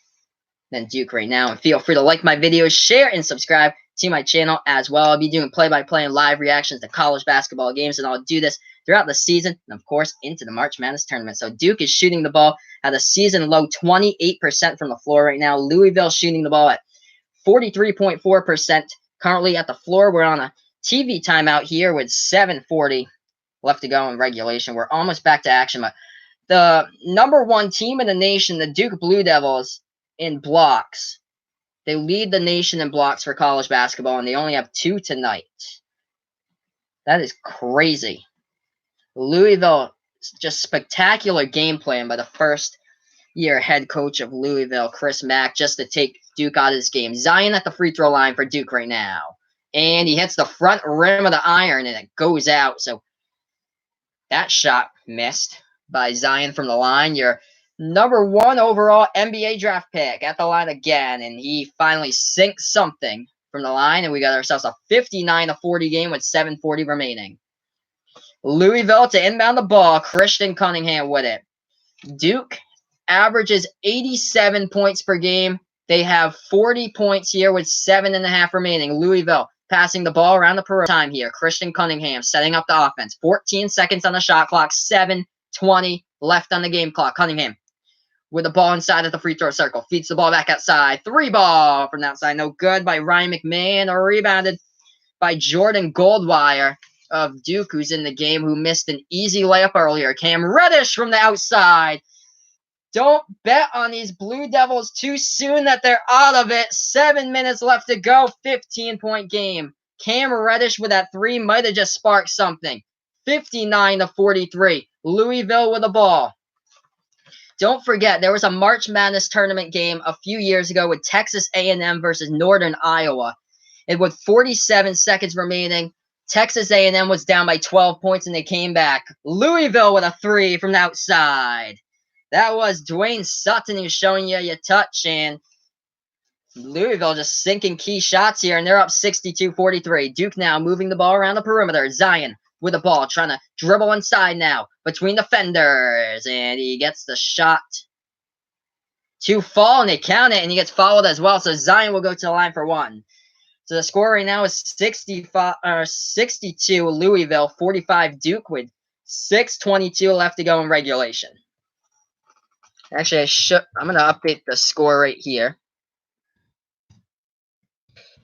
than Duke right now. And feel free to like my videos, share, and subscribe to my channel as well. I'll be doing play-by-play and live reactions to college basketball games, and I'll do this throughout the season and, of course, into the March Madness tournament. So Duke is shooting the ball at a season low 28% from the floor right now. Louisville shooting the ball at 43.4% currently at the floor. We're on a TV timeout here with 7:40 left to go in regulation. We're almost back to action, but the #1 team in the nation, the Duke Blue Devils, in blocks. They lead the nation in blocks for college basketball, and they only have 2 tonight. That is crazy. Louisville, just spectacular game plan by the first-year head coach of Louisville, Chris Mack, just to take Duke out of this game. Zion at the free throw line for Duke right now. And he hits the front rim of the iron, and it goes out. So that shot missed by Zion from the line. Your #1 overall NBA draft pick at the line again, and he finally sinks something from the line, and we got ourselves a 59-40 game with 7:40 remaining. Louisville to inbound the ball. Christian Cunningham with it. Duke averages 87 points per game. They have 40 points here with 7.5 remaining. Louisville passing the ball around the perimeter time here. Christian Cunningham setting up the offense. 14 seconds on the shot clock. 7:20 left on the game clock. Cunningham with the ball inside of the free throw circle. Feeds the ball back outside. 3 ball from the outside. No good by Ryan McMahon. Or rebounded by Jordan Goldwire of Duke, who's in the game, who missed an easy layup earlier. Cam Reddish from the outside. Don't bet on these Blue Devils too soon that they're out of it. 7 minutes left to go. 15-point game. Cam Reddish with that 3 might have just sparked something. 59-43. Louisville with the ball. Don't forget, there was a March Madness tournament game a few years ago with Texas A&M versus Northern Iowa. And with 47 seconds remaining, Texas A&M was down by 12 points, and they came back. Louisville with a 3 from the outside. That was Dwayne Sutton who's showing you your touch, and Louisville just sinking key shots here, and they're up 62-43. Duke now moving the ball around the perimeter. Zion with the ball, trying to dribble inside now between the fenders, and he gets the shot to fall, and they count it, and he gets fouled as well, so Zion will go to the line for 1. So the score right now is 62 Louisville, 45 Duke, with 6:22 left to go in regulation. Actually, I'm going to update the score right here.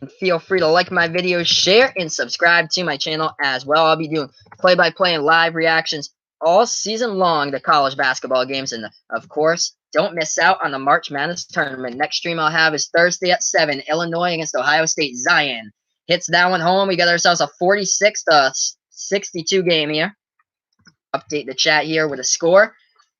And feel free to like my videos, share, and subscribe to my channel as well. I'll be doing play-by-play and live reactions all season long to college basketball games. And, of course, don't miss out on the March Madness tournament. Next stream I'll have is Thursday at 7, Illinois against Ohio State. Zion hits that one home. We got ourselves a 46-62 game here. Update the chat here with a score.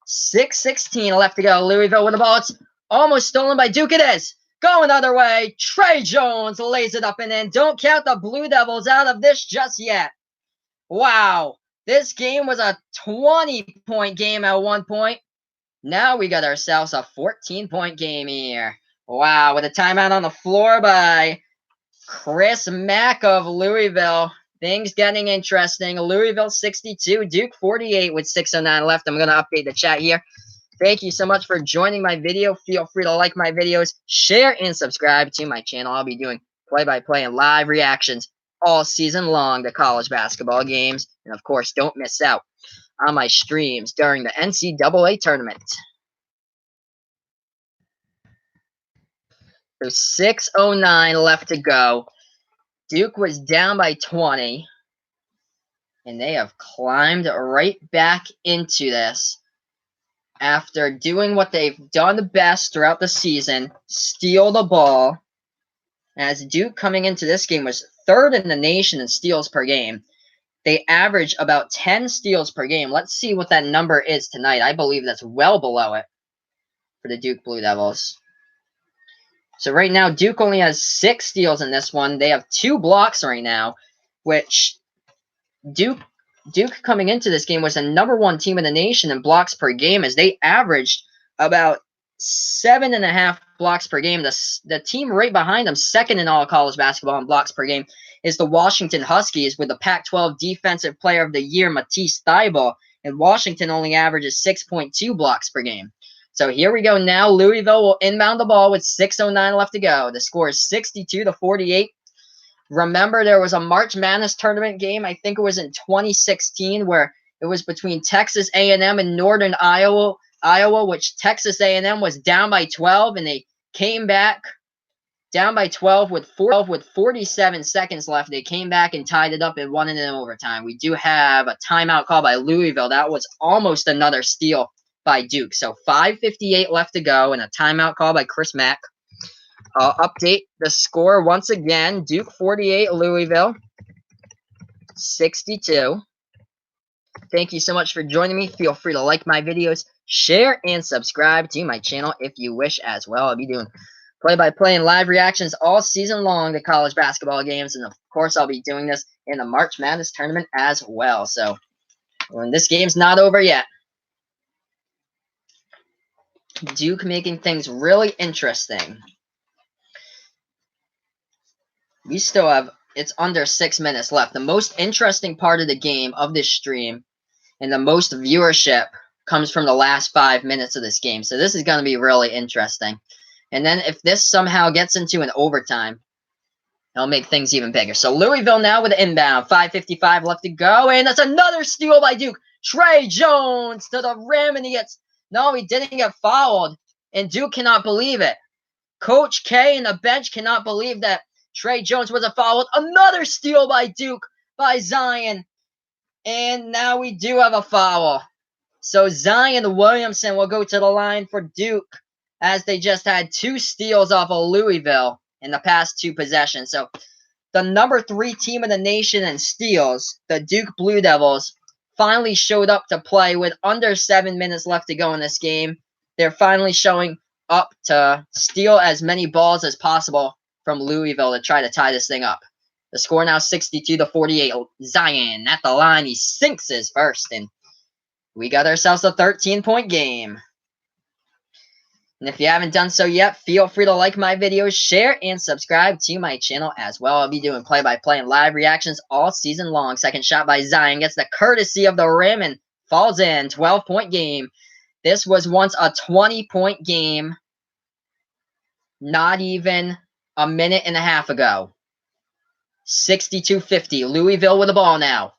6:16 left to go. Louisville with the ball. It's almost stolen by Duke. It is. Going the other way. Trey Jones lays it up and in. Don't count the Blue Devils out of this just yet. Wow. This game was a 20-point game at one point. Now we got ourselves a 14-point game here. Wow. With a timeout on the floor by Chris Mack of Louisville. Things getting interesting. Louisville 62, Duke 48 with 6:09 left. I'm going to update the chat here. Thank you so much for joining my video. Feel free to like my videos, share, and subscribe to my channel. I'll be doing play-by-play and live reactions all season long to college basketball games. And, of course, don't miss out on my streams during the NCAA tournament. So 6:09 left to go. Duke was down by 20, and they have climbed right back into this after doing what they've done best throughout the season, steal the ball, as Duke coming into this game was 3rd in the nation in steals per game. They average about 10 steals per game. Let's see what that number is tonight. I believe that's well below it for the Duke Blue Devils. So right now, Duke only has 6 steals in this one. They have 2 blocks right now, which Duke Duke coming into this game was the #1 team in the nation in blocks per game, as they averaged about 7.5 blocks per game. The team right behind them, second in all college basketball in blocks per game, is the Washington Huskies with the Pac-12 Defensive Player of the Year, Matisse Thybulle, and Washington only averages 6.2 blocks per game. So here we go now. Louisville will inbound the ball with 6:09 left to go. The score is 62-48. Remember, there was a March Madness tournament game, I think it was in 2016, where it was between Texas A&M and Northern Iowa, which Texas A&M was down by 12, and they came back down by 12 with 47 seconds left. They came back and tied it up and won it in overtime. We do have a timeout call by Louisville. That was almost another steal by Duke. So 5:58 left to go and a timeout call by Chris Mack. I'll update the score once again. Duke 48, Louisville 62. Thank you so much for joining me. Feel free to like my videos, share, and subscribe to my channel if you wish as well. I'll be doing play-by-play and live reactions all season long to college basketball games. And, of course, I'll be doing this in the March Madness tournament as well. So, this game's not over yet. Duke making things really interesting. We still have, it's under 6 minutes left. The most interesting part of the game of this stream and the most viewership comes from the last 5 minutes of this game. So this is going to be really interesting. And then if this somehow gets into an overtime, it'll make things even bigger. So Louisville now with an inbound. 5:55 left to go. And that's another steal by Duke. Tre Jones to the rim. And he didn't get fouled. And Duke cannot believe it. Coach K and the bench cannot believe that Tre Jones was fouled. Another steal by Duke by Zion. And now we do have a foul. So Zion Williamson will go to the line for Duke, as they just had 2 steals off of Louisville in the past 2 possessions. So the #3 team in the nation in steals, the Duke Blue Devils, finally showed up to play with under 7 minutes left to go in this game. They're finally showing up to steal as many balls as possible from Louisville to try to tie this thing up. The score now 62-48. Zion at the line. He sinks his first, and we got ourselves a 13-point game. And if you haven't done so yet, feel free to like my videos, share, and subscribe to my channel as well. I'll be doing play-by-play and live reactions all season long. Second shot by Zion gets the courtesy of the rim and falls in. 12-point game. This was once a 20-point game not even a minute and a half ago. 62-50. Louisville with the ball now.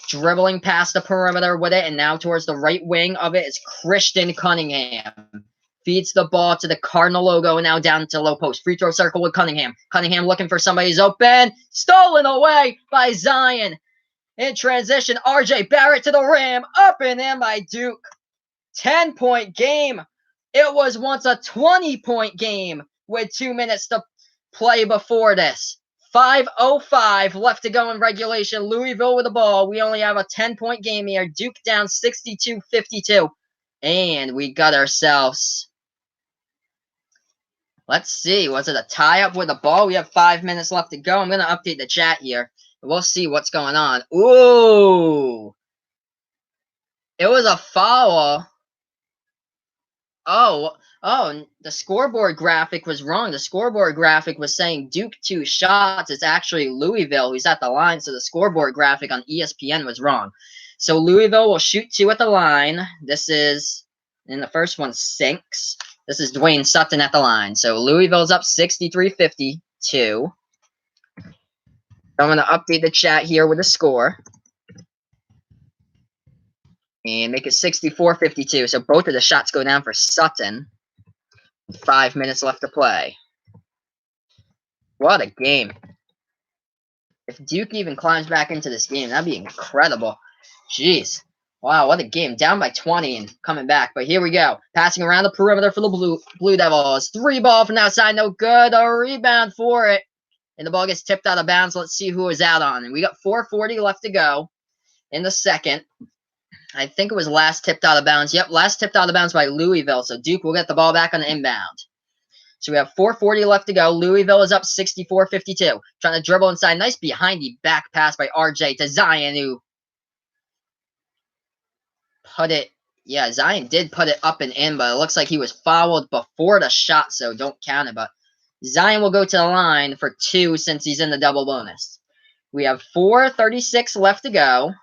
Dribbling past the perimeter with it, and now towards the right wing of it is Christian Cunningham. Feeds the ball to the Cardinal logo, and now down to low post. Free throw circle with Cunningham. Cunningham looking for somebody who's open. Stolen away by Zion. In transition, RJ Barrett to the rim. Up and in by Duke. 10-point game. It was once a 20-point game with 2 minutes to play before this. 5:05 left to go in regulation. Louisville with the ball. We only have a 10-point game here. Duke down 62-52. And we got ourselves, let's see, was it a tie-up with the ball? We have 5 minutes left to go. I'm going to update the chat here. We'll see what's going on. Ooh. It was a foul. Oh, the scoreboard graphic was wrong. The scoreboard graphic was saying Duke 2 shots. It's actually Louisville who's at the line, so the scoreboard graphic on ESPN was wrong. So Louisville will shoot 2 at the line. This is, and the first one sinks. This is Dwayne Sutton at the line. So Louisville's up 63-52. I'm going to update the chat here with the score. And make it 64-52. So both of the shots go down for Sutton. 5 minutes left to play. What a game. If Duke even climbs back into this game, that'd be incredible. Jeez. Wow, what a game. Down by 20 and coming back. But here we go. Passing around the perimeter for the Blue Devils. 3 ball from outside. No good. A rebound for it. And the ball gets tipped out of bounds. Let's see who is out on. And we got 4:40 left to go in the second. I think it was last tipped out of bounds. Yep, last tipped out of bounds by Louisville. So Duke will get the ball back on the inbound. So we have 4:40 left to go. Louisville is up 64-52. Trying to dribble inside. Nice behind the back pass by RJ to Zion, who put it. Yeah, Zion did put it up and in, but it looks like he was fouled before the shot, so don't count it. But Zion will go to the line for 2 since he's in the double bonus. We have 4:36 left to go.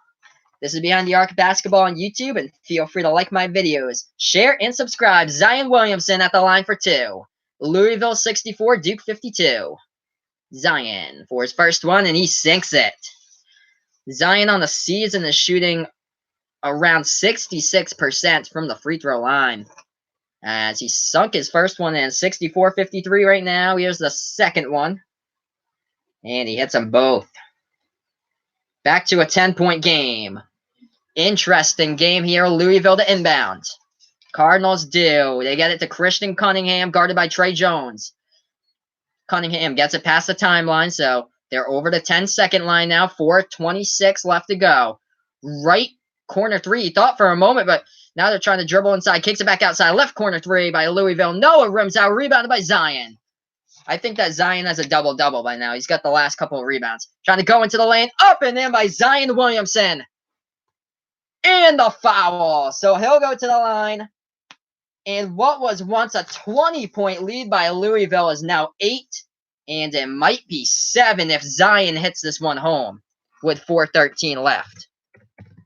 This is Behind the Arc Basketball on YouTube, and feel free to like my videos, share, and subscribe. Zion Williamson at the line for 2. Louisville 64, Duke 52. Zion for his first one, and he sinks it. Zion on the season is shooting around 66% from the free throw line, as he sunk his first one in. 64-53 right now. Here's the second one, and he hits them both. Back to a 10-point game. Interesting game here. Louisville to inbound. Cardinals do. They get it to Christian Cunningham, guarded by Trey Jones. Cunningham gets it past the timeline, so they're over the 10-second line now. 4:26 left to go. Right corner 3. He thought for a moment, but now they're trying to dribble inside. Kicks it back outside. Left corner 3 by Louisville. Noah rims out. Rebounded by Zion. I think that Zion has a double-double by now. He's got the last couple of rebounds. Trying to go into the lane. Up and in by Zion Williamson. And the foul. So he'll go to the line. And what was once a 20-point lead by Louisville is now 8. And it might be 7 if Zion hits this one home with 4:13 left.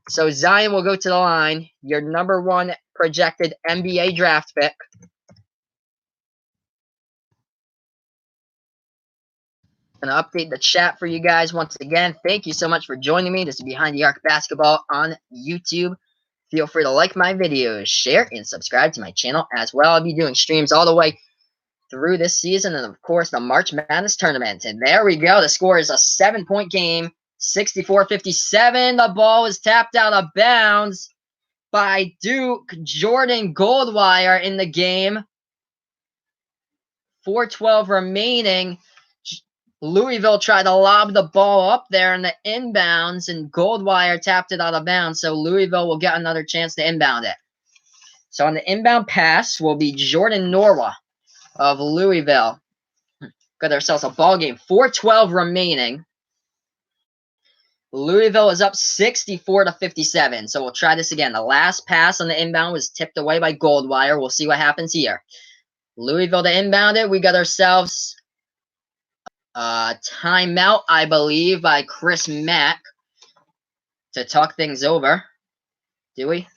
So Zion will go to the line. Your number 1 projected NBA draft pick. Going to update the chat for you guys once again. Thank you so much for joining me. This is Behind the Arc Basketball on YouTube. Feel free to like my videos, share, and subscribe to my channel as well. I'll be doing streams all the way through this season and, of course, the March Madness tournament. And there we go. The score is a 7-point game, 64-57. The ball is tapped out of bounds by Duke. Jordan Goldwire in the game. 4:12 remaining. Louisville tried to lob the ball up there in the inbounds, and Goldwire tapped it out of bounds, so Louisville will get another chance to inbound it. So on the inbound pass will be Jordan Norwa of Louisville. Got ourselves a ball game. 4:12 remaining. Louisville is up 64-57, so we'll try this again. The last pass on the inbound was tipped away by Goldwire. We'll see what happens here. Louisville to inbound it. We got ourselves timeout, I believe, by Chris Mack to talk things over. Do we?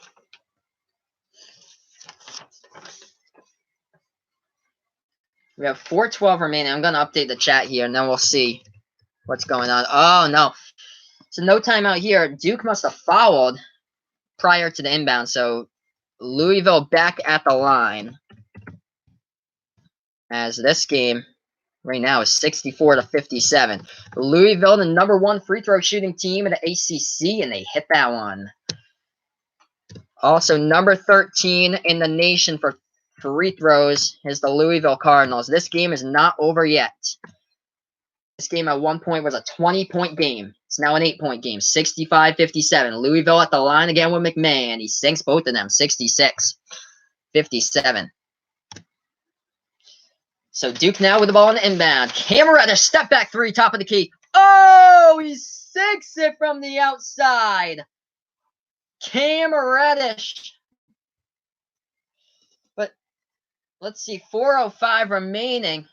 We have 4:12 remaining. I'm going to update the chat here, and then we'll see what's going on. Oh, no. So no timeout here. Duke must have fouled prior to the inbound, so Louisville back at the line. As this game right now is 64-57. Louisville, the number 1 free throw shooting team in the ACC, and they hit that one. Also, number 13 in the nation for free throws is the Louisville Cardinals. This game is not over yet. This game at one point was a 20-point game. It's now an 8-point game, 65-57. Louisville at the line again with McMahon. He sinks both of them, 66-57. So Duke now with the ball on the inbound. Cameretta, step back 3, top of the key. Oh, he sinks it from the outside. Cam Reddish. But let's see, 4:05 remaining.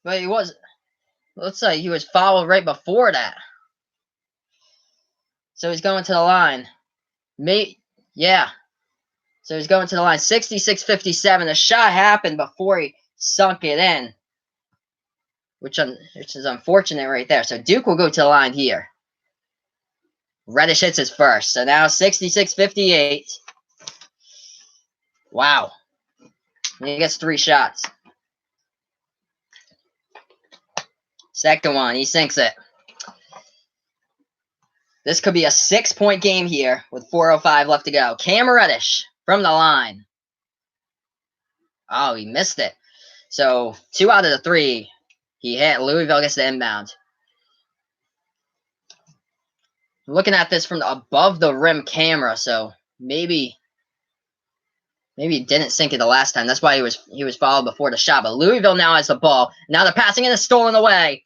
But looks like he was fouled right before that. So he's going to the line. Yeah. So he's going to the line. 66-57. The shot happened before he sunk it in, which is unfortunate right there. So Duke will go to the line here. Reddish hits his first. So now 66-58. Wow. And he gets 3 shots. Second one, he sinks it. This could be a 6-point game here with 4:05 left to go. Cam Reddish from the line. Oh, he missed it. So 2 out of the 3 he hit. Louisville gets the inbound. I'm looking at this from the above the rim camera, so maybe he didn't sink it the last time. That's why he was fouled before the shot. But Louisville now has the ball. Now the passing and is stolen away.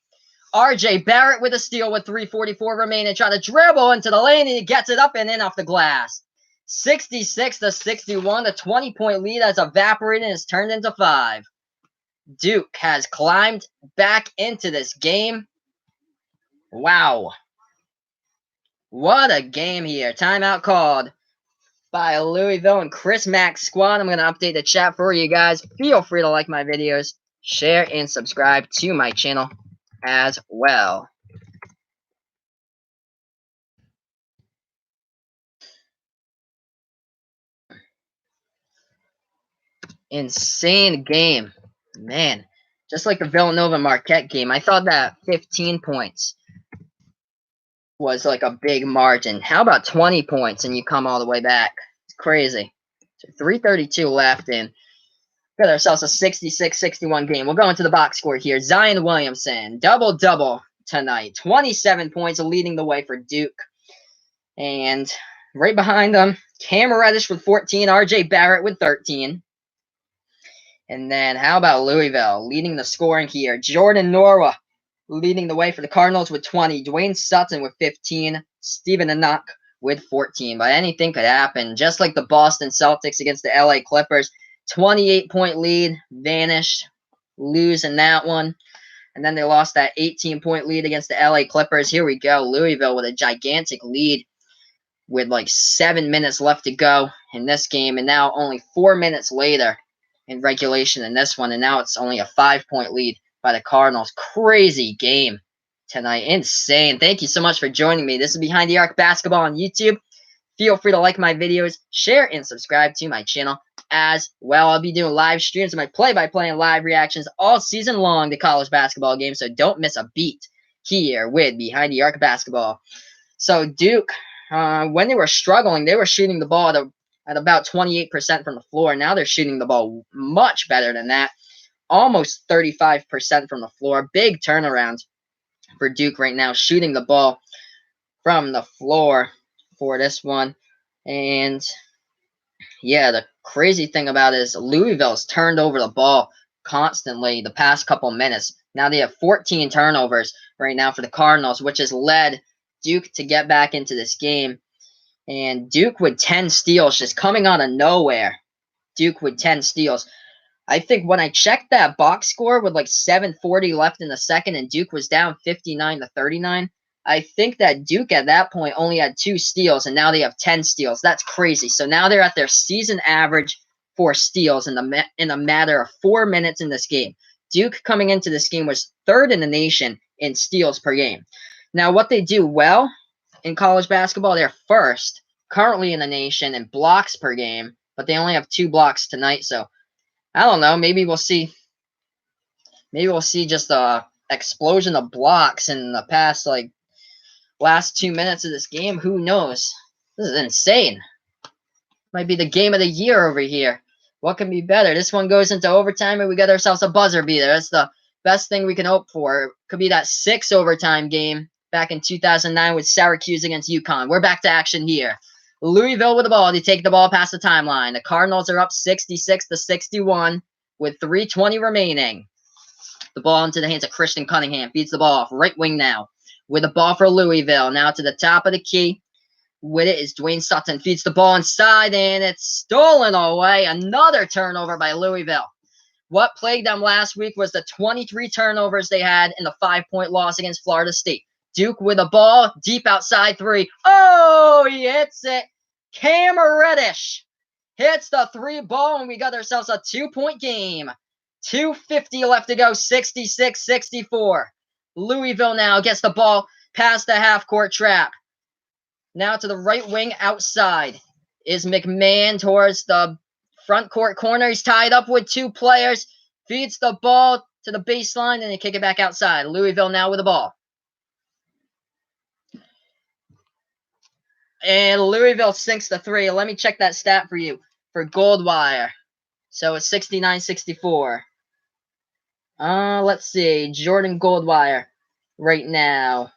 RJ Barrett with a steal with 3:44 remaining. Trying to dribble into the lane, and he gets it up and in off the glass. 66-61. The 20-point lead has evaporated and is turned into 5. Duke has climbed back into this game. Wow. What a game here. Timeout called by Louisville and Chris Mack's squad. I'm going to update the chat for you guys. Feel free to like my videos, share, and subscribe to my channel as well. Insane game. Man, just like the Villanova-Marquette game, I thought that 15 points was like a big margin. How about 20 points and you come all the way back? It's crazy. So 3:32 left and got ourselves a 66-61 game. We'll go into the box score here. Zion Williamson, double-double tonight. 27 points leading the way for Duke. And right behind them, Cam Reddish with 14, RJ Barrett with 13. And then how about Louisville leading the scoring here? Jordan Norwa leading the way for the Cardinals with 20. Dwayne Sutton with 15. Stephen Inuk with 14. But anything could happen. Just like the Boston Celtics against the LA Clippers. 28-point lead, vanished, losing that one. And then they lost that 18-point lead against the LA Clippers. Here we go. Louisville with a gigantic lead with like 7 minutes left to go in this game. And now only 4 minutes later in regulation in this one. And now it's only a 5-point lead by the Cardinals. Crazy game tonight. Insane. Thank you so much for joining me. This is Behind the Arc Basketball on YouTube. Feel free to like my videos, share, and subscribe to my channel as well. I'll be doing live streams of my play-by-play and live reactions all season long to college basketball games, so don't miss a beat here with Behind the Arc Basketball. So Duke, when they were struggling, they were shooting the ball at about 28% from the floor. Now they're shooting the ball much better than that, almost 35% from the floor. Big turnaround for Duke right now, shooting the ball from the floor for this one. And yeah, the crazy thing about it is Louisville's turned over the ball constantly the past couple minutes. Now they have 14 turnovers right now for the Cardinals, which has led Duke to get back into this game. And Duke with 10 steals just coming out of nowhere. Duke with 10 steals. I think when I checked that box score with like 7:40 left in the second and Duke was down 59-39, I think that Duke at that point only had 2 steals, and now they have 10 steals. That's crazy. So now they're at their season average for steals in a matter of 4 minutes in this game. Duke coming into this game was 3rd in the nation in steals per game. Now what they do well in college basketball, they're 1st currently in the nation in blocks per game, but they only have 2 blocks tonight. So I don't know. Maybe we'll see just a explosion of blocks in the past like last 2 minutes of this game. Who knows? This is insane. Might be the game of the year over here. What can be better? This one goes into overtime and we got ourselves a buzzer beater. That's the best thing we can hope for. It could be that 6 overtime game back in 2009 with Syracuse against UConn. We're back to action here. Louisville with the ball. They take the ball past the timeline. The Cardinals are up 66-61 with 3:20 remaining. The ball into the hands of Christian Cunningham. Feeds the ball off. Right wing now. With the ball for Louisville. Now to the top of the key. With it is Dwayne Sutton. Feeds the ball inside, and it's stolen away. Another turnover by Louisville. What plagued them last week was the 23 turnovers they had in the 5-point loss against Florida State. Duke with the ball. Deep outside 3. Oh, he hits it. Cam Reddish hits the 3 ball, and we got ourselves a 2-point game. 2:50 left to go, 66-64. Louisville now gets the ball past the half-court trap. Now to the right wing outside is McMahon towards the front court corner. He's tied up with 2 players. Feeds the ball to the baseline, and they kick it back outside. Louisville now with the ball. And Louisville sinks the 3. Let me check that stat for you for Goldwire. So it's 69-64. Let's see. Jordan Goldwire right now.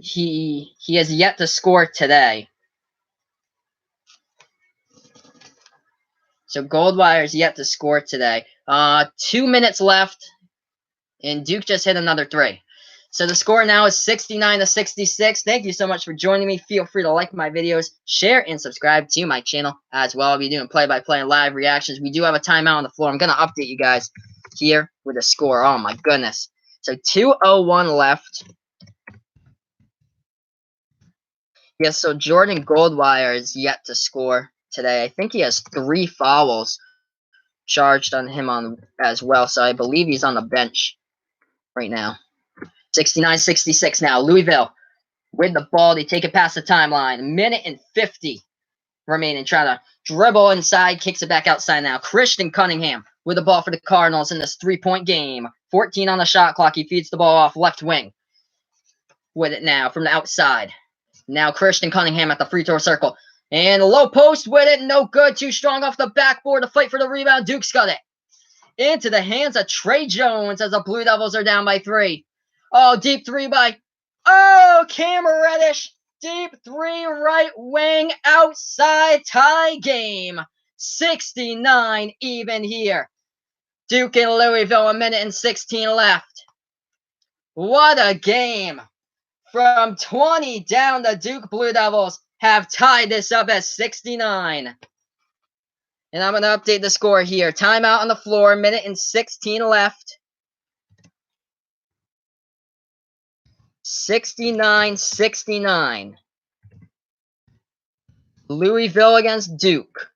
He has yet to score today. So Goldwire is yet to score today. 2 minutes left And Duke just hit another three. So the score now is 69-66. Thank you so much for joining me. Feel free to like my videos, share, and subscribe to my channel as well. I'll be doing play-by-play and live reactions. We do have a timeout on the floor. I'm going to update you guys here with the score. Oh, my goodness. So 2:01 left. Yes, so Jordan Goldwire is yet to score today. I think he has 3 fouls charged on him as well. So I believe he's on the bench right now. 69-66 now. Louisville with the ball. They take it past the timeline. 1:50 remaining. Trying to dribble inside. Kicks it back outside now. Christian Cunningham with the ball for the Cardinals in this 3-point game. 14 on the shot clock. He feeds the ball off left wing. With it now from the outside. Now Christian Cunningham at the free throw circle. And the low post with it. No good. Too strong off the backboard to fight for the rebound. Duke's got it. Into the hands of Trey Jones as the Blue Devils are down by 3. Oh, deep 3 by... Oh, Cam Reddish. Deep 3 right wing outside tie game. 69 even here. Duke and Louisville, 1:16 left. What a game. From 20 down, the Duke Blue Devils have tied this up at 69. And I'm going to update the score here. Timeout on the floor, 1:16 left. 69-69. Louisville against Duke.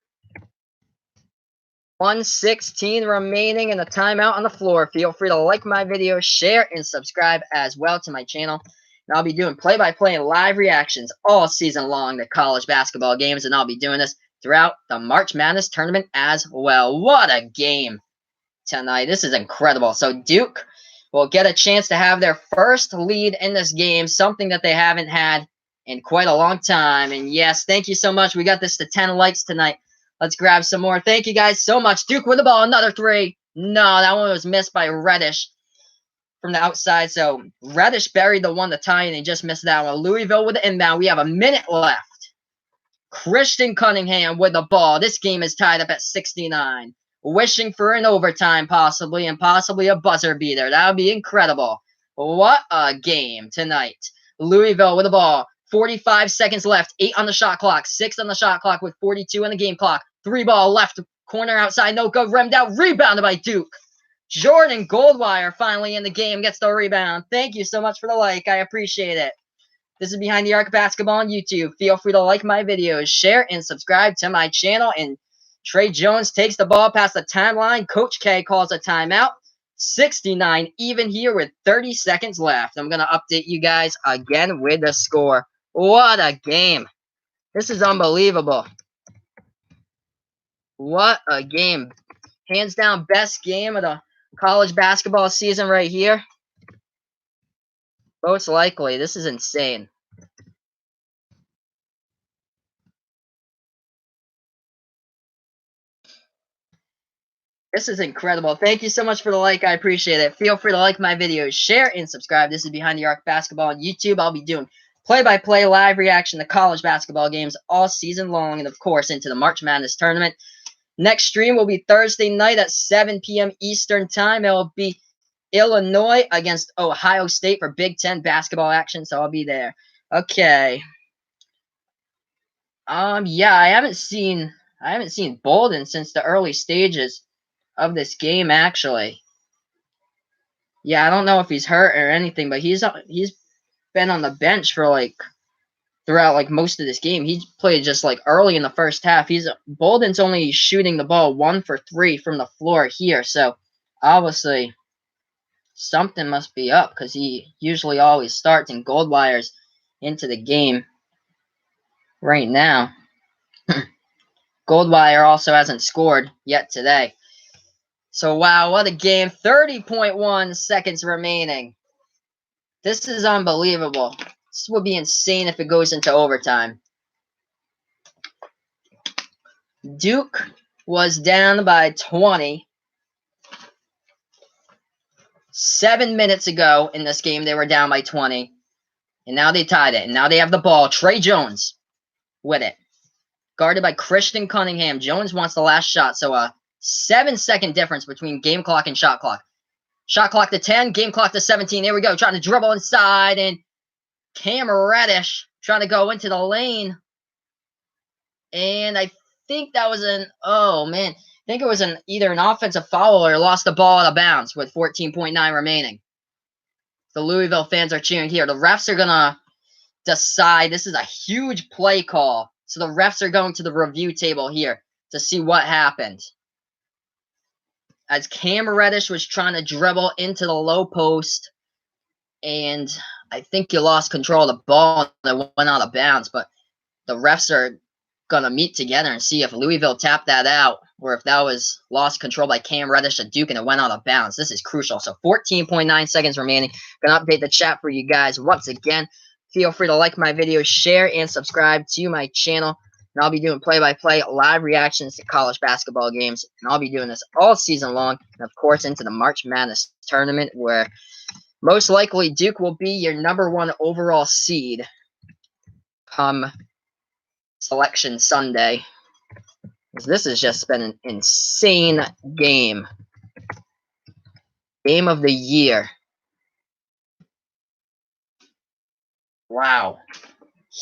1:16 remaining in the timeout on the floor. Feel free to like my video, share, and subscribe as well to my channel. And I'll be doing play-by-play and live reactions all season long to college basketball games, and I'll be doing this throughout the March Madness tournament as well. What a game tonight. This is incredible. So Duke will get a chance to have their first lead in this game, something that they haven't had in quite a long time. And yes, thank you so much. We got this to 10 likes tonight. Let's grab some more. Thank you guys so much. Duke with the ball. Another 3. No, that one was missed by Reddish from the outside. So Reddish buried the one to tie, and he just missed that one. Louisville with the inbound. We have a minute left. Christian Cunningham with the ball. This game is tied up at 69. Wishing for an overtime possibly, and possibly a buzzer beater. That would be incredible. What a game tonight. Louisville with the ball. 45 seconds left. 8 on the shot clock. 6 on the shot clock with 42 on the game clock. 3 ball left corner outside. No good. Rimmed out. Rebounded by Duke. Jordan Goldwire finally in the game. Gets the rebound. Thank you so much for the like. I appreciate it. This is Behind the Arc Basketball on YouTube. Feel free to like my videos, share, and subscribe to my channel. And Trey Jones takes the ball past the timeline. Coach K calls a timeout. 69 even here with 30 seconds left. I'm going to update you guys again with the score. What a game. This is unbelievable. What a game. Hands down best game of the college basketball season right here. Most likely. This is insane. This is incredible. Thank you so much for the like. I appreciate it. Feel free to like my videos, share, and subscribe. This is Behind the Arc Basketball on YouTube. I'll be doing play-by-play live reaction to college basketball games all season long, and of course into the March Madness tournament. Next stream will be Thursday night at 7 p.m. Eastern Time. It will be Illinois against Ohio State for Big Ten basketball action, so I'll be there. Okay. Yeah, I haven't seen Bolden since the early stages of this game, actually. Yeah, I don't know if he's hurt or anything, but he's been on the bench for throughout most of this game. He played just early in the first half. Bolden's only shooting the ball 1 for 3 from the floor here, so obviously something must be up because he usually always starts, and Goldwire's into the game right now. Goldwire also hasn't scored yet today. So, wow, what a game. 30.1 seconds remaining. This is unbelievable. This would be insane if it goes into overtime. Duke was down by 20. 7 minutes ago in this game, they were down by 20. And now they tied it. And now they have the ball. Trey Jones with it. Guarded by Christian Cunningham. Jones wants the last shot. So a 7-second difference between game clock and shot clock. Shot clock to 10, game clock to 17. There we go. Trying to dribble inside, and Cam Reddish trying to go into the lane. And I think that was oh man, I think it was either an offensive foul or lost the ball out of bounds with 14.9 remaining. The Louisville fans are cheering here. The refs are going to decide. This is a huge play call. So the refs are going to the review table here to see what happened. As Cam Reddish was trying to dribble into the low post, and I think he lost control of the ball and it went out of bounds, but the refs are going to meet together and see if Louisville tapped that out or if that was lost control by Cam Reddish at Duke and it went out of bounds. This is crucial. So 14.9 seconds remaining. Going to update the chat for you guys once again. Feel free to like my video, share, and subscribe to my channel. And I'll be doing play-by-play live reactions to college basketball games. And I'll be doing this all season long. And, of course, into the March Madness tournament where most likely Duke will be your #1 overall seed come Selection Sunday. This has just been an insane game. Game of the year. Wow.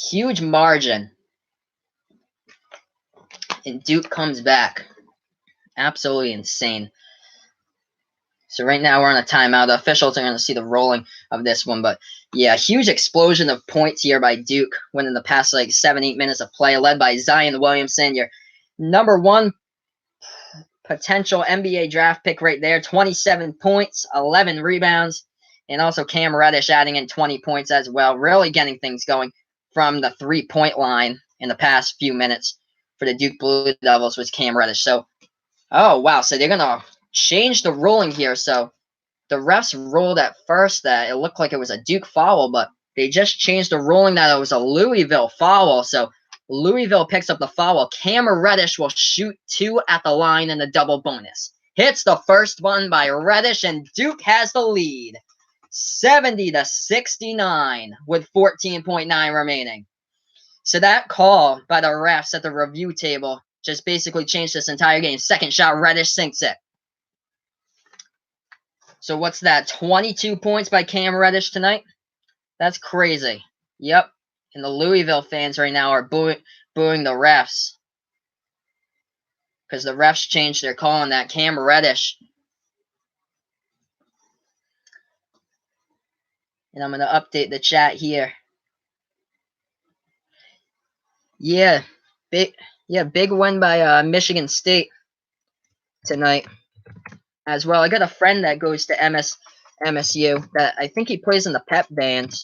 Huge margin. And Duke comes back. Absolutely insane. So right now we're on a timeout. The officials are going to see the rolling of this one. But yeah, huge explosion of points here by Duke within the past like 7-8 minutes of play, led by Zion Williamson, your #1 potential NBA draft pick right there. 27 points, 11 rebounds, and also Cam Reddish adding in 20 points as well. Really getting things going from the 3-point line in the past few minutes for the Duke Blue Devils was Cam Reddish. So, oh, wow. So they're going to change the ruling here. So the refs ruled at first that it looked like it was a Duke foul, but they just changed the ruling that it was a Louisville foul. So Louisville picks up the foul. Cam Reddish will shoot 2 at the line in the double bonus. Hits the first one by Reddish, and Duke has the lead. 70-69 with 14.9 remaining. So that call by the refs at the review table just basically changed this entire game. Second shot, Reddish sinks it. So what's that? 22 points by Cam Reddish tonight? That's crazy. Yep. And the Louisville fans right now are booing the refs. Because the refs changed their call on that. Cam Reddish. And I'm going to update the chat here. Yeah. Big win by Michigan State tonight as well. I got a friend that goes to MSU that I think he plays in the pep band.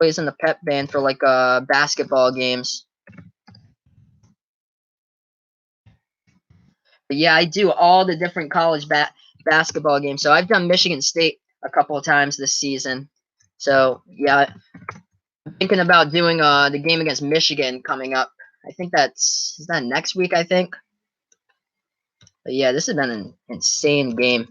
Plays in the pep band for like basketball games. But yeah, I do all the different college basketball games. So I've done Michigan State a couple of times this season. So yeah, I'm thinking about doing the game against Michigan coming up. I think is that next week, I think. But yeah, this has been an insane game.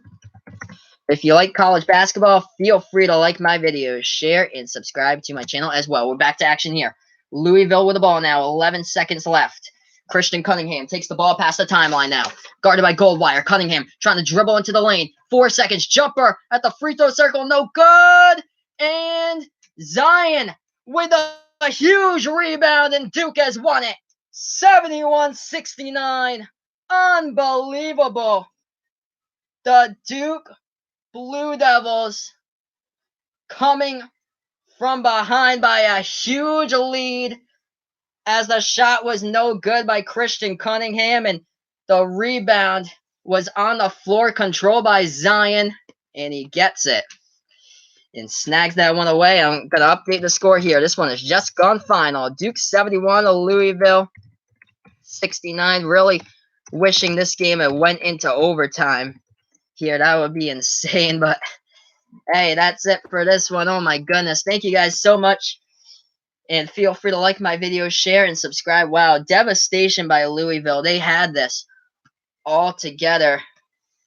If you like college basketball, feel free to like my videos, share, and subscribe to my channel as well. We're back to action here. Louisville with the ball now. 11 seconds left. Christian Cunningham takes the ball past the timeline now. Guarded by Goldwire. Cunningham trying to dribble into the lane. 4 seconds. Jumper at the free throw circle. No good. And Zion with a huge rebound, and Duke has won it. 71-69. Unbelievable. The Duke Blue Devils coming from behind by a huge lead as the shot was no good by Christian Cunningham, and the rebound was on the floor, controlled by Zion, and he gets it and snags that one away. I'm going to update the score here. This one has just gone final. Duke 71 to Louisville 69. Really wishing this game had went into overtime here. That would be insane, but hey, that's it for this one. Oh my goodness. Thank you guys so much. And feel free to like my videos, share, and subscribe. Wow, devastation by Louisville. They had this all together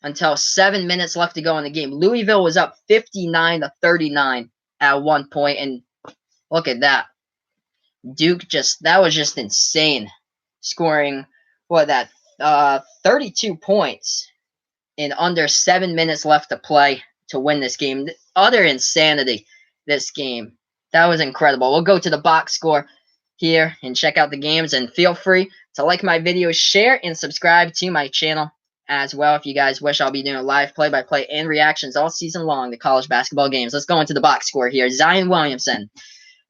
until 7 minutes left to go in the game. Louisville was up 59-39 at one point, and look at that. Duke that was just insane. Scoring, 32 points in under 7 minutes left to play. to win this game. Utter insanity, this game. That was incredible. We'll go to the box score here and check out the games, and feel free to like my videos, share, and subscribe to my channel as well if you guys wish. I'll be doing live play-by-play and reactions all season long to college basketball games. Let's go into the box score here. Zion Williamson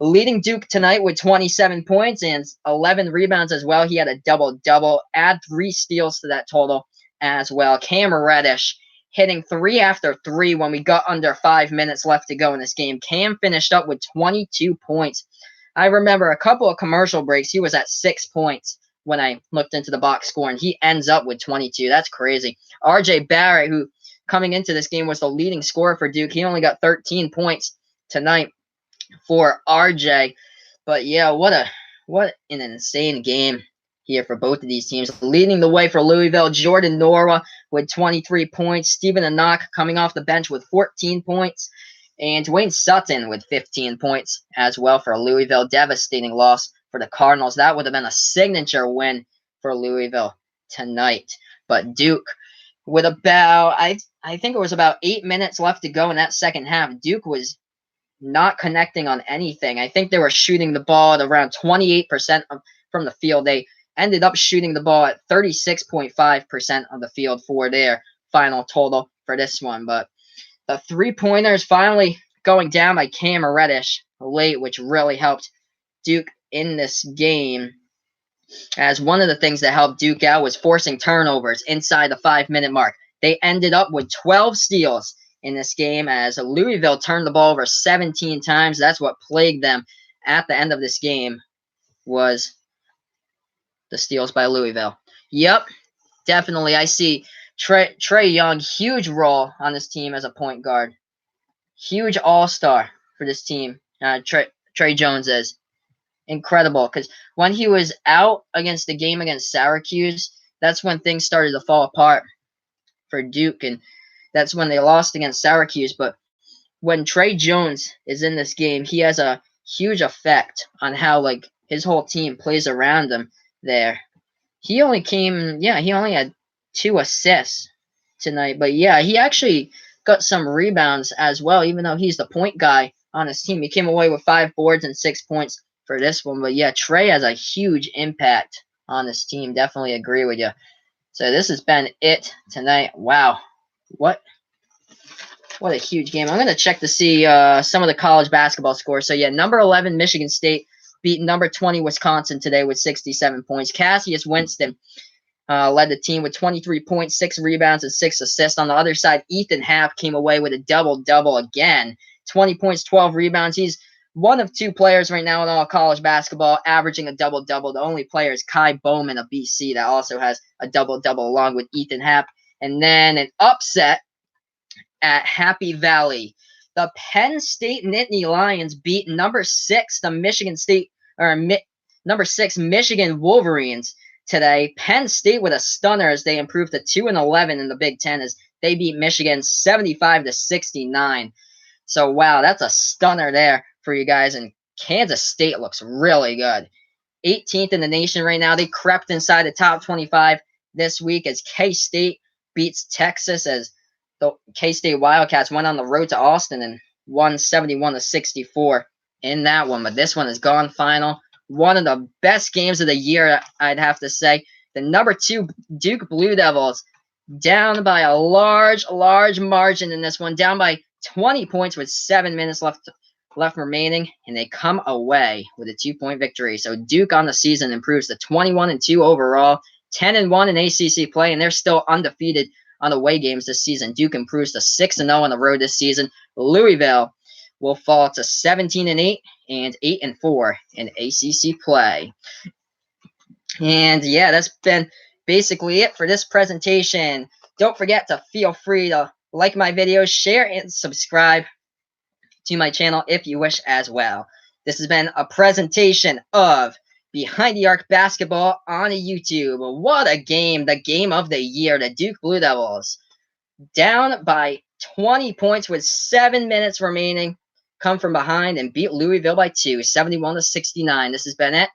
leading Duke tonight with 27 points and 11 rebounds as well. He had a double-double. Add 3 steals to that total as well. Cam Reddish hitting 3 after 3 when we got under 5 minutes left to go in this game. Cam finished up with 22 points. I remember a couple of commercial breaks, he was at 6 points when I looked into the box score, and he ends up with 22. That's crazy. RJ Barrett, who coming into this game was the leading scorer for Duke, he only got 13 points tonight for RJ. But yeah, what an insane game here for both of these teams. Leading the way for Louisville, Jordan Norwa with 23 points. Stephen Anak coming off the bench with 14 points. And Dwayne Sutton with 15 points as well for Louisville. Devastating loss for the Cardinals. That would have been a signature win for Louisville tonight. But Duke, with about, I think it was about 8 minutes left to go in that second half, Duke was not connecting on anything. I think they were shooting the ball at around 28% from the field. They ended up shooting the ball at 36.5% of the field for their final total for this one. But the three-pointers finally going down by Cam Reddish late, which really helped Duke in this game. As one of the things that helped Duke out was forcing turnovers inside the 5-minute mark. They ended up with 12 steals in this game as Louisville turned the ball over 17 times. That's what plagued them at the end of this game, was the steals by Louisville. Yep, definitely. I see Trae Young, huge role on this team as a point guard. Huge all-star for this team. Trae Jones is incredible, because when he was out against the game against Syracuse, that's when things started to fall apart for Duke, and that's when they lost against Syracuse. But when Trae Jones is in this game, he has a huge effect on how his whole team plays around him there. He only had 2 assists tonight, but yeah, he actually got some rebounds as well, even though he's the point guy on his team. He came away with 5 boards and 6 points for this one. But yeah, Trae has a huge impact on this team. Definitely agree with you. So this has been it tonight. Wow, what a huge game. I'm going to check to see some of the college basketball scores. So yeah, number 11 Michigan State beat number 20 Wisconsin today with 67 points. Cassius Winston led the team with 23 points, 6 rebounds, and 6 assists. On the other side, Ethan Happ came away with a double-double again. 20 points, 12 rebounds. He's one of 2 players right now in all college basketball averaging a double-double. The only player is Kai Bowman of BC that also has a double-double along with Ethan Happ. And then an upset at Happy Valley. The Penn State Nittany Lions beat number 6, the number 6 Michigan Wolverines today. Penn State with a stunner as they improved to 2-11 in the Big Ten as they beat Michigan 75-69. So wow, that's a stunner there for you guys. And Kansas State looks really good. 18th in the nation right now. They crept inside the top 25 this week as K-State beats Texas, as the K-State Wildcats went on the road to Austin and won 71-64 in that one. But this one has gone final. One of the best games of the year, I'd have to say. The number 2 Duke Blue Devils down by a large margin in this one, down by 20 points with 7 minutes left remaining, and they come away with a 2-point victory. So Duke on the season improves to 21-2 overall, 10-1 in ACC play, and they're still undefeated on away games this season. Duke improves to 6-0 on the road this season. Louisville will fall to 17-8 and 8-4 in ACC play. And yeah, that's been basically it for this presentation. Don't forget to feel free to like my videos, share, and subscribe to my channel if you wish as well. This has been a presentation of Behind the Arc Basketball on YouTube. What a game. The game of the year. The Duke Blue Devils, down by 20 points with 7 minutes remaining, come from behind and beat Louisville by 2, 71-69. This has been it.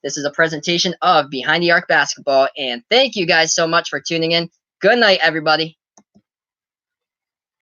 This is a presentation of Behind the Arc Basketball, and thank you guys so much for tuning in. Good night, everybody.